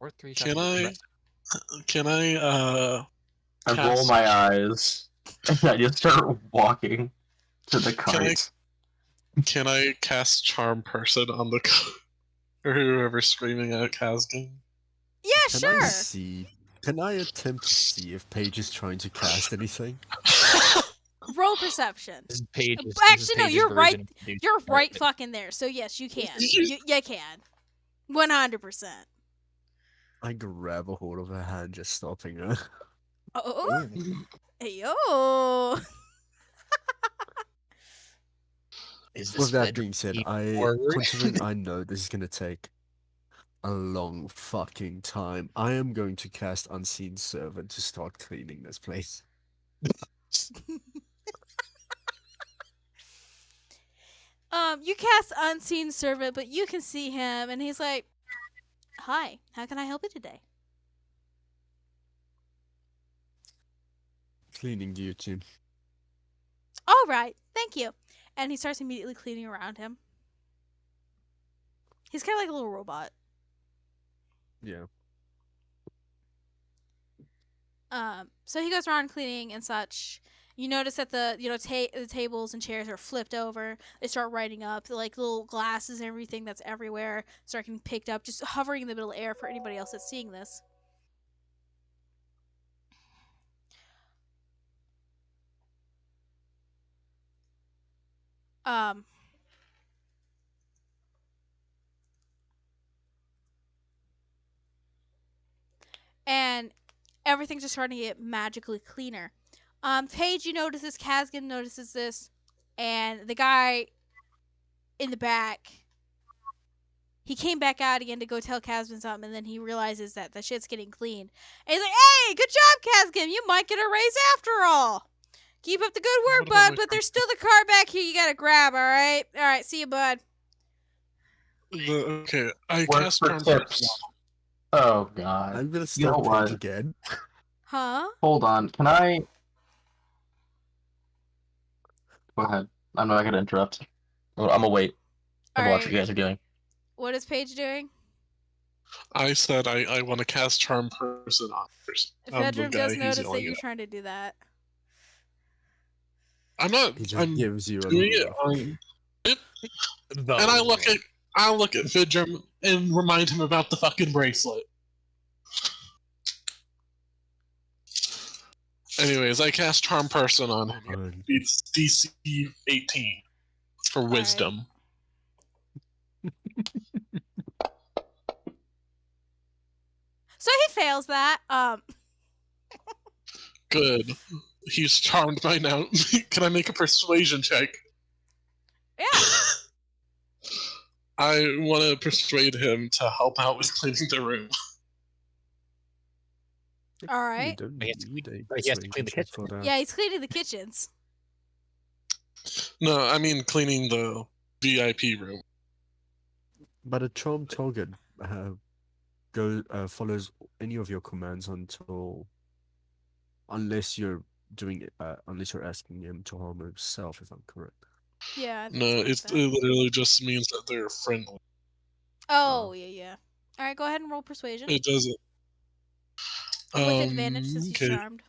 Or 3 shots Can of I? espresso. Can I? I roll Cast- my eyes and I just start walking to the Can I- cart. Can I cast Charm Person on the or whoever's screaming at Kazgan? Yeah, Can sure. I see? Can I attempt to see if Paige is trying to cast anything? Roll perception. This is Paige's, Actually, no, you're right. version of Paige. You're right fucking there. So, yes, you can. You can. 100%. I grab a hold of her hand, just stopping her. Oh. Hey, yo. Is this With that Fedra being said, forward? considering I know this is gonna take a long fucking time, I am going to cast Unseen Servant to start cleaning this place. You cast Unseen Servant, but you can see him, and he's like, "Hi, how can I help you today?" Cleaning duty. All right, thank you. And he starts immediately cleaning around him. He's kind of like a little robot. Yeah. So he goes around cleaning and such. You notice that the the tables and chairs are flipped over. They start writing up. The, like little glasses and everything that's everywhere start getting picked up, just hovering in the middle air for anybody else that's seeing this. Um, and everything's just starting to get magically cleaner. Paige, you notice this. Kazgan notices this, and the guy in the back, he came back out again to go tell Kazgan something, and then he realizes that the shit's getting cleaned. And he's like, "Hey, good job, Kazgan. You might get a raise after all. Keep up the good work, What about bud. my But there's still the car back here you gotta grab. All right. All right. See you, bud." Okay, I Work cast for Charm Person. tips. Oh god. I'm gonna You know stop Paige what? again. Huh? Hold on. Can I? Go ahead. I'm not gonna interrupt. I'm gonna wait All and watch what right. you guys are doing. What is Paige doing? I said I want to cast Charm Person on first. I'm the Fedrum guy does he's notice that yelling you're at. trying to do that. I'm not. He just I'm gives you a doing it look. on. And I look at Vidrum and remind him about the fucking bracelet. Anyways, I cast Charm Person on him. Fine. It's DC 18 for right. wisdom. So he fails that. Good. He's charmed by now. Can I make a persuasion check? Yeah. I want to persuade him to help out with cleaning the room. All You right. don't But he has to need clean- a but he has to clean the persuasion check for that. Yeah, he's cleaning the kitchens. No, I mean cleaning the VIP room. But a charm target follows any of your commands unless you're asking him to harm himself, if I'm correct. Yeah. I think No, that's it what it said. literally just means that they're friendly. Oh, yeah. All right, go ahead and roll persuasion It doesn't. with advantage since he's Okay. charmed.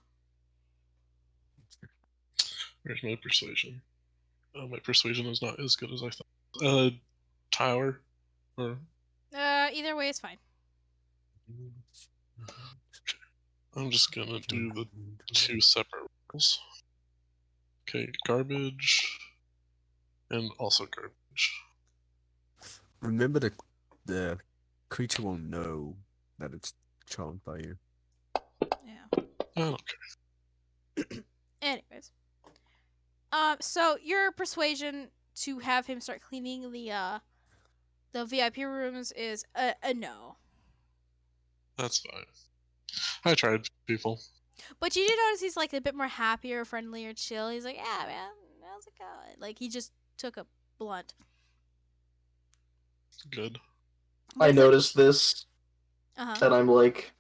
Where's my persuasion? My persuasion is not as good as I thought. Tyler, or Either way is fine. I'm just gonna do the 2 separate rolls. Okay, garbage, and also garbage. Remember, the creature will know that it's charmed by you. Yeah. I don't care. Anyways. So your persuasion to have him start cleaning the The VIP rooms is a no. That's fine. I tried people. But you do notice he's like a bit more happier, friendlier, chill. He's like, yeah, man, how's it going? Like he just took a blunt. Good. But I it's like, noticed this, uh-huh. and I'm like,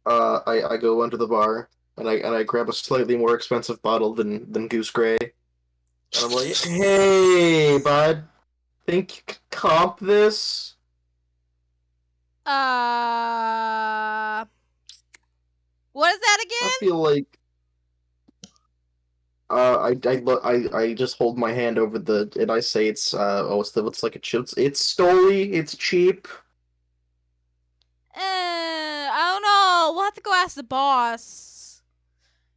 I go under the bar, and I grab a slightly more expensive bottle than Goose Gray, and I'm like, hey, bud, think you could comp this? What is that I again? feel like I just hold my hand over the and I say it's it's like a chip. It's Stoli. It's cheap. I don't know. We'll have to go ask the boss.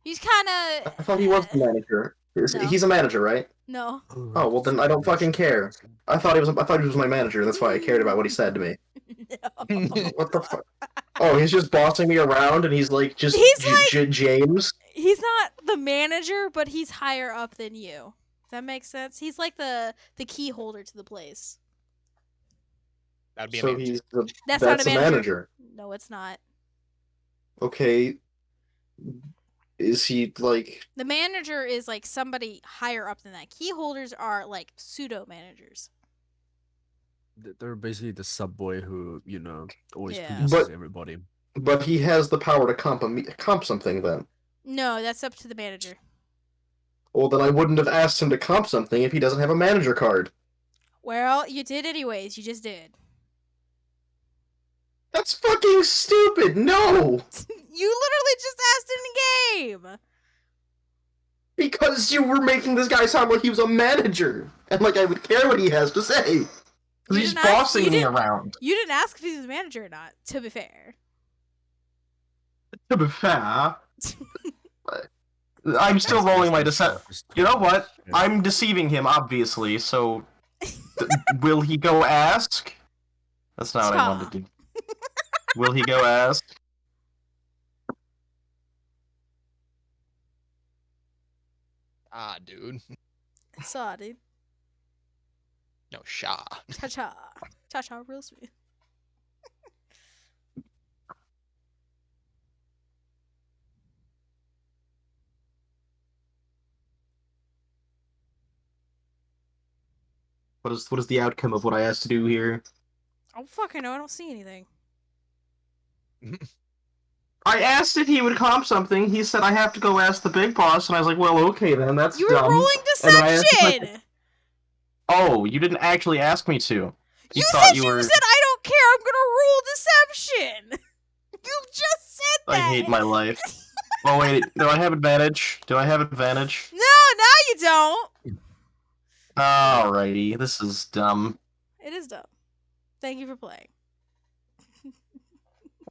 He's kind I of. thought he was the manager. No. He's a manager, right? No. Oh well, then I don't fucking care. I thought he was my manager. That's why I cared about what he said to me. No. What the fuck? Oh, he's just bossing me around, and he's like just He's like James. he's not the manager, but he's higher up than you. Does that make sense? He's like the key holder to the place. That'd be a So manager. That's not that's a a manager. manager. No, it's not. Okay. Is he like? The manager is like somebody higher up than that. Key holders are like pseudo managers. They're basically the subboy who, always Yeah. polices But everybody. but he has the power to comp something then. No, that's up to the manager. Well, then I wouldn't have asked him to comp something if he doesn't have a manager card. Well, you did anyways. You just did. That's fucking stupid. No, You literally just asked in the game. because you were making this guy sound like he was a manager, and like I would care what he has to say. You Because he's didn't ask- bossing you me didn't- around. You didn't ask if he was a manager or not. To be fair. To be fair, I'm still rolling my deception. You know what? I'm deceiving him, obviously. So, will he go ask? That's not what I wanted to do. Will he go ask? Ah, dude. Saw, dude. No, Shaw. Cha cha. Cha cha, real sweet. What is the outcome of what I asked to do here? I don't fucking know. I don't see anything. I asked if he would comp something. He said I have to go ask the big boss, and I was like, well, okay then. That's You were dumb. rolling And then I asked if I deception. could- Oh, you didn't actually ask me to. You thought said you you were- said I don't care. I'm gonna roll deception. You just said that. I hate my life. Oh wait, do I have advantage? Do I have advantage? No, now you don't. Alrighty, this is dumb. It is dumb. Thank you for playing.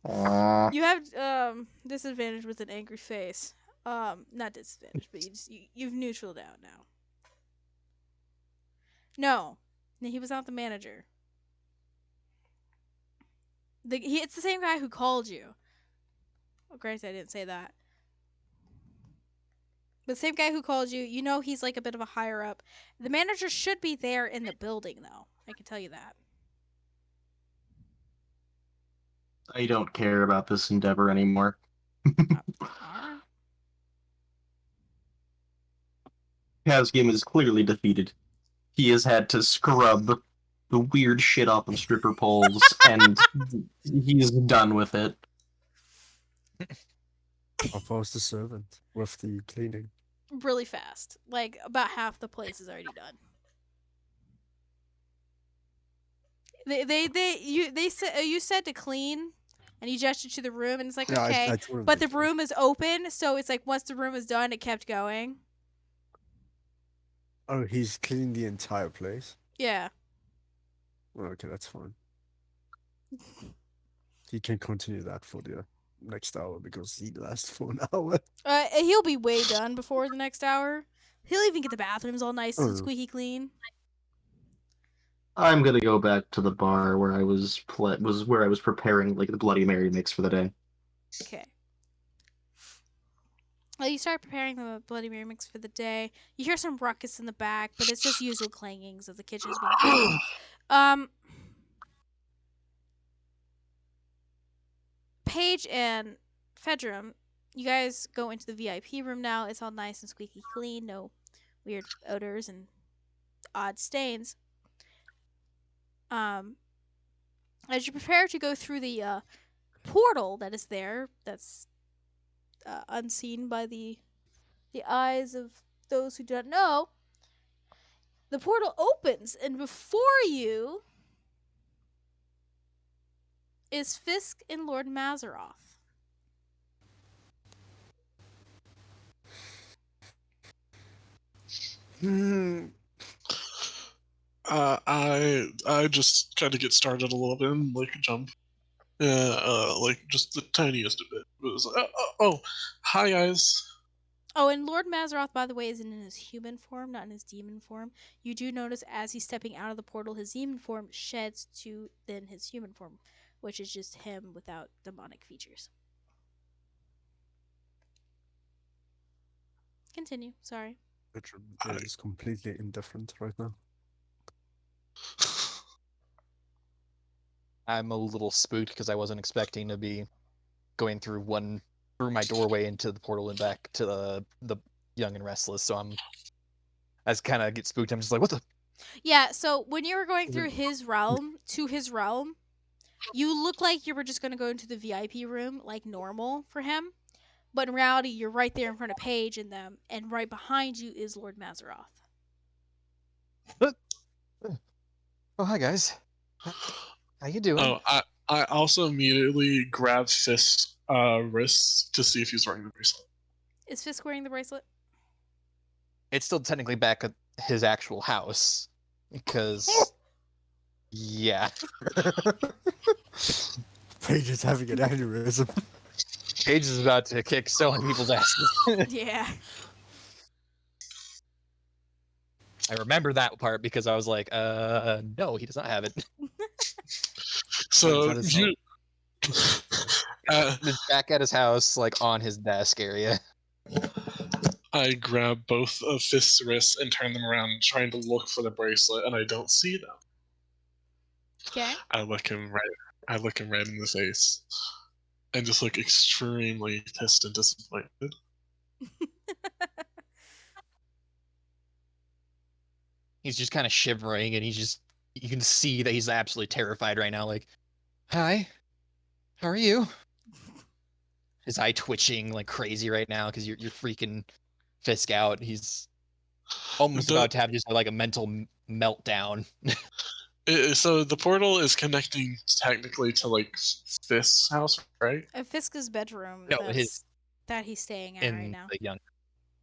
Aw. You have disadvantage with an angry face. Not disadvantage, but you've neutraled out now. No, he was not the manager. It's the same guy who called you. Oh, granted, I didn't say that. But the same guy who called you, you know he's like a bit of a higher up. The manager should be there in the building, though. I can tell you that. I don't care about this endeavor anymore. Alright. Kazgim is clearly defeated. He has had to scrub the weird shit off of stripper poles, and he's done with it. How far is the servant with the cleaning? Really fast. Like, about half the place is already done. You said to clean, and you gestured to the room, and it's like, Yeah, okay. I told him But the before. room is open, so it's like once the room is done, it kept going. Oh, he's cleaned the entire place? Yeah. Oh, okay, that's fine. He can continue that for the next hour because he lasts for an hour. He'll be way done before the next hour. He'll even get the bathrooms all nice and Oh. squeaky clean. I'm gonna go back to the bar where I was preparing like the Bloody Mary mix for the day. Okay. Well, you start preparing the Bloody Mary mix for the day. You hear some ruckus in the back, but it's just usual clangings of the kitchen's being cleaned. Um, Paige and Fedrum, you guys go into the VIP room now. It's all nice and squeaky clean, no weird odors and odd stains. Um, as you prepare to go through the portal that is there, that's unseen by the eyes of those who don't know, the portal opens, and before you is Fisk and Lord Mazaroth. Hmm. I just kind of get started a little bit and like jump, like just the tiniest bit. It was like, oh, hi guys. Oh, and Lord Mazaroth, by the way, isn't in his human form, not in his demon form. You do notice as he's stepping out of the portal, his demon form sheds to then his human form, which is just him without demonic features. Continue. Sorry. Fidrum I- is completely indifferent right now. I'm a little spooked because I wasn't expecting to be going through my doorway into the portal and back to the Young and Restless. So as kind of get spooked, I'm just like, what the? Yeah, so when you were going through his realm to his realm, you look like you were just going to go into the VIP room like normal for him. But in reality, you're right there in front of Paige and them, and right behind you is Lord Mazaroth. Oh, hi guys. How you doing? Oh, I also immediately grab Fist's wrists to see if he's wearing the bracelet. Is Fisk wearing the bracelet? It's still technically back at his actual house because, yeah, Paige is having an aneurysm. Paige is about to kick so many people's asses. Yeah. I remember that part because I was like, no, he does not have it. So That is you, It's back at his house, like on his desk area. I grab both of Fist's wrists and turn them around, trying to look for the bracelet, and I don't see them. Okay. I look him right in the face, and just look extremely pissed and disappointed. He's just kind of shivering, and you can see that he's absolutely terrified right now. Like, hi, how are you? His eye twitching like crazy right now because you're freaking Fisk out. He's almost The, about to have just like a mental meltdown. so the portal is connecting technically to like Fist's house, right? Fisk's bedroom No, his that he's staying at right in now. the young,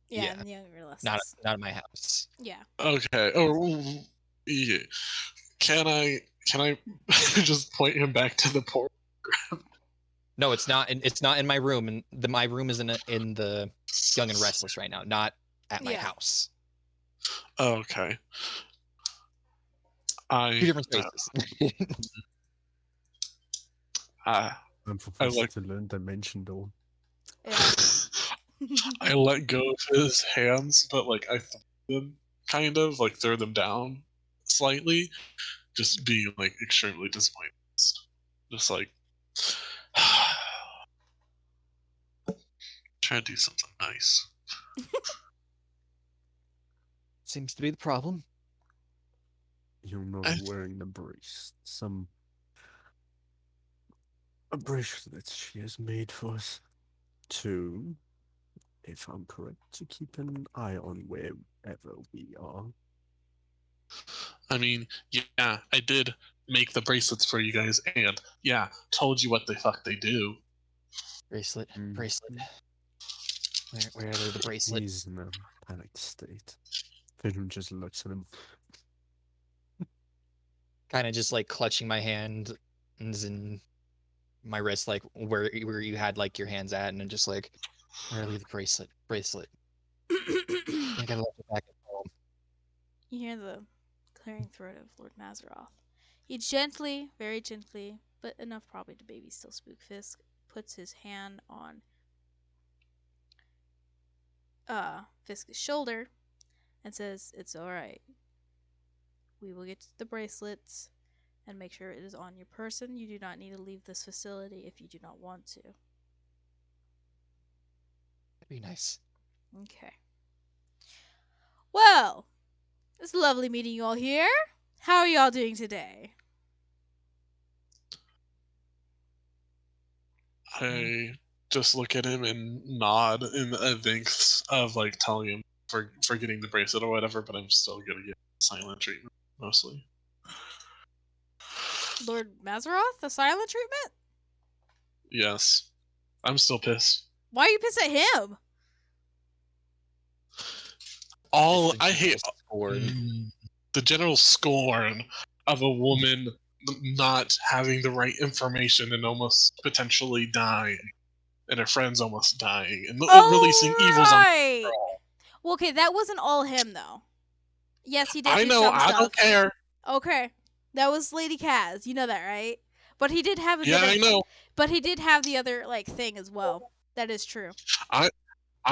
Yeah, yeah, in the Younger not Restless. not in my house. Yeah. Okay. Oh, yeah. Can I just point him back to the portal? No, it's not. It's not in my room, and my room is in the Young and Restless right now, not at my Yeah. house. Okay. Two different spaces. I I'm I supposed like to learn dimension door. Yeah. I let go of his hands, but like I threw them, kind of like throw them down slightly, just being like extremely disappointed. Just like try to do something nice. Seems to be the problem. You're not I, wearing the brace. A bracelet she has made for us. To, if I'm correct, to keep an eye on wherever we are. I mean, yeah, I did make the bracelets for you guys, and yeah, told you what the fuck they do. Bracelet, Mm. bracelet. Where are the bracelet? He's in a panic state. Fidrum just looks at him. Kind of just like clutching my hands and my wrist, like where you had like your hands at, and then just like, where are the bracelet. I think I left it back at home. You hear the clearing throat of Lord Mazaroth. He gently, very gently, but enough probably to baby still spook Fisk, puts his hand on Fisk's shoulder and says, "It's alright. We will get the bracelets. and make sure it is on your person. You do not need to leave this facility if you do not want to. That'd be nice. Okay. Well, it's lovely meeting you all here. How are y'all doing today? I just look at him and nod in thanks of like telling him for getting the bracelet or whatever, but I'm still gonna get silent treatment mostly. Lord Mazaroth, the silent treatment? Yes, I'm still pissed. Why are you pissed at him? All Just I the hate general scorn. the general scorn of a woman not having the right information and almost potentially dying, and her friends almost dying, and releasing evils on. Right. Well, okay, that wasn't all him though. Yes, he did I do know. some I stuff. don't care. Okay, that was Lady Kaz. You know that, right? But he did have a Yeah, bit I of. know. But he did have the other like thing as well. That is true. I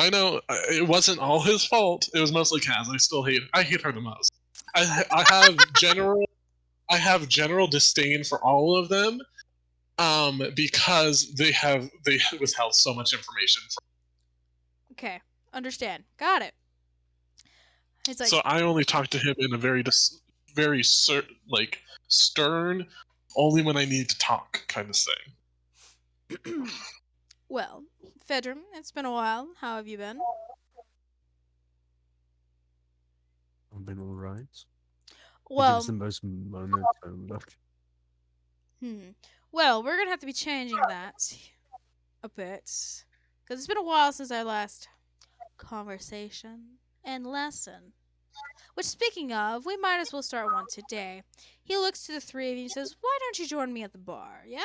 know. It wasn't all his fault. It was mostly Kaz. I hate her the most. I have general disdain for all of them, because they withheld so much information from. Okay, understand. Got it. It's like So I only talk to him in a very stern, only when I need to talk kind of thing. well, Fedrum, it's been a while. How have you been? I've been alright. He Well, gives the most monotone look. Well, we're gonna have to be changing that a bit because it's been a while since our last conversation and lesson. Which, speaking of, we might as well start one today. He looks to the three of you and says, "Why don't you join me at the bar? Yeah."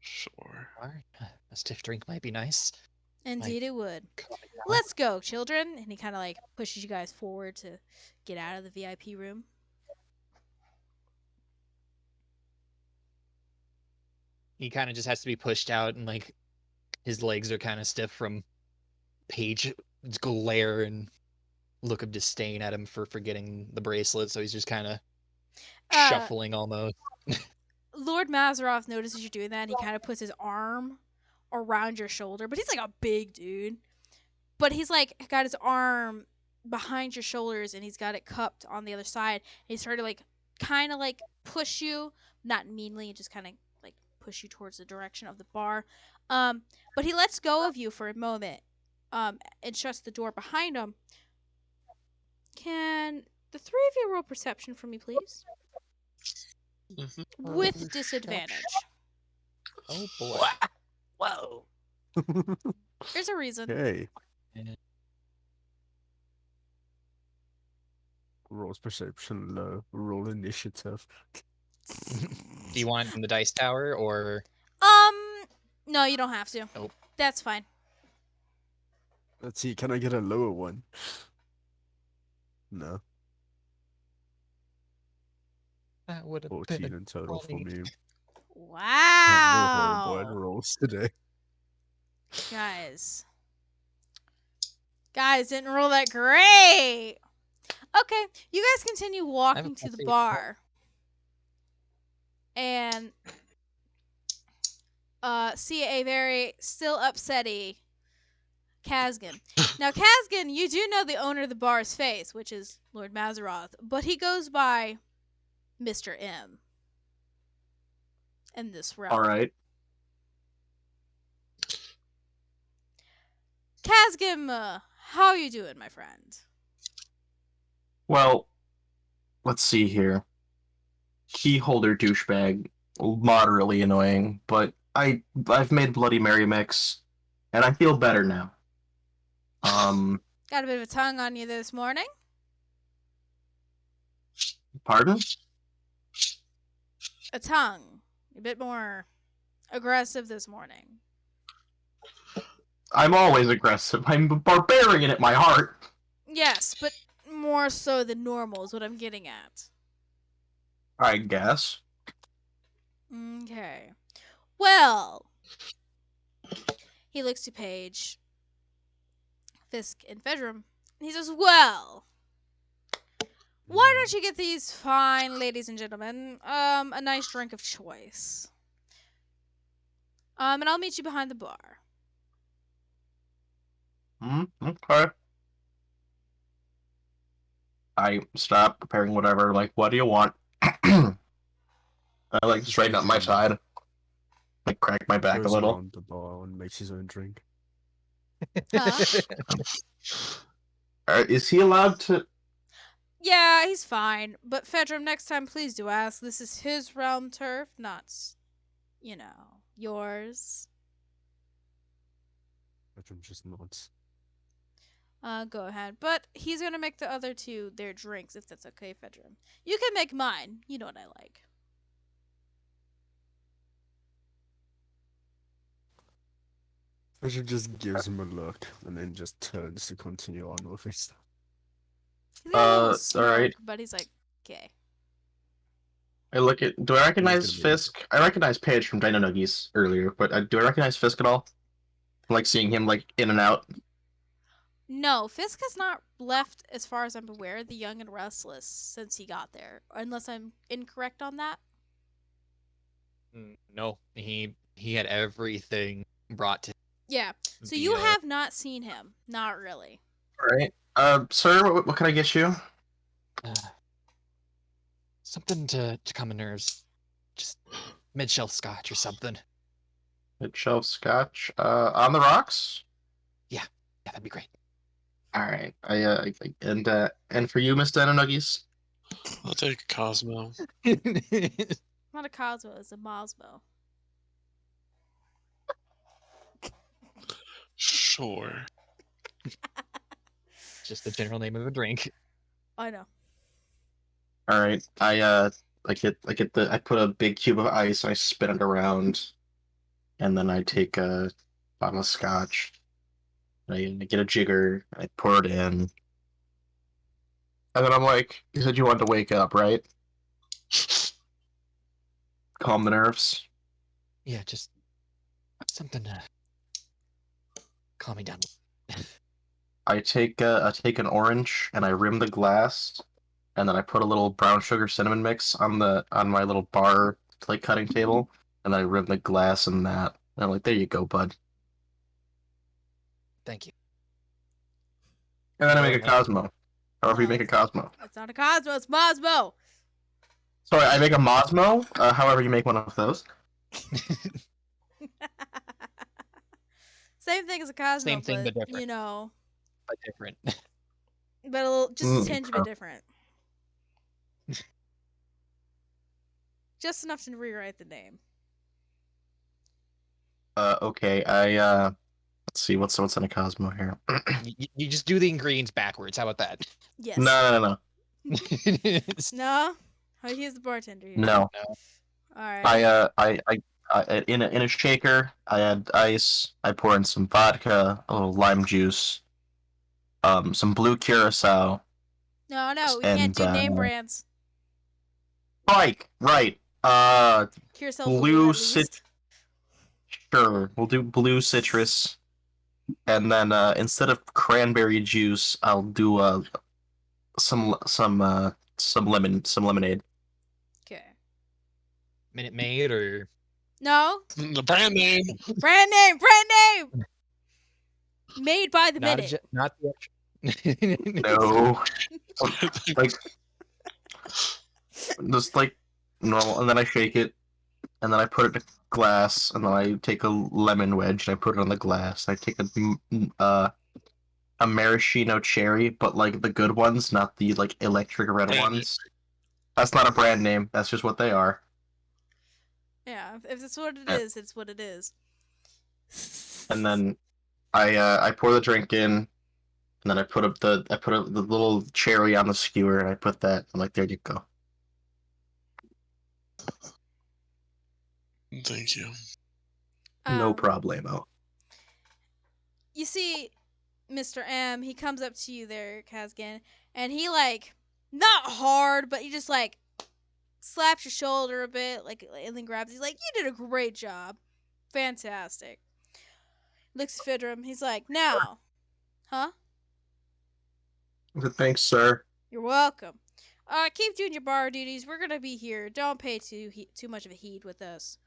Sure. A stiff drink might be nice. Indeed, it would. Calm it down. Let's go, children. And he kind of like pushes you guys forward to get out of the VIP room. He kind of just has to be pushed out, and like his legs are kind of stiff from Paige's glare and look of disdain at him for forgetting the bracelet. So he's just kind of shuffling almost. Lord Mazaroth notices you doing that, and he kind of puts his arm around your shoulder. But he's like a big dude. But he's like got his arm behind your shoulders, and he's got it cupped on the other side. And he's starting to like kind of like push you, not meanly, just kind of like push you towards the direction of the bar. But he lets go of you for a moment, and shuts the door behind him. Can the three of you roll perception for me, please? Mhm. With disadvantage. Oh boy. Whoa. There's a reason. Hey. Roll's perception low. Roll initiative. Do you want it in the dice tower or? No, you don't have to. Nope. That's fine. Let's see, can I get a lower one? No. That would have 14 been in total for me. Wow. More horrible rolls today. Guys didn't roll that great. Okay, you guys continue walking to the bar. And see a very still upsetty Kazgan. Now, Kazgan, you do know the owner of the bar's face, which is Lord Mazaroth, but he goes by Mr. M in this realm. All right. Kazgan, how are you doing, my friend? Well, let's see here. Keyholder douchebag, moderately annoying, but I've made Bloody Mary mix, and I feel better now. Got a bit of a tongue on you this morning. Pardon? A tongue. A bit more aggressive this morning. I'm always aggressive. I'm a barbarian at my heart. Yes, but more so than normal is what I'm getting at. I guess. Okay. Well, he looks to Paige, Fisk, and Fedrum, and he says, "Well, don't you get these fine ladies and gentlemen a nice drink of choice? And I'll meet you behind the bar. Okay. I stop preparing whatever. Like, what do you want? I like straighten up my side. Like, crack my back a Goes little. around the bar and makes his own drink. Huh? Is he allowed to? Yeah, he's fine. But Fedram, next time, please do ask. This is his realm turf, not, yours. Fedram just nods. Go ahead. But he's gonna make the other two their drinks, if that's okay, Fedram. You can make mine. You know what I like. Fedram just gives him a look and then just turns to continue on with his stuff. He's got a little smirk, alright. but he's like, okay. I look at. Do I recognize gonna be- Fisk? I recognize Paige from Dino Nuggies earlier, but do I recognize Fisk at all? Like seeing him like in and out. No, Fisk has not left, as far as I'm aware, the Young and Restless since he got there. Unless I'm incorrect on that. No, he had everything brought to Yeah. So the, you have not seen him. Not really. Alright. Sir, what can I get you? something to calm the nerves. Just mid-shelf scotch or something. Mid-shelf scotch. On the rocks? Yeah, that'd be great. Alright. And for you, Miss Dino Nuggies? I'll take a Cosmo. Not a Cosmo, it's a Mosmo. Sure. Just the general name of a drink. I know. Alright. I put a big cube of ice, I spin it around, and then I take a bottle of scotch. I get a jigger, I pour it in. And then I'm like, you said you wanted to wake up, right? Calm the nerves. Yeah, just something to calm me down. I take an orange and I rim the glass, and then I put a little brown sugar cinnamon mix on my little bar like cutting table, and then I rim the glass in that. And I'm like, there you go, bud. Thank you. And then I Fair make a enough. Cosmo. However you make a Cosmo. It's not a Cosmo, it's Mosmo! Sorry, I make a Mosmo. However you make one of those. Same thing as a Cosmo, Same thing, but different. you know, But different. but a little, just a tinge bit okay. different. Just enough to rewrite the name. Okay. Let's see what's in a Cosmo here. you just do the ingredients backwards. How about that? Yes. No. No? Oh, he's the bartender here. No. Alright. In a shaker, I add ice. I pour in some vodka, a little lime juice, some blue curacao. No, we and, can't do name brands. Right. Curacao Blue at least. Sure, we'll do blue citrus, and then instead of cranberry juice, I'll do some lemonade. Okay. Minute Maid or No? The brand name. Brand name! Made by the not minute. not the extra. No, like just like normal, and then I shake it, and then I put it in a glass, and then I take a lemon wedge and I put it on the glass. I take a maraschino cherry, but like the good ones, not the like electric red Brand ones. That's not a brand name. That's just what they are. Yeah, if it's what it Yeah. is, it's what it is. And then I pour the drink in, and then I put the little cherry on the skewer, and I put that. I'm like, there you go. Thank you. No problemo. You see, Mr. M, he comes up to you there, Kazgan, and he like, not hard, but he just like slaps your shoulder a bit, like, and then grabs. He's like, "You did a great job, fantastic." Looks at Fidram. He's like, "Now, huh? Thanks, sir. You're welcome. Keep doing your bar duties. We're gonna be here. Don't pay too much of a heed with us.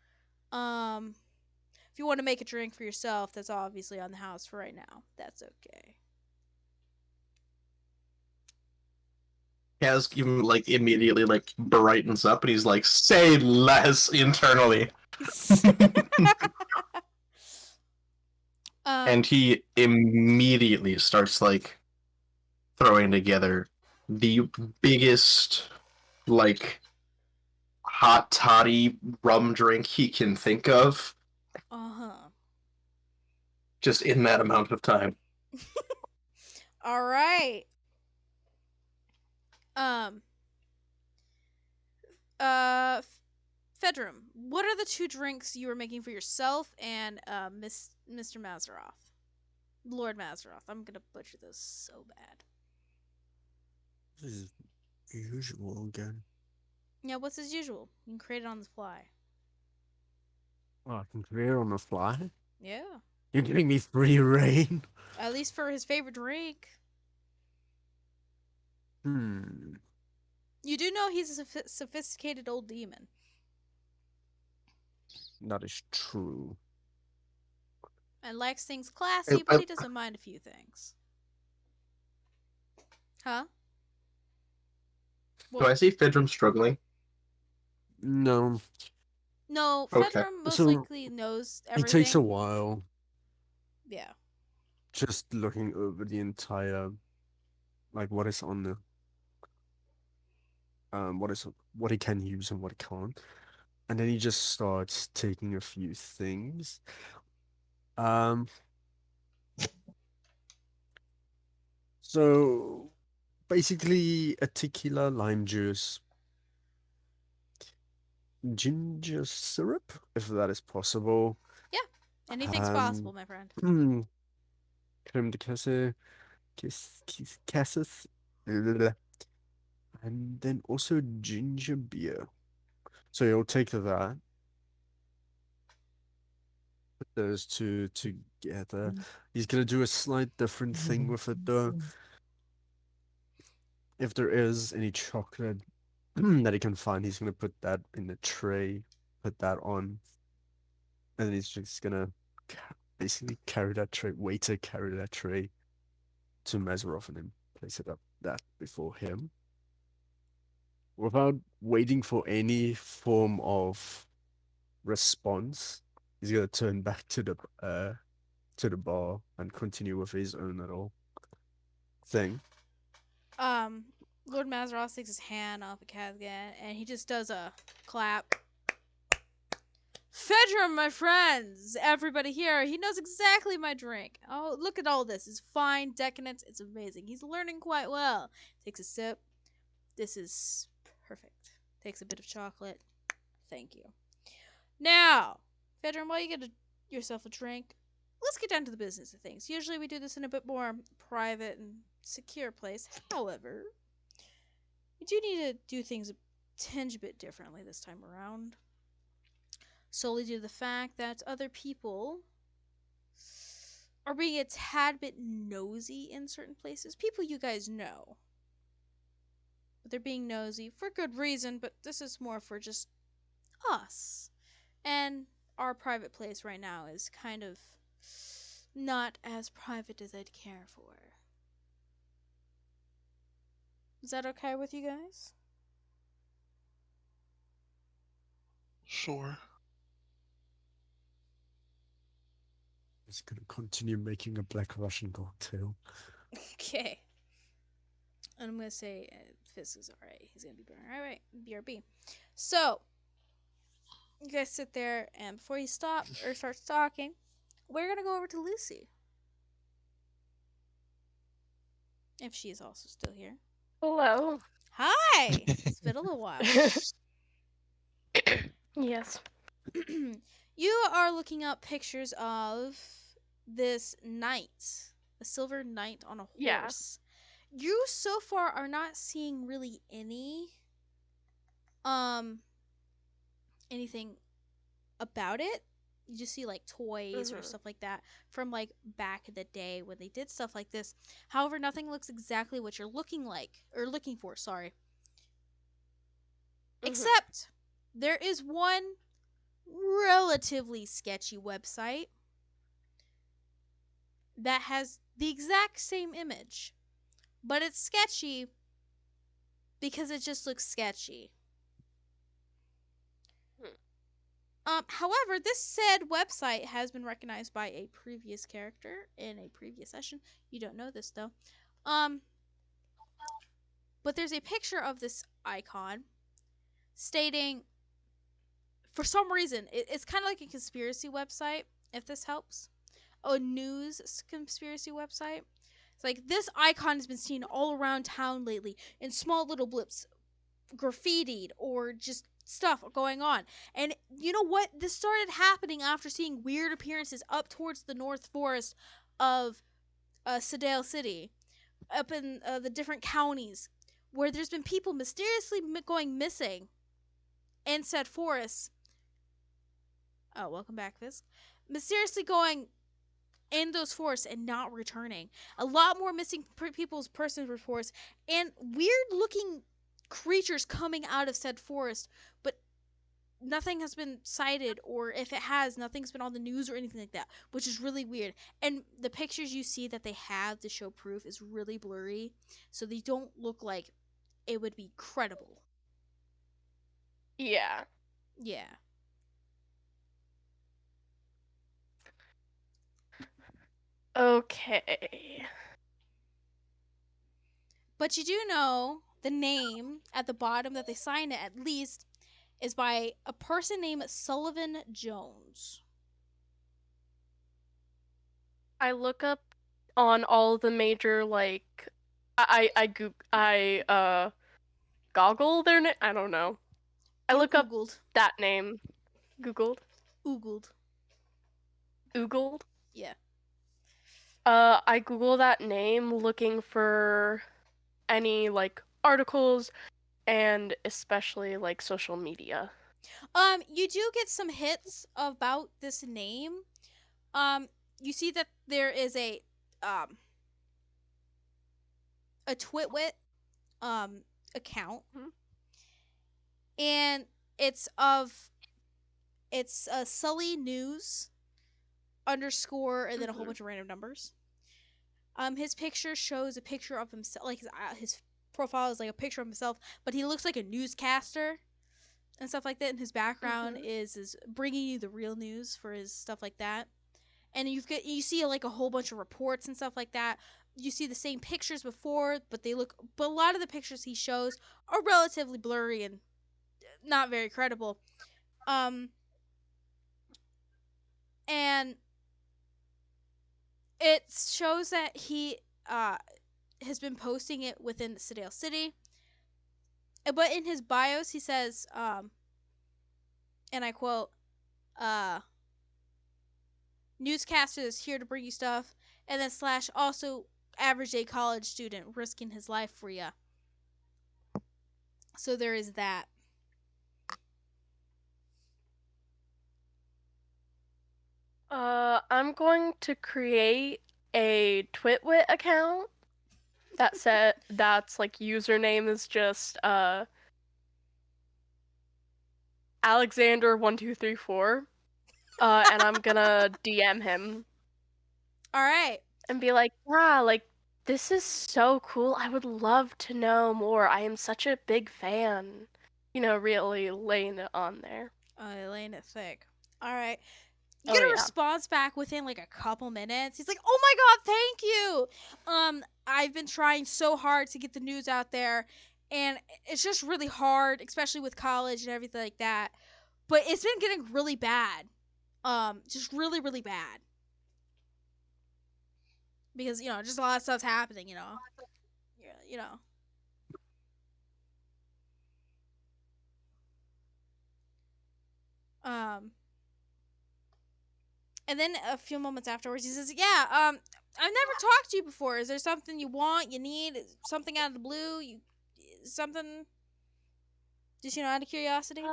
If you want to make a drink for yourself, that's obviously on the house for right now. That's okay. Kaz even like immediately like brightens up and he's like, "Say less," internally. And he immediately starts like throwing together the biggest like hot toddy rum drink he can think of Uh-huh. just in that amount of time. All right. Um. Fedrum, what are the two drinks you were making for yourself and Mr. Mazeroth? Lord Mazeroth. I'm gonna butcher this so bad. This is usual again. Yeah, what's as usual? You can create it on the fly. Oh, I can create on the fly? Yeah. You're giving me free reign? At least for his favorite drink. Hmm. You do know he's a sophisticated old demon. That is true. And likes things classy, but he doesn't mind a few things. Huh? Do I see Fidrum struggling? No. No, Okay. Fedrum most So, likely knows It takes a everything. while Yeah. just looking over the entire, like, what is on the, what he can use and what he can't. And then he just starts taking a few things. Um, so basically a tequila, lime juice, ginger syrup, if that is possible. Yeah. Anything's possible, my friend. Creme de cassis, and then also ginger beer. So you'll take that, put those two together. He's gonna do a slight different thing with it though. If there is any chocolate that he can find, he's gonna put that in the tray, put that on, and then he's just gonna basically carry that tray, waiter carry that tray to Mazarov and then place it up that before him. Without waiting for any form of response, he's gonna turn back to the bar and continue with his own little thing. Lord Mazeroth takes his hand off the Kazgan and he just does a clap. Fedrum, my friends! Everybody here, he knows exactly my drink. Oh, look at all this. It's fine, decadent, it's amazing. He's learning quite well. Takes a sip. This is perfect. Takes a bit of chocolate. Thank you. Now, Fedrum, while you get yourself a drink, let's get down to the business of things. Usually we do this in a bit more private and secure place. However, we do need to do things a tinge bit differently this time around. Solely due to the fact that other people are being a tad bit nosy in certain places. People you guys know. But they're being nosy for good reason, but this is more for just us. And our private place right now is kind of not as private as I'd care for. Is that okay with you guys? Sure. He's gonna continue making a black Russian cocktail. Okay. And I'm gonna say Fisk is alright. He's gonna be alright. BRB. So you guys sit there, and before you stop or start talking, we're gonna go over to Lucy. If she is also still here. Hello. Hi! It's been a little while. Yes. You are looking up pictures of this knight, a silver knight on a Yeah. horse. You so far are not seeing really anything about it. You just see like toys or stuff like that from like back in the day when they did stuff like this. However, nothing looks exactly what you're looking for, sorry. Except there is one relatively sketchy website that has the exact same image, but it's sketchy because it just looks sketchy. However, this said website has been recognized by a previous character in a previous session. You don't know this though. But there's a picture of this icon stating, for some reason, it's kind of like a conspiracy website, if this helps. A news conspiracy website. It's like, this icon has been seen all around town lately in small little blips, graffitied, or just stuff going on. And you know what? This started happening after seeing weird appearances up towards the North Forest of Sedale City, up in the different counties, where there's been people mysteriously going missing in said forests. Oh, welcome back, Fisk. Mysteriously going in those forests and not returning. A lot more missing people's persons reports and weird looking creatures coming out of said forest, but nothing has been cited, or if it has, nothing's been on the news or anything like that, which is really weird. And the pictures you see that they have to show proof is really blurry, so they don't look like it would be credible. Yeah. Yeah. Okay. But you do know the name at the bottom that they signed it, at least, is by a person named Sullivan Jones. I look up on all the major, like, I goggle their name. I don't know. I look up Oogled. that name. Googled. Oogled. Oogled. Yeah. I Google that name looking for any, like, articles and especially, like, social media. You do get some hits about this name. You see that there is a Twitwit account, and it's Sully News _ and then a whole bunch of random numbers. His picture shows a picture of himself, like his profile is like a picture of himself, but he looks like a newscaster and stuff like that. And his background is bringing you the real news for his stuff like that. And you see like a whole bunch of reports and stuff like that. You see the same pictures before, but a lot of the pictures he shows are relatively blurry and not very credible. And it shows that he has been posting it within Sedale City. But in his bios, he says, and I quote, newscasters here to bring you stuff, and then / also average day college student risking his life for ya. So there is that. I'm going to create a Twitwit account that's like username is just Alexander1234. And I'm gonna DM him. All right. And be like, wow, like, this is so cool. I would love to know more. I am such a big fan. You know, really laying it on there. Laying it thick. All right. You Oh, get a yeah. response back within like a couple minutes. He's like, "Oh my god, thank you. I've been trying so hard to get the news out there, and it's just really hard, especially with college and everything like that. But it's been getting really bad. Just really, really bad. Because, just a lot of stuff's happening, Yeah, And then a few moments afterwards, he says, "Yeah, I've never talked to you before. Is there something you want, you need, something out of the blue, something, just, out of curiosity?"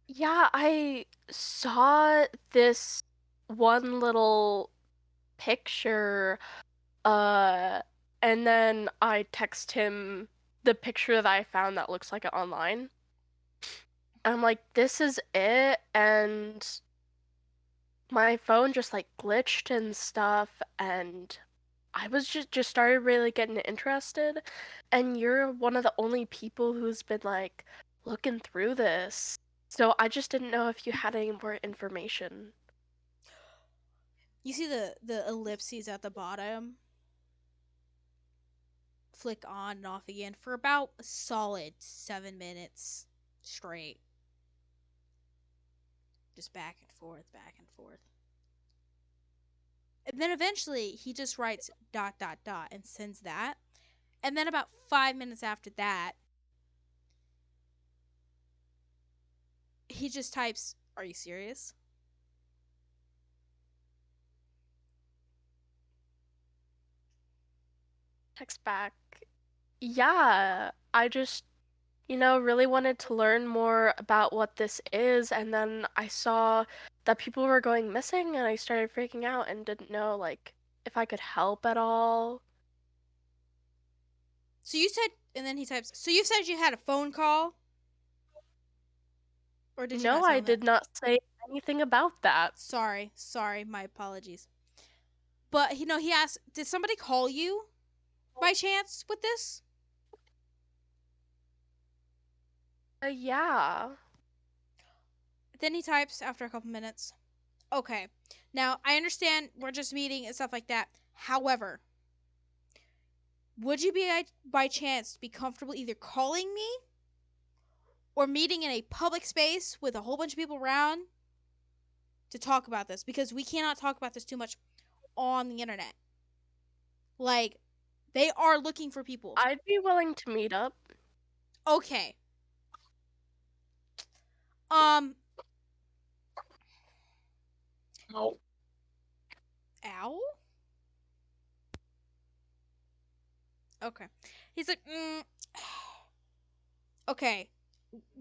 Yeah, I saw this one little picture, and then I text him the picture that I found that looks like it online. I'm like, this is it, and my phone just like glitched and stuff, and I was just started really getting interested, and you're one of the only people who's been like looking through this. So I just didn't know if you had any more information. You see the ellipses at the bottom flick on and off again for about a solid 7 minutes straight. Just back and forth, back and forth. And then eventually he just writes ... and sends that. And then about 5 minutes after that, he just types, "Are you serious?" Text back, yeah, I just, really wanted to learn more about what this is, and then I saw that people were going missing, and I started freaking out and didn't know, like, if I could help at all. So you said, and then he types, "So you said you had a phone call?" Or did you No, not tell I him that? did not say anything about that. Sorry, my apologies. But he asked, "Did somebody call you by chance with this?" Yeah. Then he types after a couple minutes, "Okay, now I understand we're just meeting and stuff like that. However, would you be by chance be comfortable either calling me or meeting in a public space with a whole bunch of people around to talk about this? Because we cannot talk about this too much on the internet. Like, they are looking for people." I'd be willing to meet up. Okay. No. Ow? Okay. He's like, okay.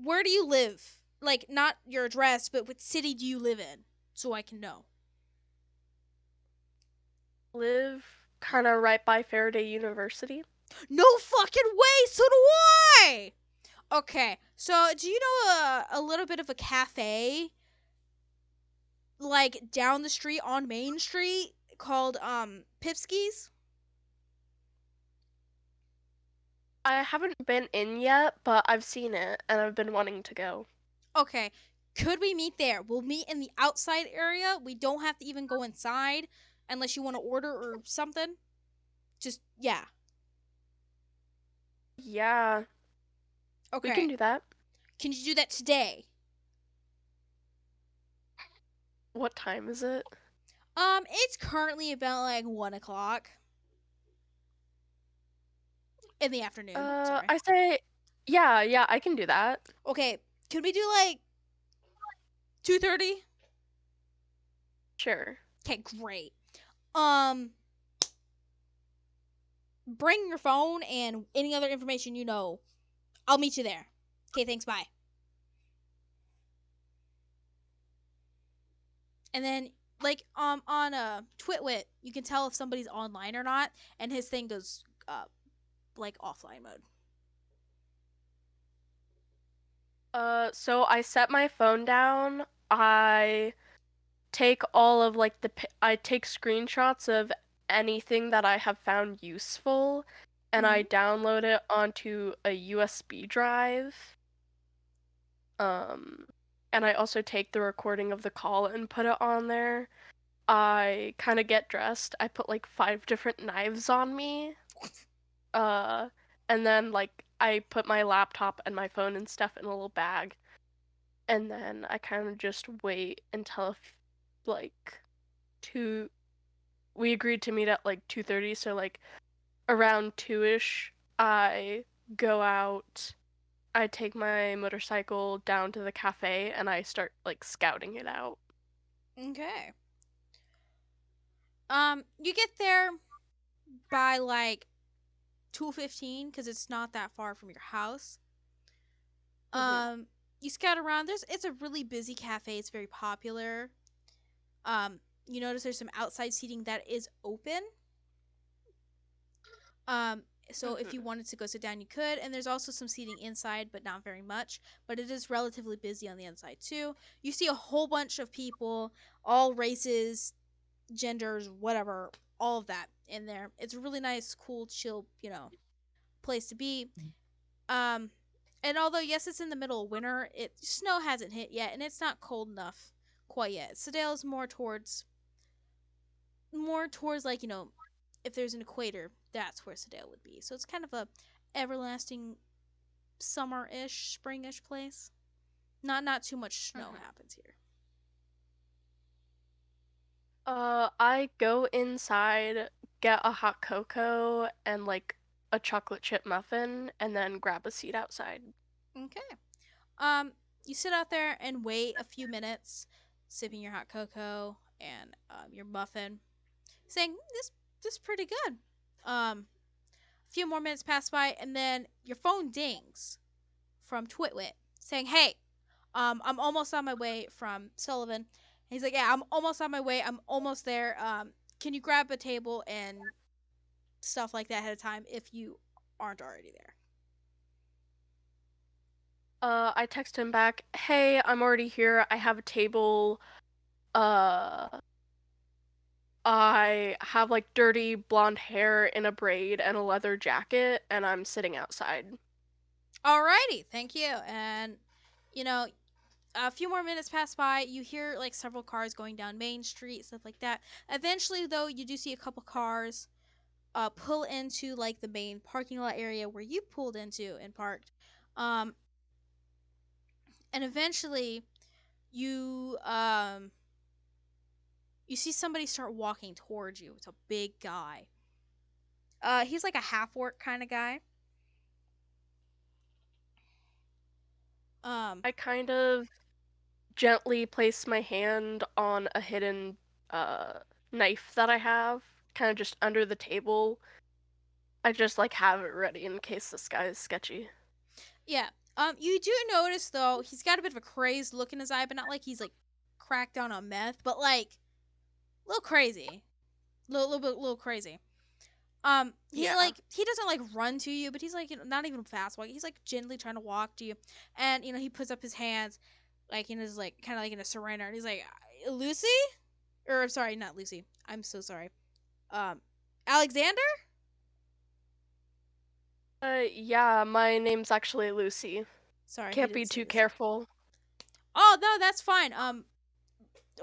Where do you live? Like, not your address, but what city do you live in? So I can know. Live kind of right by Faraday University. No fucking way! So do I! Okay. So, do you know a little bit of a cafe, like, down the street on Main Street called, Pipski's? I haven't been in yet, but I've seen it and I've been wanting to go. Okay. Could we meet there? We'll meet in the outside area. We don't have to even go inside unless you want to order or something. Just, yeah. Yeah, we can Okay. do that. Can you do that today? What time is it? It's currently about like 1 o'clock in the afternoon. Sorry. I say, yeah, I can do that. Okay. Can we do like 2:30? Sure. Okay, great. Um, bring your phone and any other information you know. I'll meet you there. Okay, thanks. Bye. And then, like, on Twitwit, you can tell if somebody's online or not, and his thing goes like offline mode. So I set my phone down. I take all of like I take screenshots of anything that I have found useful, and I download it onto a USB drive. And I also take the recording of the call and put it on there. I kind of get dressed. I put like 5 different knives on me. And then like I put my laptop and my phone and stuff in a little bag. And then I kind of just wait until like 2 we agreed to meet at like 2:30, so like around 2ish I go out. I take my motorcycle down to the cafe and I start like scouting it out. Okay. You get there by like 2:15 because it's not that far from your house. Mhm. You scout around. It's a really busy cafe. It's very popular. You notice there's some outside seating that is open. So if you wanted to go sit down, you could. And there's also some seating inside, but not very much. But it is relatively busy on the inside too. You see a whole bunch of people, all races, genders, whatever, all of that in there. It's a really nice, cool, chill, place to be. Um, and although yes, it's in the middle of winter, snow hasn't hit yet, and it's not cold enough quite yet. Sedale is more towards like if there's an equator, that's where Sedale would be. So it's kind of a everlasting summer-ish, spring-ish place. Not too much snow happens here. I go inside, get a hot cocoa and like a chocolate chip muffin, and then grab a seat outside. Okay. You sit out there and wait a few minutes, sipping your hot cocoa and your muffin, saying this is pretty good. A few more minutes pass by, and then your phone dings from Twitwit saying, "Hey, I'm almost on my way from Sullivan." And he's like, "Yeah, I'm almost on my way. I'm almost there. Can you grab a table and stuff like that ahead of time if you aren't already there?" I text him back, "Hey, I'm already here. I have a table. Uh, I have like dirty blonde hair in a braid and a leather jacket, and I'm sitting outside." Alrighty, thank you. And a few more minutes pass by. You hear like several cars going down Main Street, stuff like that. Eventually, though, you do see a couple cars pull into like the main parking lot area where you pulled into and parked. Um, and eventually, you you see somebody start walking towards you. It's a big guy. He's like a half orc kind of guy. I kind of gently place my hand on a hidden knife that I have, kind of just under the table. I just like have it ready in case this guy is sketchy. Yeah. You do notice though he's got a bit of a crazed look in his eye, but not like he's like cracked down on meth, but like a little crazy, little crazy. He doesn't like run to you, but he's like not even fast walking. He's like gently trying to walk to you, and he puts up his hands, like in his like kind of like in a surrender, and he's like, "Lucy," or I'm sorry, not Lucy. I'm so sorry. Alexander. Yeah, my name's actually Lucy. Sorry, he Can't didn't be say too Lucy. careful. Oh no, that's fine.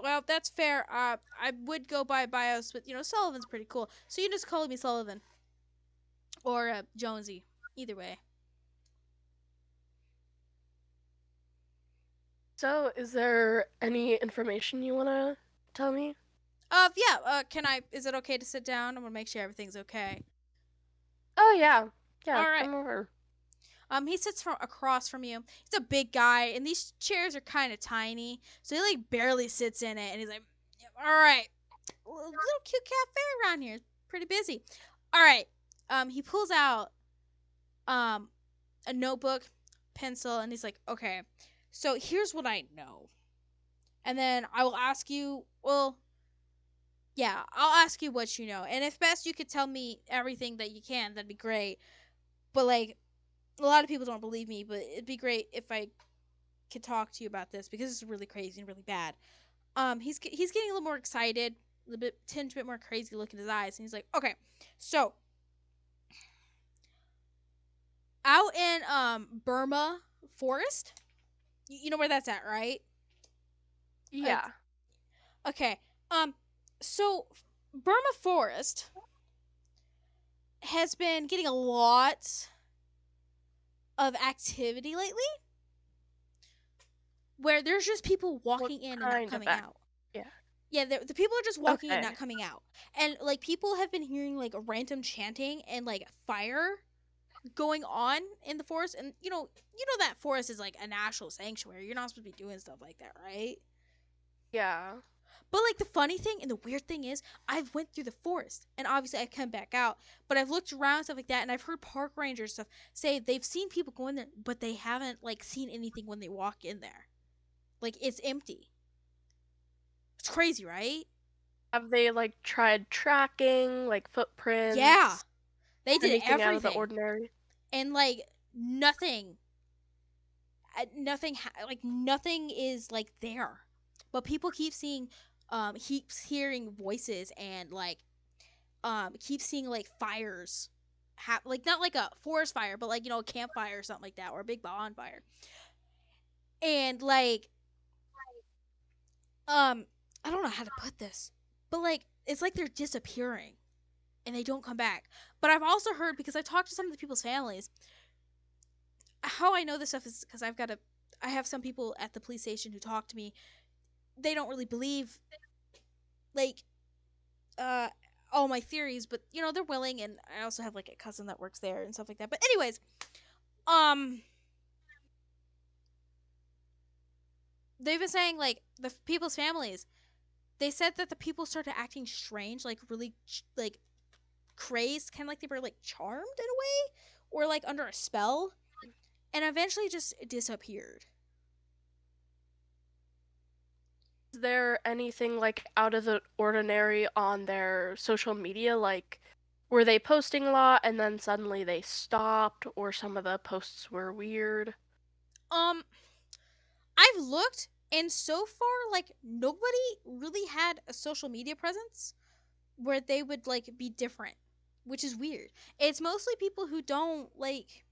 Well, that's fair. I would go by bios, but Sullivan's pretty cool, so you just call me Sullivan or Jonesy, either way. So, is there any information you want to tell me? Yeah. Can I? Is it okay to sit down? I want to make sure everything's okay. Oh, yeah. Yeah, All right. come over. He sits across from you. He's a big guy, and these chairs are kind of tiny, so he like barely sits in it. And he's like, "All right, little cute cafe around here. It's pretty busy. All right." He pulls out a notebook, pencil, and he's like, "Okay, so here's what I know, and then I will ask you. Well, yeah, I'll ask you what you know, and if best you could tell me everything that you can, that'd be great. But like, a lot of people don't believe me, but it'd be great if I could talk to you about this because it's really crazy and really bad." He's getting a little more excited, a little bit tinge bit more crazy look in his eyes, and he's like, "Okay, so out in Burma forest, you know where that's at, right?" Yeah. Okay. So Burma forest has been getting a lot of activity lately, where there's just people walking in and not coming out. Yeah. Yeah, the people are just walking in, Okay. not coming out. And like people have been hearing like a random chanting and like fire going on in the forest. And you know that forest is like a national sanctuary. You're not supposed to be doing stuff like that, right? Yeah. But like the funny thing and the weird thing is, I've went through the forest and obviously I've come back out, but I've looked around and stuff like that, and I've heard park rangers stuff say they've seen people go in there, but they haven't like seen anything when they walk in there. Like it's empty. It's crazy, right? Have they like tried tracking, like footprints? Yeah. They did Anything out of the everything, ordinary. and like nothing, nothing is like there, but people keep seeing, keeps hearing voices and like keep seeing like fires, like not like a forest fire, but like, you know, a campfire or something like that, or a big bonfire, and like I don't know how to put this, but like it's like they're disappearing and they don't come back. But I've also heard, because I talked to some of the people's families, how I know this stuff is because I have some people at the police station who talk to me. They don't really believe like uh all my theories, but you know, they're willing, and I also have like a cousin that works there and stuff like that. But anyways, um they've been saying like the people's families, they said that the people started acting strange, like really like crazed, kind of like they were like charmed in a way, or like under a spell, and eventually just disappeared. Is there anything like out of the ordinary on their social media? Like, were they posting a lot and then suddenly they stopped, or some of the posts were weird? Um, I've looked, and so far, like nobody really had a social media presence where they would like be different, which is weird. It's mostly people who don't like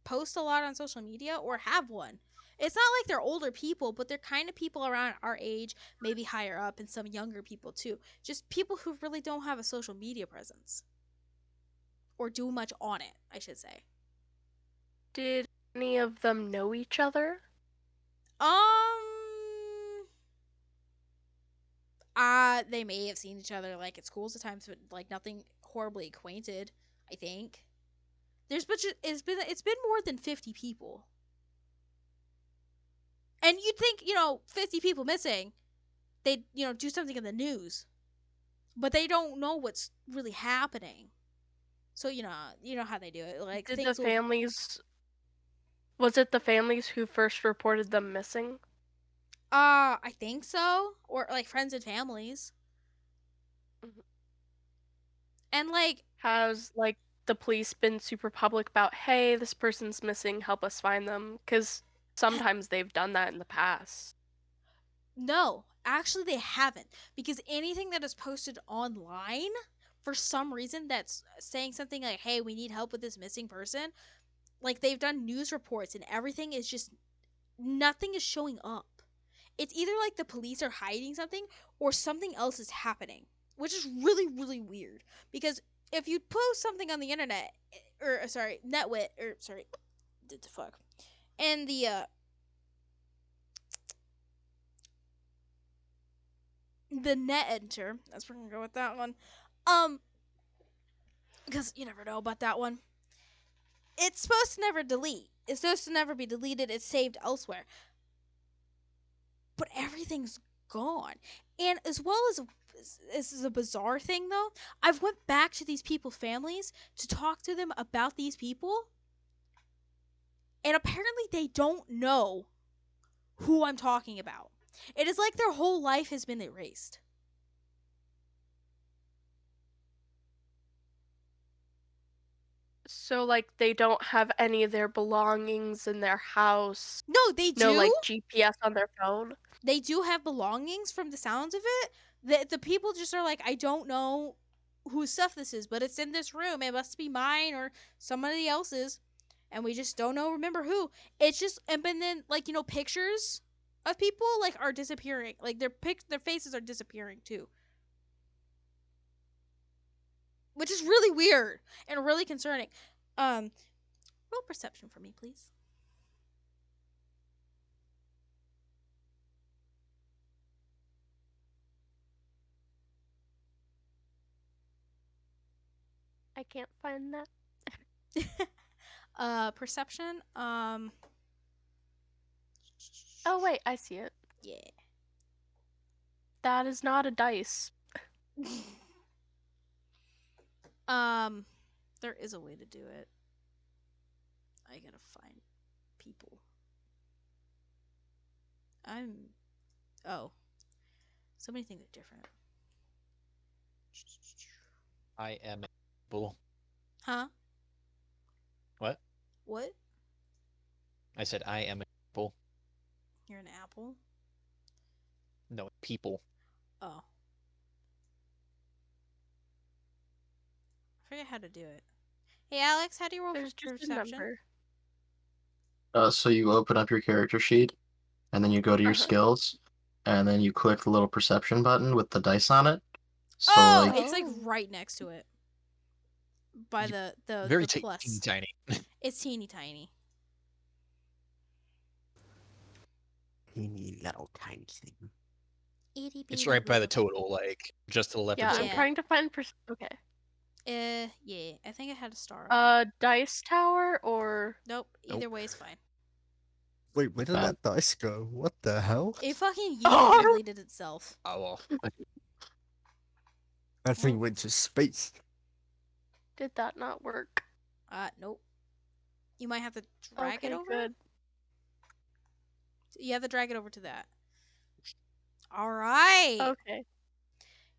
post a lot on social media or have one. It's not like they're older people, but they're kind of people around our age, maybe higher up, and some younger people too. Just people who really don't have a social media presence or do much on it, I should say. Did any of them know each other? They may have seen each other like at schools at times, but like nothing horribly acquainted. I think it's been more than 50 people, and you'd think, you know, 50 people missing, they'd, you know, do something in the news, but they don't know what's really happening. So you know how they do it. Like Did the things will. families Was it the families who first reported them missing? I think so, or like friends and families, Mhm. and like Has like the police been super public about, hey, this person's missing, help us find them? Because sometimes they've done that in the past. no, actually they haven't, because anything that is posted online, for some reason, that's saying something like, "Hey, we need help with this missing person." Like they've done news reports and everything is just, nothing is showing up. It's either like the police are hiding something or something else is happening, which is really really weird, because if you post something on the internet, or sorry, netwit, or sorry, the fuck, and the net enter, that's where we're gonna go with that one, um because you never know about that one. It's supposed to never delete. It's supposed to never be deleted. It's saved elsewhere. But everything's gone. And as well as this is a bizarre thing though, I've went back to these people's families to talk to them about these people, and apparently they don't know who I'm talking about. It is like their whole life has been erased. So like they don't have any of their belongings in their house, No, they no do. like GPS on their phone. They do have belongings from the sounds of it. The people just are like, I don't know whose stuff this is, but it's in this room. It must be mine or somebody else's. And we just don't know, remember who. It's just, and then like, you know, pictures of people like are disappearing. Like their faces are disappearing too. Which is really weird and really concerning. Roll perception for me, please. I can't find that. Perception. Oh wait, I see it. Yeah. That is not a dice. um, there is a way to do it. I gotta find people. Oh, so many things are different. I am able. Huh? What? What? I said I am a people. You're an apple? No, people. Oh. I forget how to do it. Hey, Alex, how do you roll There's for just a perception? number. So you open up your character sheet, and then you go to your Uh-huh. skills, and then you click the little perception button with the dice on it. So Oh, like, it's like Oh. right next to it. By the Very plus. teeny tiny. It's teeny tiny. Teeny little tiny thing. Itty It's bitty right by the little- total, like just to the left Yeah, of the I'm Yeah. trying to find okay. Yeah. I think I had a star. On it. Dice tower or Nope. Either Nope. way is fine. Wait, where did Bad. that dice go? What the hell? It fucking Oh! deleted itself. Oh well. That thing Well- went to space. did that not work? Nope. You might have to drag Okay, it over. good. You have to drag it over to that. All right. Okay.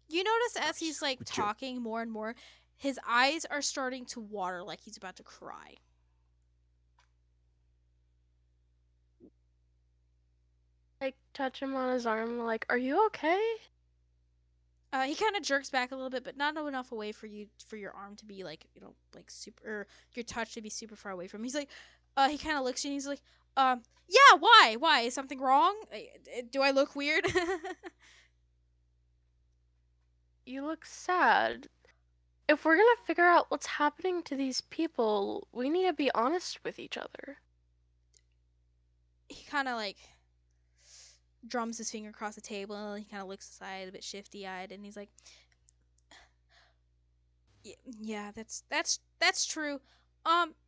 You notice as he's Nice. like Good job. talking more and more, his eyes are starting to water like he's about to cry. Like touch him on his arm, like, are you okay? He kind of jerks back a little bit, but not enough away for your arm to be like like super, or your touch to be super far away from him. He's like, he kind of looks at you and he's like, yeah, why? Why? Is something wrong? Do I look weird? You look sad. If we're gonna figure out what's happening to these people, we need to be honest with each other. He kind of like drums his finger across the table and he kind of looks aside a bit shifty-eyed and he's like, yeah, that's true.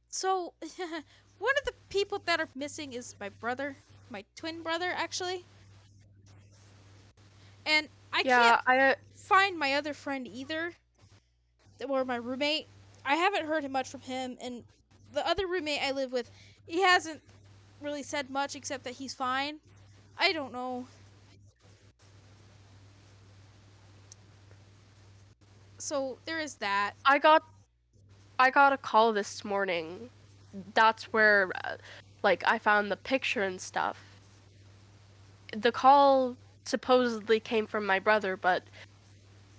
So one of the people that are missing is my brother, my twin brother actually. And I Yeah, can't find my other friend either, or my roommate. I haven't heard much from him, and the other roommate I live with, he hasn't really said much except that he's fine. I don't know. So there is that. I got a call this morning. That's where like I found the picture and stuff. The call supposedly came from my brother, but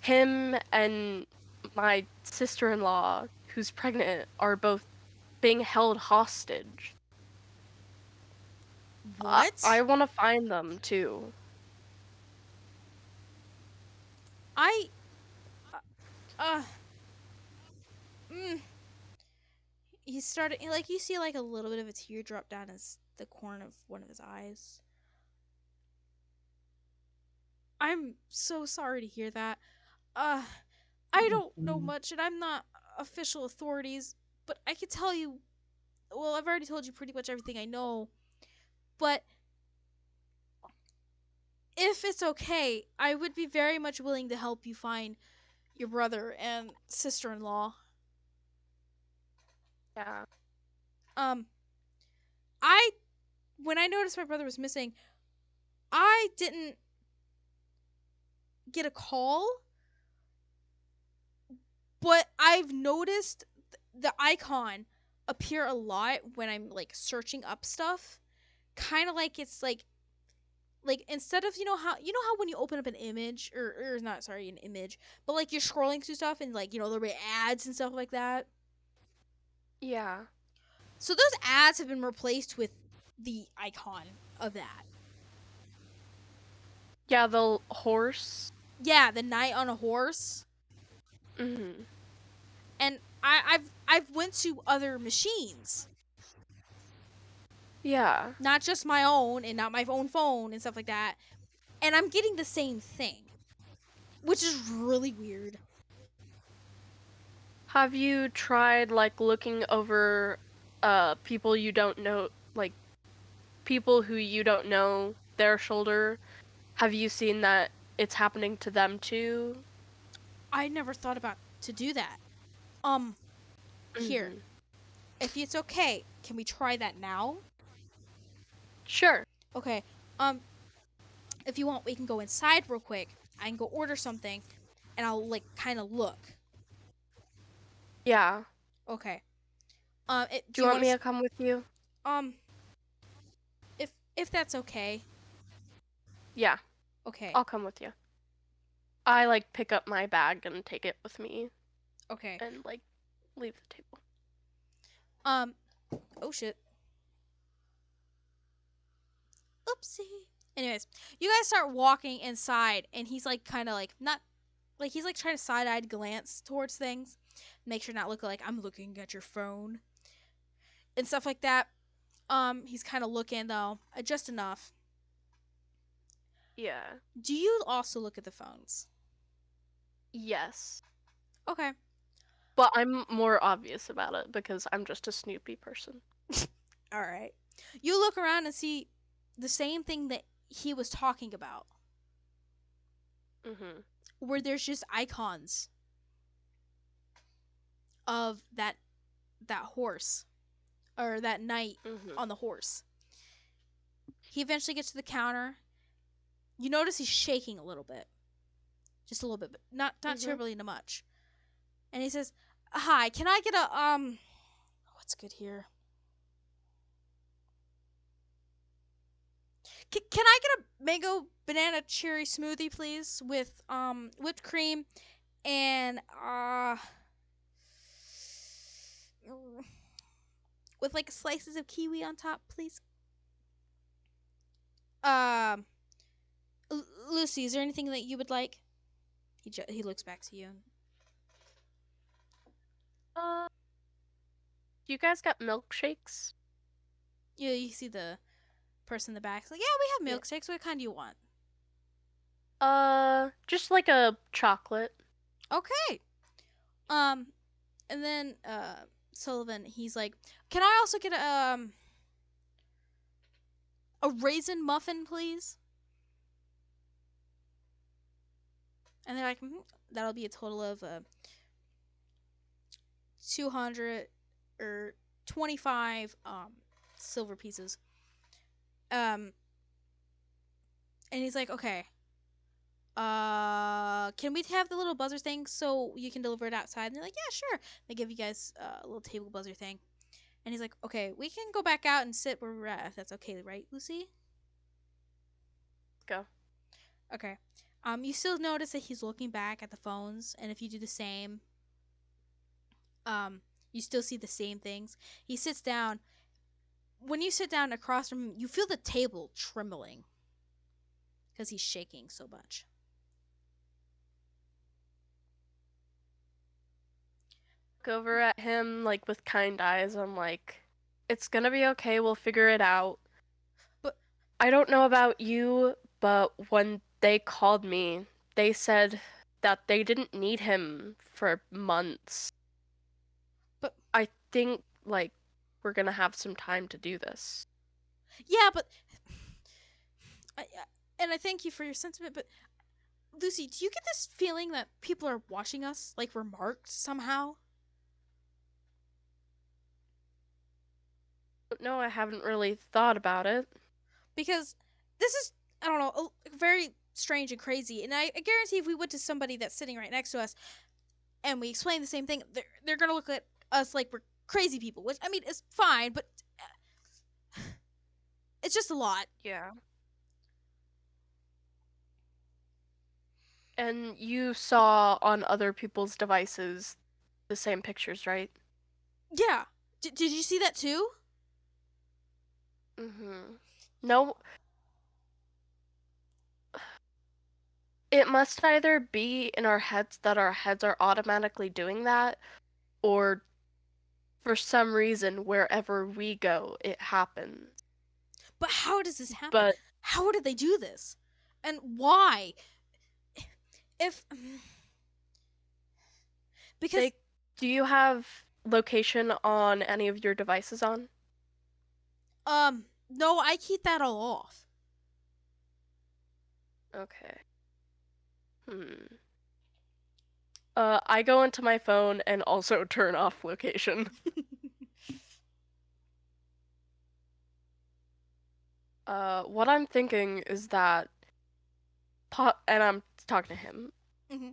him and my sister-in-law, who's pregnant, are both being held hostage. What? I want to find them too. I uh mm. He started like you see like a little bit of a tear drop down the corner of one of his eyes. I'm so sorry to hear that. I don't know much and I'm not official authorities, but I can tell you, well, I've already told you pretty much everything I know. But if it's okay, I would be very much willing to help you find your brother and sister-in-law. Yeah. When I noticed my brother was missing, I didn't get a call, but I've noticed the icon appear a lot when I'm like searching up stuff. Kind of like it's like instead of you know how when you open up an image or not, sorry, an image, but like you're scrolling through stuff and like there'll be ads and stuff like that. Yeah. So those ads have been replaced with the icon of that. Yeah, the horse. Yeah, the knight on a horse. Mhm. And I've went to other machines, Yeah. not just my own and not my own phone and stuff like that, and I'm getting the same thing, which is really weird. Have you tried like looking over people you don't know, like people who you don't know, their shoulder? Have you seen that it's happening to them too? I never thought about to do that. Here, Mhm. if it's okay, can we try that now? Sure. Okay. If you want, we can go inside real quick. I can go order something, and I'll like kind of look. Yeah. Okay. Do you want me to come with you? If that's okay. Yeah, Okay. I'll come with you. I like pick up my bag and take it with me Okay. and like leave the table. Oh shit. Oopsie. Anyways, you guys start walking inside, and he's like, kind of like not, like he's like trying to side-eyed glance towards things, make sure not look like I'm looking at your phone and stuff like that. He's kind of looking though, just enough. Yeah. Do you also look at the phones? Yes. Okay. But I'm more obvious about it because I'm just a snoopy person. All right. You look around and see the same thing that he was talking about, Mm-hmm. where there's just icons of that horse or that knight Mm-hmm. on the horse. He eventually gets to the counter. You notice he's shaking a little bit. Just a little bit, but not Mm-hmm. terribly much. And he says, "Hi, can I get a what's good here? Can I get a mango banana cherry smoothie, please, with whipped cream and with like slices of kiwi on top, please?" Um, Lucy, is there anything that you would like? He looks back to you. You guys got milkshakes? Yeah, you see the person in the back. It's like, yeah, we have Yeah. milkshakes. What kind do you want? Just like a chocolate. Okay. And then Sullivan, he's like, "Can I also get a raisin muffin, please?" And they're like, "That'll be a total of 200 or 25 silver pieces." And he's like, "Okay. Can we have the little buzzer thing so you can deliver it outside?" And they're like, "Yeah, sure." They give you guys a little table buzzer thing. And he's like, "Okay, we can go back out and sit where we're at, if that's okay, right, Lucy?" Go. Okay. You still notice that he's looking back at the phones, and if you do the same, you still see the same things. He sits down. When you sit down across from him, you feel the table trembling because he's shaking so much. Look over at him like with kind eyes. I'm like, it's gonna be okay. We'll figure it out. But I don't know about you, but when they called me, they said that they didn't need him for months. But I think like we're gonna have some time to do this. yeah, but and I thank you for your sentiment, but Lucy, do you get this feeling that people are watching us, like we're marked somehow? No, I haven't really thought about it. Because this is, I don't know, very strange and crazy. And I guarantee if we went to somebody that's sitting right next to us and we explain the same thing, they're gonna look at us like we're crazy people. Which, I mean, is fine, but it's just a lot. Yeah. And you saw on other people's devices the same pictures, right? Yeah. Did you see that too? Mm-hmm. No. It must either be in our heads that our heads are automatically doing that, or for some reason, wherever we go, it happens. But how does this happen? But How did they do this? And why? If because do you have location on any of your devices on? no, I keep that all off. Okay. I go into my phone and also turn off location. What I'm thinking is that and I'm talking to him. Mm-hmm.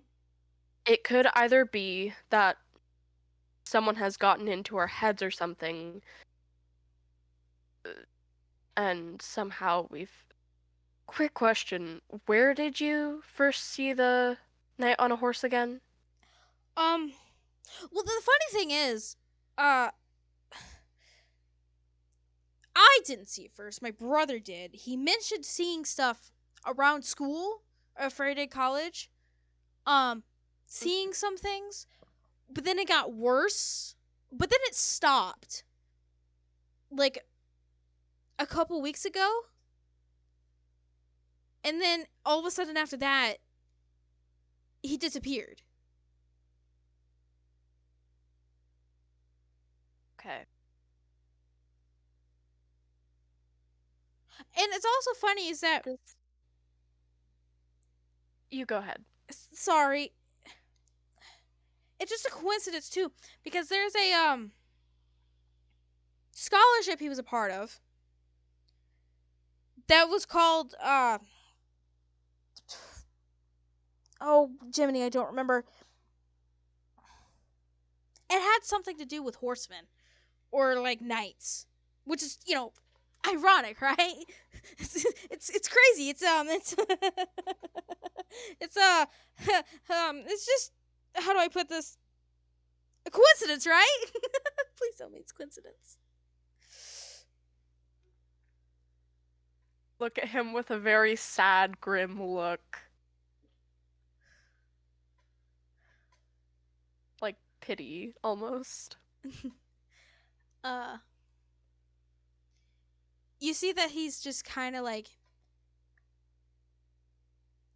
It could either be that someone has gotten into our heads or something, and somehow we've. Quick question: where did you first see the knight on a horse again? Well, the funny thing is, uh, I didn't see it first. My brother did. He mentioned seeing stuff around school at Faraday College. Seeing some things, but then it got worse. But then it stopped. Like a couple weeks ago. And then all of a sudden after that, he disappeared. Okay. And it's also funny is that This. You go ahead. sorry, it's just a coincidence too because there's a scholarship he was a part of that was called oh Jiminy, I don't remember. It had something to do with horsemen or like knights, which is ironic, right? It's crazy. It's it's just how do I put this? A coincidence, right? Please tell me it's coincidence. Look at him with a very sad, grim look. Like pity, almost. You see that he's just kind of like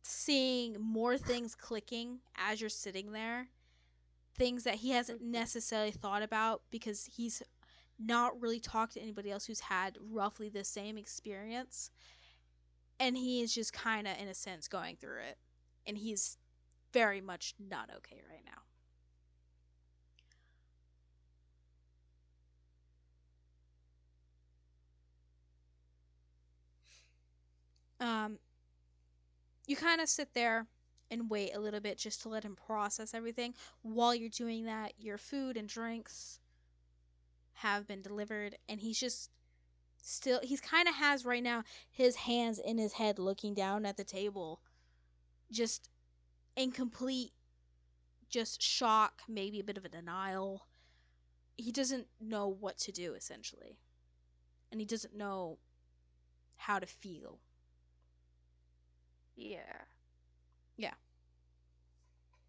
seeing more things clicking as you're sitting there. Things that he hasn't necessarily thought about because he's not really talked to anybody else who's had roughly the same experience. And he is just kind of, in a sense, going through it. And he's very much not okay right now. You kind of sit there and wait a little bit just to let him process everything. While you're doing that, your food and drinks have been delivered, and he's just he's kind of has right now his hands in his head looking down at the table, just in complete just shock, maybe a bit of a denial. He doesn't know what to do, essentially, and he doesn't know how to feel. Yeah. Yeah.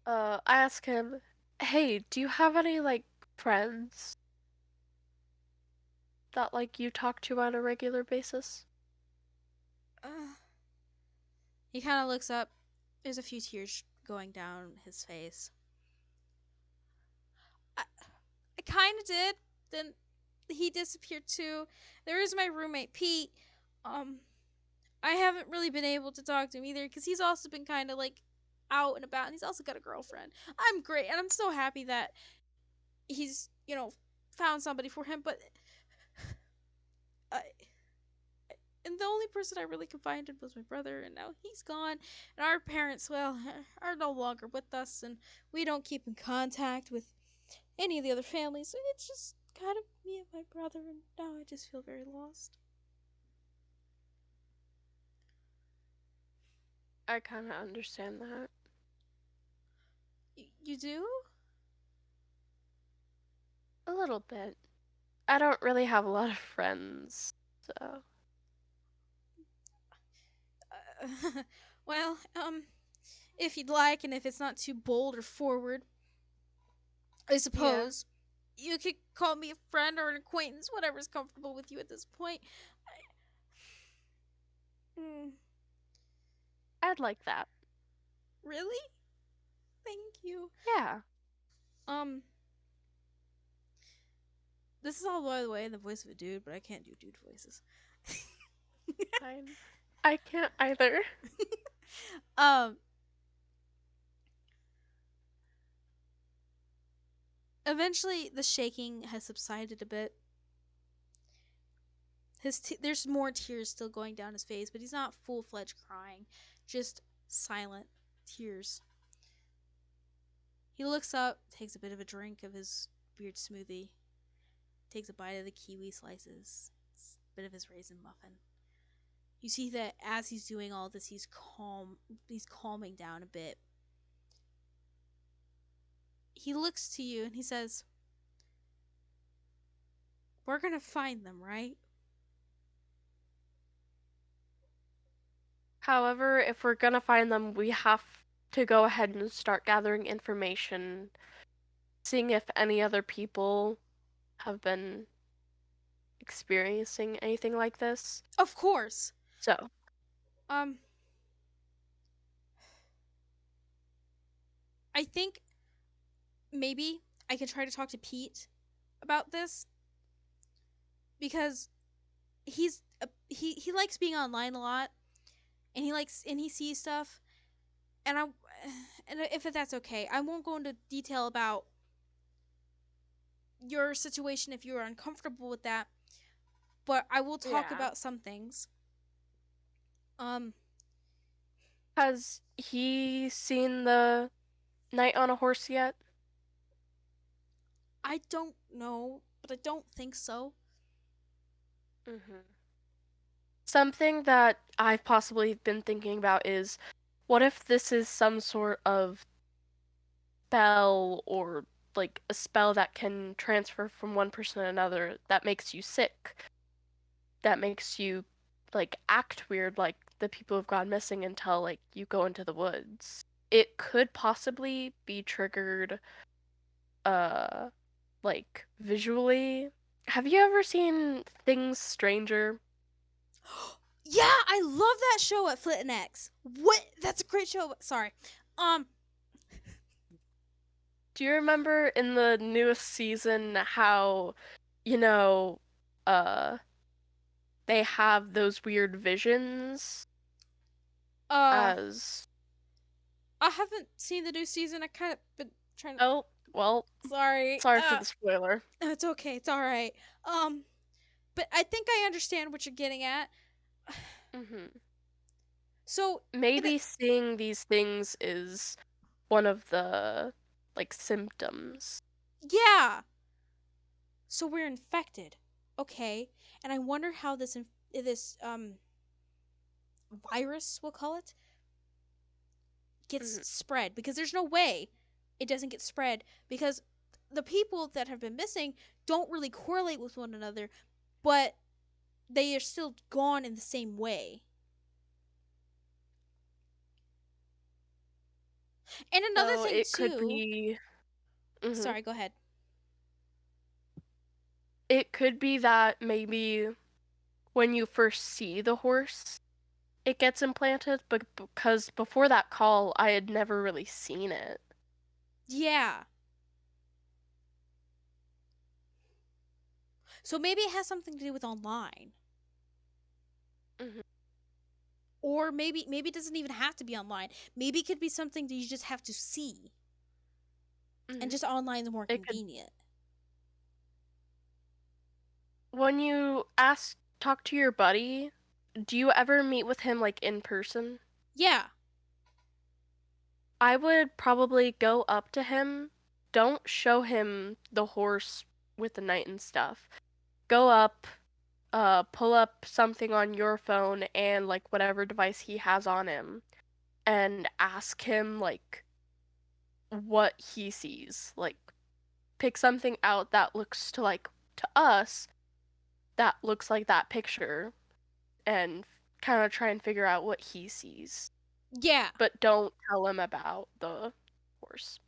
I ask him, hey, do you have any, like, friends that, like, you talk to on a regular basis? He kind of looks up. There's a few tears going down his face. I kind of did. Then he disappeared too. There is my roommate Pete. I haven't really been able to talk to him either because he's also been kind of like out and about, and he's also got a girlfriend. I'm great, and I'm so happy that he's found somebody for him. But I, and the only person I really confided was my brother, and now he's gone. And our parents, well, are no longer with us, and we don't keep in contact with any of the other families. So it's just kind of me and my brother, and now I just feel very lost. I kind of understand that. You do? A little bit. I don't really have a lot of friends, so. Well, if you'd like, and if it's not too bold or forward, I suppose you could call me a friend or an acquaintance, whatever's comfortable with you at this point. I'd like that. Really? Thank you. Yeah. This is all, by the way, in the voice of a dude, but I can't do dude voices. Fine. I can't either. Eventually, the shaking has subsided a bit. There's more tears still going down his face, but he's not full-fledged crying, just silent tears. He looks up, takes a bit of a drink of his weird smoothie. Takes a bite of the kiwi slices. It's a bit of his raisin muffin. You see that as he's doing all this, he's calming down a bit. He looks to you and he says, "We're gonna find them, right?" However, if we're gonna find them, we have to go ahead and start gathering information, seeing if any other people have been experiencing anything like this. Of course. So, Um, I think maybe I can try to talk to Pete about this because he likes being online a lot, and he sees stuff, and I and if that's okay, I won't go into detail about your situation if you are uncomfortable with that, but I will talk yeah. about some things. Has he seen the Knight on a Horse yet? I don't know, but I don't think so. Mm-hmm. Something that I've possibly been thinking about is, what if this is some sort of spell, or like a spell that can transfer from one person to another, that makes you sick, that makes you like act weird, like the people who've gone missing, until like you go into the woods. It could possibly be triggered uh like visually. Have you ever seen Things Stranger? Yeah, I love that show at Flit and X. What? That's a great show. Sorry. Um, Do you remember in the newest season how, you know, uh they have those weird visions uh, as I haven't seen the new season. I kind of been trying to. oh, well, Sorry. sorry for the spoiler. It's okay. It's all right. But I think I understand what you're getting at. Hmm. So, Maybe seeing these things is one of the like symptoms. yeah. So we're infected. Okay. And I wonder how this virus, we'll call it, gets Hmm. spread, because there's no way it doesn't get spread, because the people that have been missing don't really correlate with one another, but they are still gone in the same way. And another So thing it could too. be. Mhm. Sorry, go ahead. It could be that maybe when you first see the horse, it gets implanted, but because before that call, I had never really seen it. Yeah. So maybe it has something to do with online. Mhm. Or maybe it doesn't even have to be online. Maybe it could be something that you just have to see. And Mhm. just online is more It could. convenient. When you talk to your buddy, do you ever meet with him like in person? Yeah. I would probably go up to him. Don't show him the horse with the knight and stuff. Go up, pull up something on your phone and like whatever device he has on him, and ask him like what he sees. Like pick something out that looks to us that looks like that picture, and kind of try and figure out what he sees. Yeah. But don't tell him about the horse.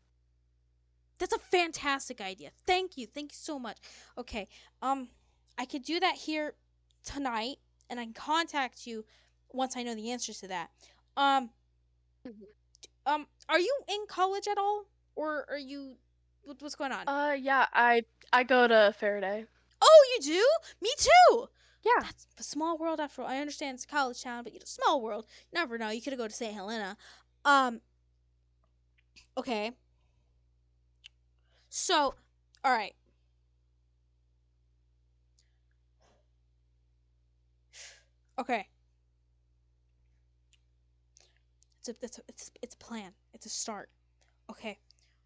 That's a fantastic idea. Thank you. Thank you so much. Okay. I could do that here tonight, and I can contact you once I know the answers to that. Um Mhm. are you in college at all, or are you what's going on? Yeah, I go to Faraday. Oh, you do? Me too. Yeah. That's a small world after all. I understand it's a college town, but small world. You never know. You could go to St. Helena. Um okay. So, all right. Okay. It's a plan. It's a start. Okay.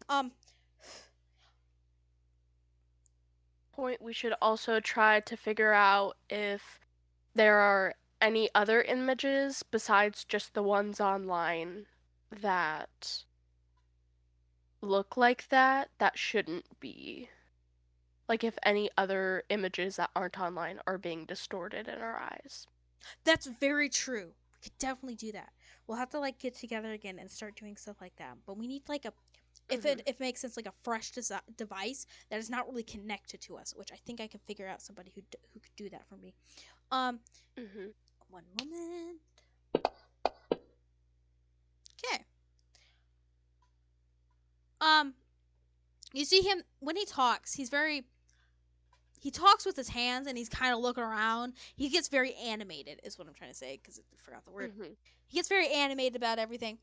Um point, we should also try to figure out if there are any other images besides just the ones online that look like that shouldn't be. Like if any other images that aren't online are being distorted in our eyes. That's very true. We could definitely do that. We'll have to like get together again and start doing stuff like that. But we need like a, if it makes sense, like a fresh device that is not really connected to us, which I think I can figure out somebody who could do that for me. One moment. Okay. You see him when he talks. He talks with his hands and he's kind of looking around. He gets very animated, is what I'm trying to say, because I forgot the word. He gets very animated about everything.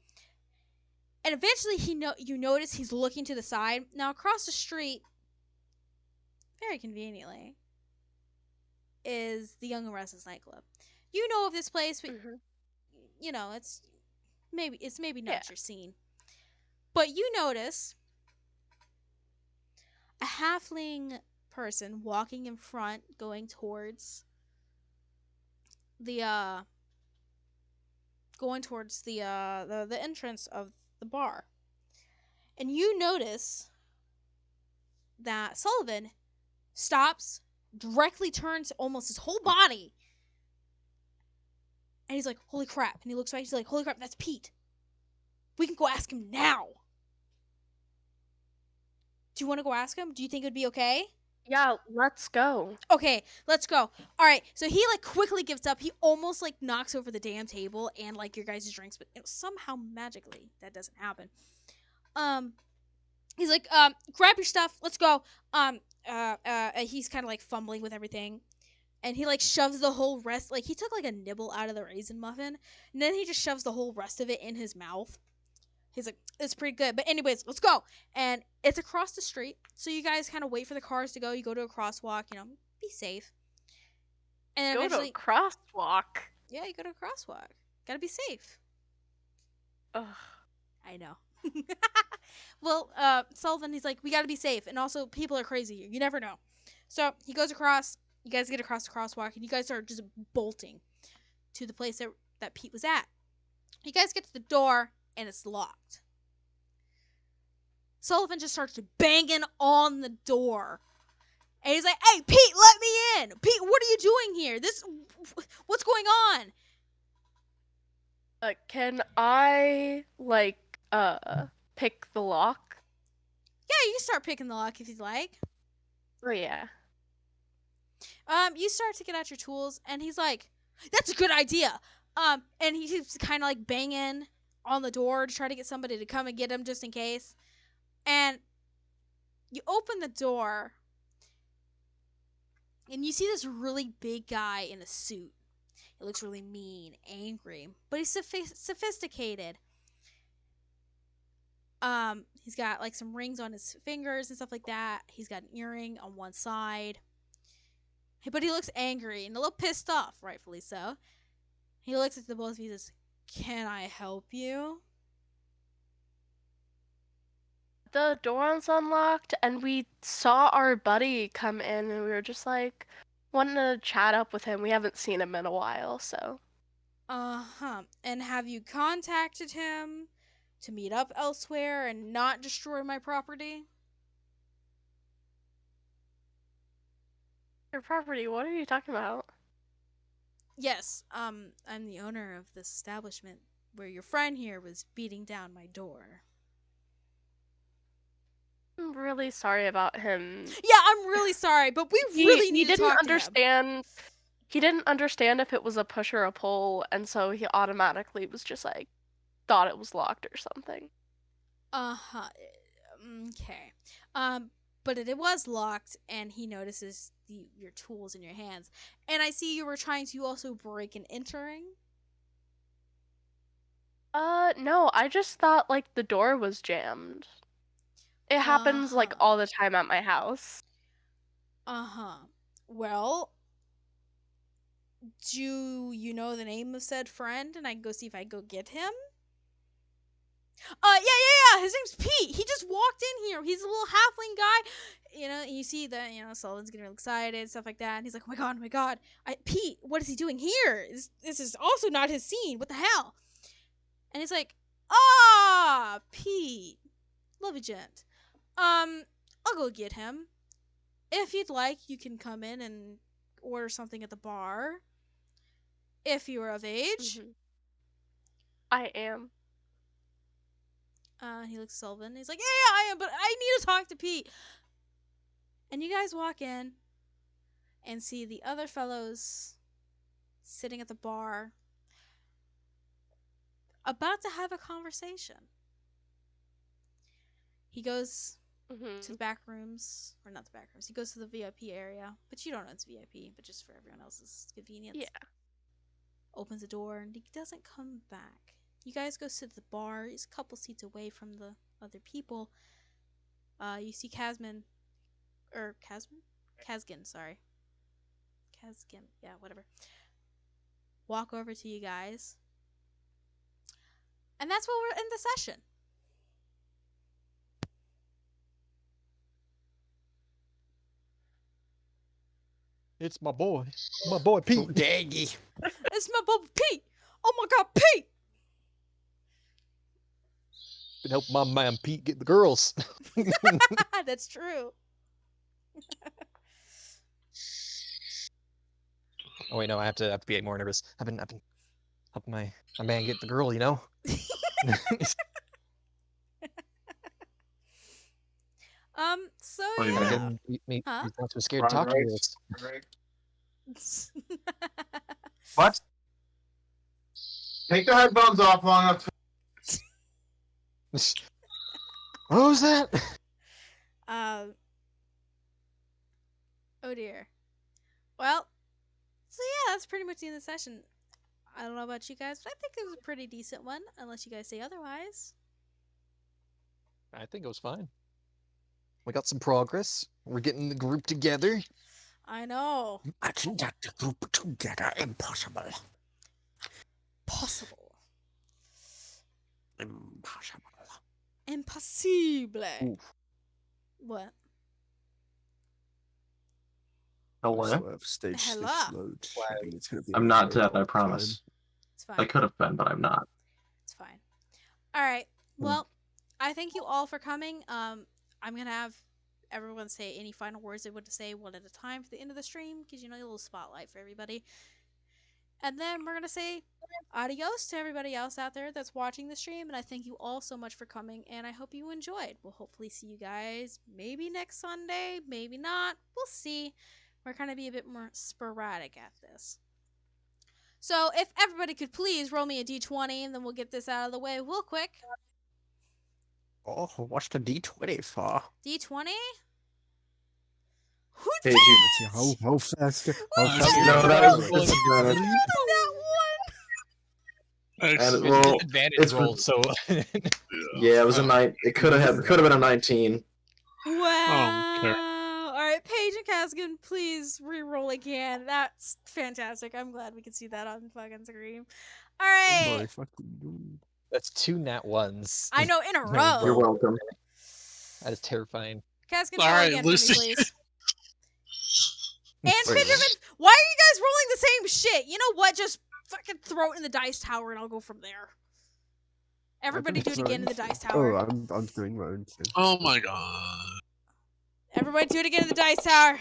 And eventually, you notice he's looking to the side. Now, across the street, very conveniently, is the Young and Restless nightclub. You know of this place, but you know it's maybe not your scene. But you notice a halfling person walking in front, going towards the the entrance of the bar. And you notice that Sullivan stops, directly turns almost his whole body, and he's like, "Holy crap!" And he looks right. He's like, "Holy crap! That's Pete. We can go ask him now." Do you want to go ask him? Do you think it would be okay? Yeah, let's go. Okay, let's go. All right, so he like quickly gives up. He almost like knocks over the damn table and like your guys' drinks, but somehow magically that doesn't happen. He's like, grab your stuff, let's go. He's kind of like fumbling with everything, and he like shoves the whole rest. Like he took like a nibble out of the raisin muffin, and then he just shoves the whole rest of it in his mouth. He's like, it's pretty good. But anyways, let's go. And it's across the street. So you guys kind of wait for the cars to go. You go to a crosswalk, be safe. And go eventually, to a crosswalk. Yeah, you go to a crosswalk. Gotta be safe. Ugh. I know. Well, Sullivan, he's like, we gotta be safe. And also, people are crazy here. You never know. So he goes across. You guys get across the crosswalk. And you guys are just bolting to the place that Pete was at. You guys get to the door. And it's locked. Sullivan just starts banging on the door. And he's like, "Hey, Pete, let me in. Pete, what are you doing here? What's going on?" Can I, pick the lock? Yeah, you can start picking the lock if you'd like. Oh, yeah. You start to get out your tools, and he's like, "That's a good idea." And he's kind of like banging on the door to try to get somebody to come and get him just in case. And you open the door, and you see this really big guy in a suit. He looks really mean, angry, but he's sophisticated. He's got like some rings on his fingers and stuff like that. He's got an earring on one side. But he looks angry and a little pissed off, rightfully so. He looks at the both of you and says, "Can I help you?" The door was unlocked, and we saw our buddy come in, and we were just like, wanting to chat up with him. We haven't seen him in a while, so. And have you contacted him to meet up elsewhere and not destroy my property? Your property, what are you talking about? Yes, I'm the owner of this establishment where your friend here was beating down my door. I'm really sorry about him. Yeah, I'm really sorry, but we really need to talk to him. He didn't understand if it was a push or a pull, and so he automatically was just like, thought it was locked or something. Uh-huh. Okay. But it was locked, and he notices your tools in your hands. And I see you were trying to also break and entering. No, I just thought, the door was jammed. It happens, all the time at my house. Uh-huh. Well, do you know the name of said friend, and I can go see if I can go get him? Yeah. His name's Pete. He just walked in here. He's a little halfling guy. You see that, Sullivan's getting real excited, stuff like that. And he's like, oh my god. Pete, what is he doing here? This is also not his scene. What the hell? And he's like, Pete. Love you, gent. I'll go get him. If you'd like, you can come in and order something at the bar. If you are of age. Mhm. I am. He looks at Sullivan. He's like, yeah, I am, but I need to talk to Pete. And you guys walk in and see the other fellows sitting at the bar about to have a conversation. He goes to the back rooms, or not the back rooms. He goes to the VIP area, but you don't know it's VIP, but just for everyone else's convenience. Yeah. Opens the door, and he doesn't come back. You guys go sit at the bar. He's a couple seats away from the other people. You see Kazgin, sorry. Kazgin, yeah, whatever. Walk over to you guys. And that's where we're in the session. It's my boy Pete. Daggy. It's my boy Pete. Oh my god, Pete! Been helping my man Pete get the girls. That's true. Oh wait, no, I have to be more nervous. I've been helping my man get the girl, you know. So Oh, you Gotta get yeah. him, he's Huh? not so scared to talk to girls. What? Take the headphones off long enough. What was that? Oh dear. Well, so yeah, that's pretty much the end of the session. I don't know about you guys, but I think it was a pretty decent one, unless you guys say otherwise. I think it was fine. We got some progress. We're getting the group together. I know. Imagine that the group together. Impossible. Possible. Impossible. Impossible. Oof. What? Swerve, stage Hello. 6 load. Why? I think it's gonna be I'm a not very dead, I long promise. It's fine. I could have been, but I'm not. It's fine. All right. Well, I thank you all for coming. I'm gonna have everyone say any final words they want to say one at a time for the end of the stream, because a little spotlight for everybody. And then we're gonna say adios to everybody else out there that's watching the stream. And I thank you all so much for coming, and I hope you enjoyed. We'll hopefully see you guys maybe next Sunday, maybe not. We'll see. We're gonna be a bit more sporadic at this. So if everybody could please roll me a d20, and then we'll get this out of the way real quick. Oh, what's the D20 for? D20? Who Hey, did? Jude. Let's see how fast. How Who's fast? that? No, that was Rolling disadvantage. That one. And, Excellent. well, advantage it's roll, so Yeah, it was a nine. It could have been a 19. Wow. okay. All right, Paige and Kazgin, please re-roll again. That's fantastic. I'm glad we could see that on fucking screen. All Oh right. my fucking dude. that's 2 nat ones. I know, in a No, row. You're welcome. That is terrifying. Kazgin, All roll right, again Lucy. for me, please. And Wait. Fidgerman, why are you guys rolling the same shit? You know what? Just fucking throw it in the dice tower, and I'll go from there. Everybody do it again in the dice tower. Oh, I'm doing my own thing. Oh my god. Everybody do it again in the dice tower.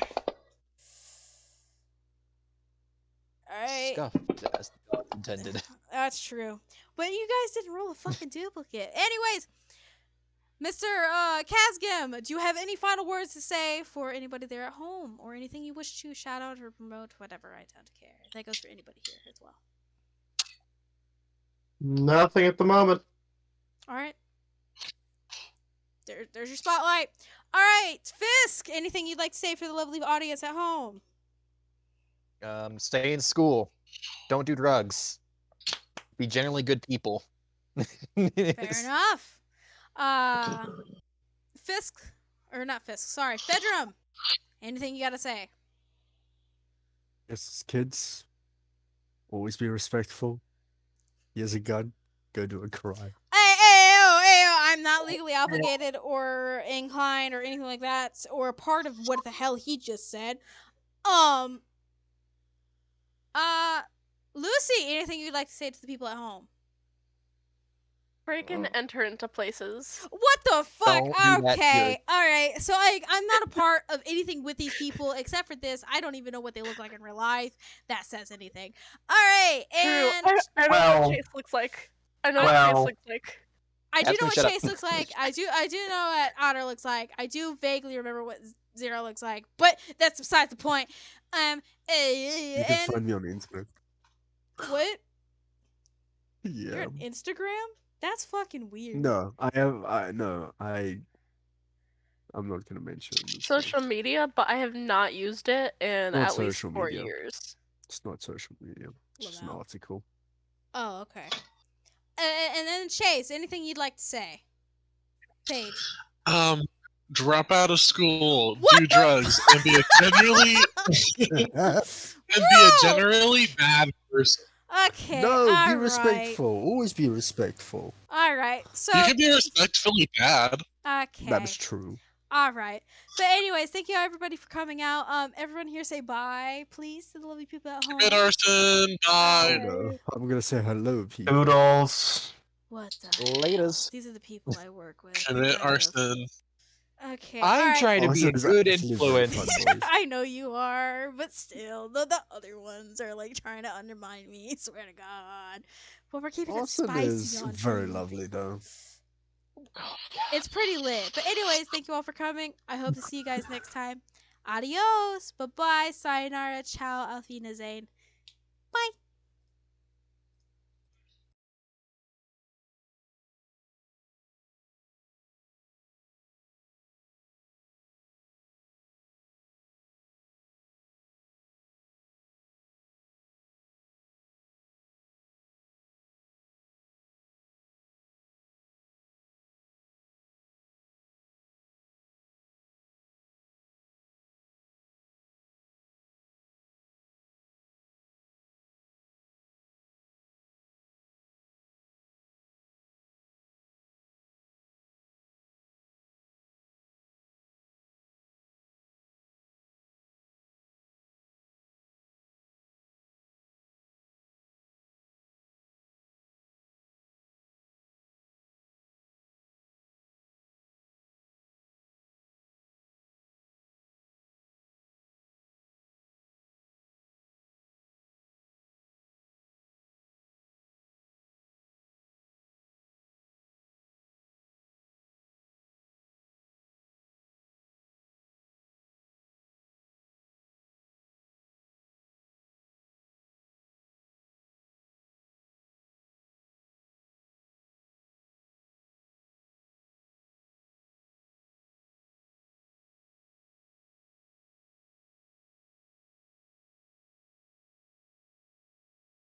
Alright. Scuffed as intended. That's true. But you guys didn't roll a fucking duplicate. Anyways, Mr. Kazgim, do you have any final words to say for anybody there at home? Or anything you wish to shout out or promote? Whatever, I don't care. That goes for anybody here as well. Nothing at the moment. Alright. There's your spotlight. Alright, Fisk, anything you'd like to say for the lovely audience at home? Stay in school. Don't do drugs. Be generally good people. Fair enough. Fisk, or not Fisk, sorry, Fedrum, anything you gotta say? Yes, kids. Always be respectful. He has a gun. Go do a crime. Hey, not legally obligated or inclined or anything like that, or a part of what the hell he just said. Lucy, anything you'd like to say to the people at home? Break and enter into places. What the fuck? Don't do that Okay, all right. So I'm not a part of anything with these people except for this. I don't even know what they look like in real life. That says anything. All right, True. and I know Well- what Chase looks like. I know what Well- Chase looks like. I do Ask know him what to shut up. Chase looks like. I do know what Otter looks like. I do vaguely remember what Zero looks like, but that's besides the point. You can And find me on the internet. what? You're Yeah. on Instagram? That's fucking weird. No, I'm not gonna mention this Social one. media, but I have not used it in Not at least social 4 media. years. It's not social media. It's just an Lamau. article. Oh, okay. And then Chase, anything you'd like to say? Paige. Drop out of school, What do the drugs, and be a generally bad person. Okay. No, be alright. respectful. Always be respectful. All right. So You can be respectfully bad. okay. That is true. All right. But anyways, thank you everybody for coming out. Everyone here say bye, please, to the lovely people at home. Good arson, bye. No, I'm gonna say hello, people. Oodles. What the? Laters. These are the people I work with. Commit Gross. arson. Okay. I'm all right. trying to be a Arson is good actually very influence. fun, boys. I know you are, but still, the other ones are like trying to undermine me. Swear to God. But we're keeping it Arson spicy is on very here. lovely, though. It's pretty lit. But anyways, thank you all for coming. I hope to see you guys next time. Adios. Bye bye. Sayonara. Ciao. Auf Wiedersehen.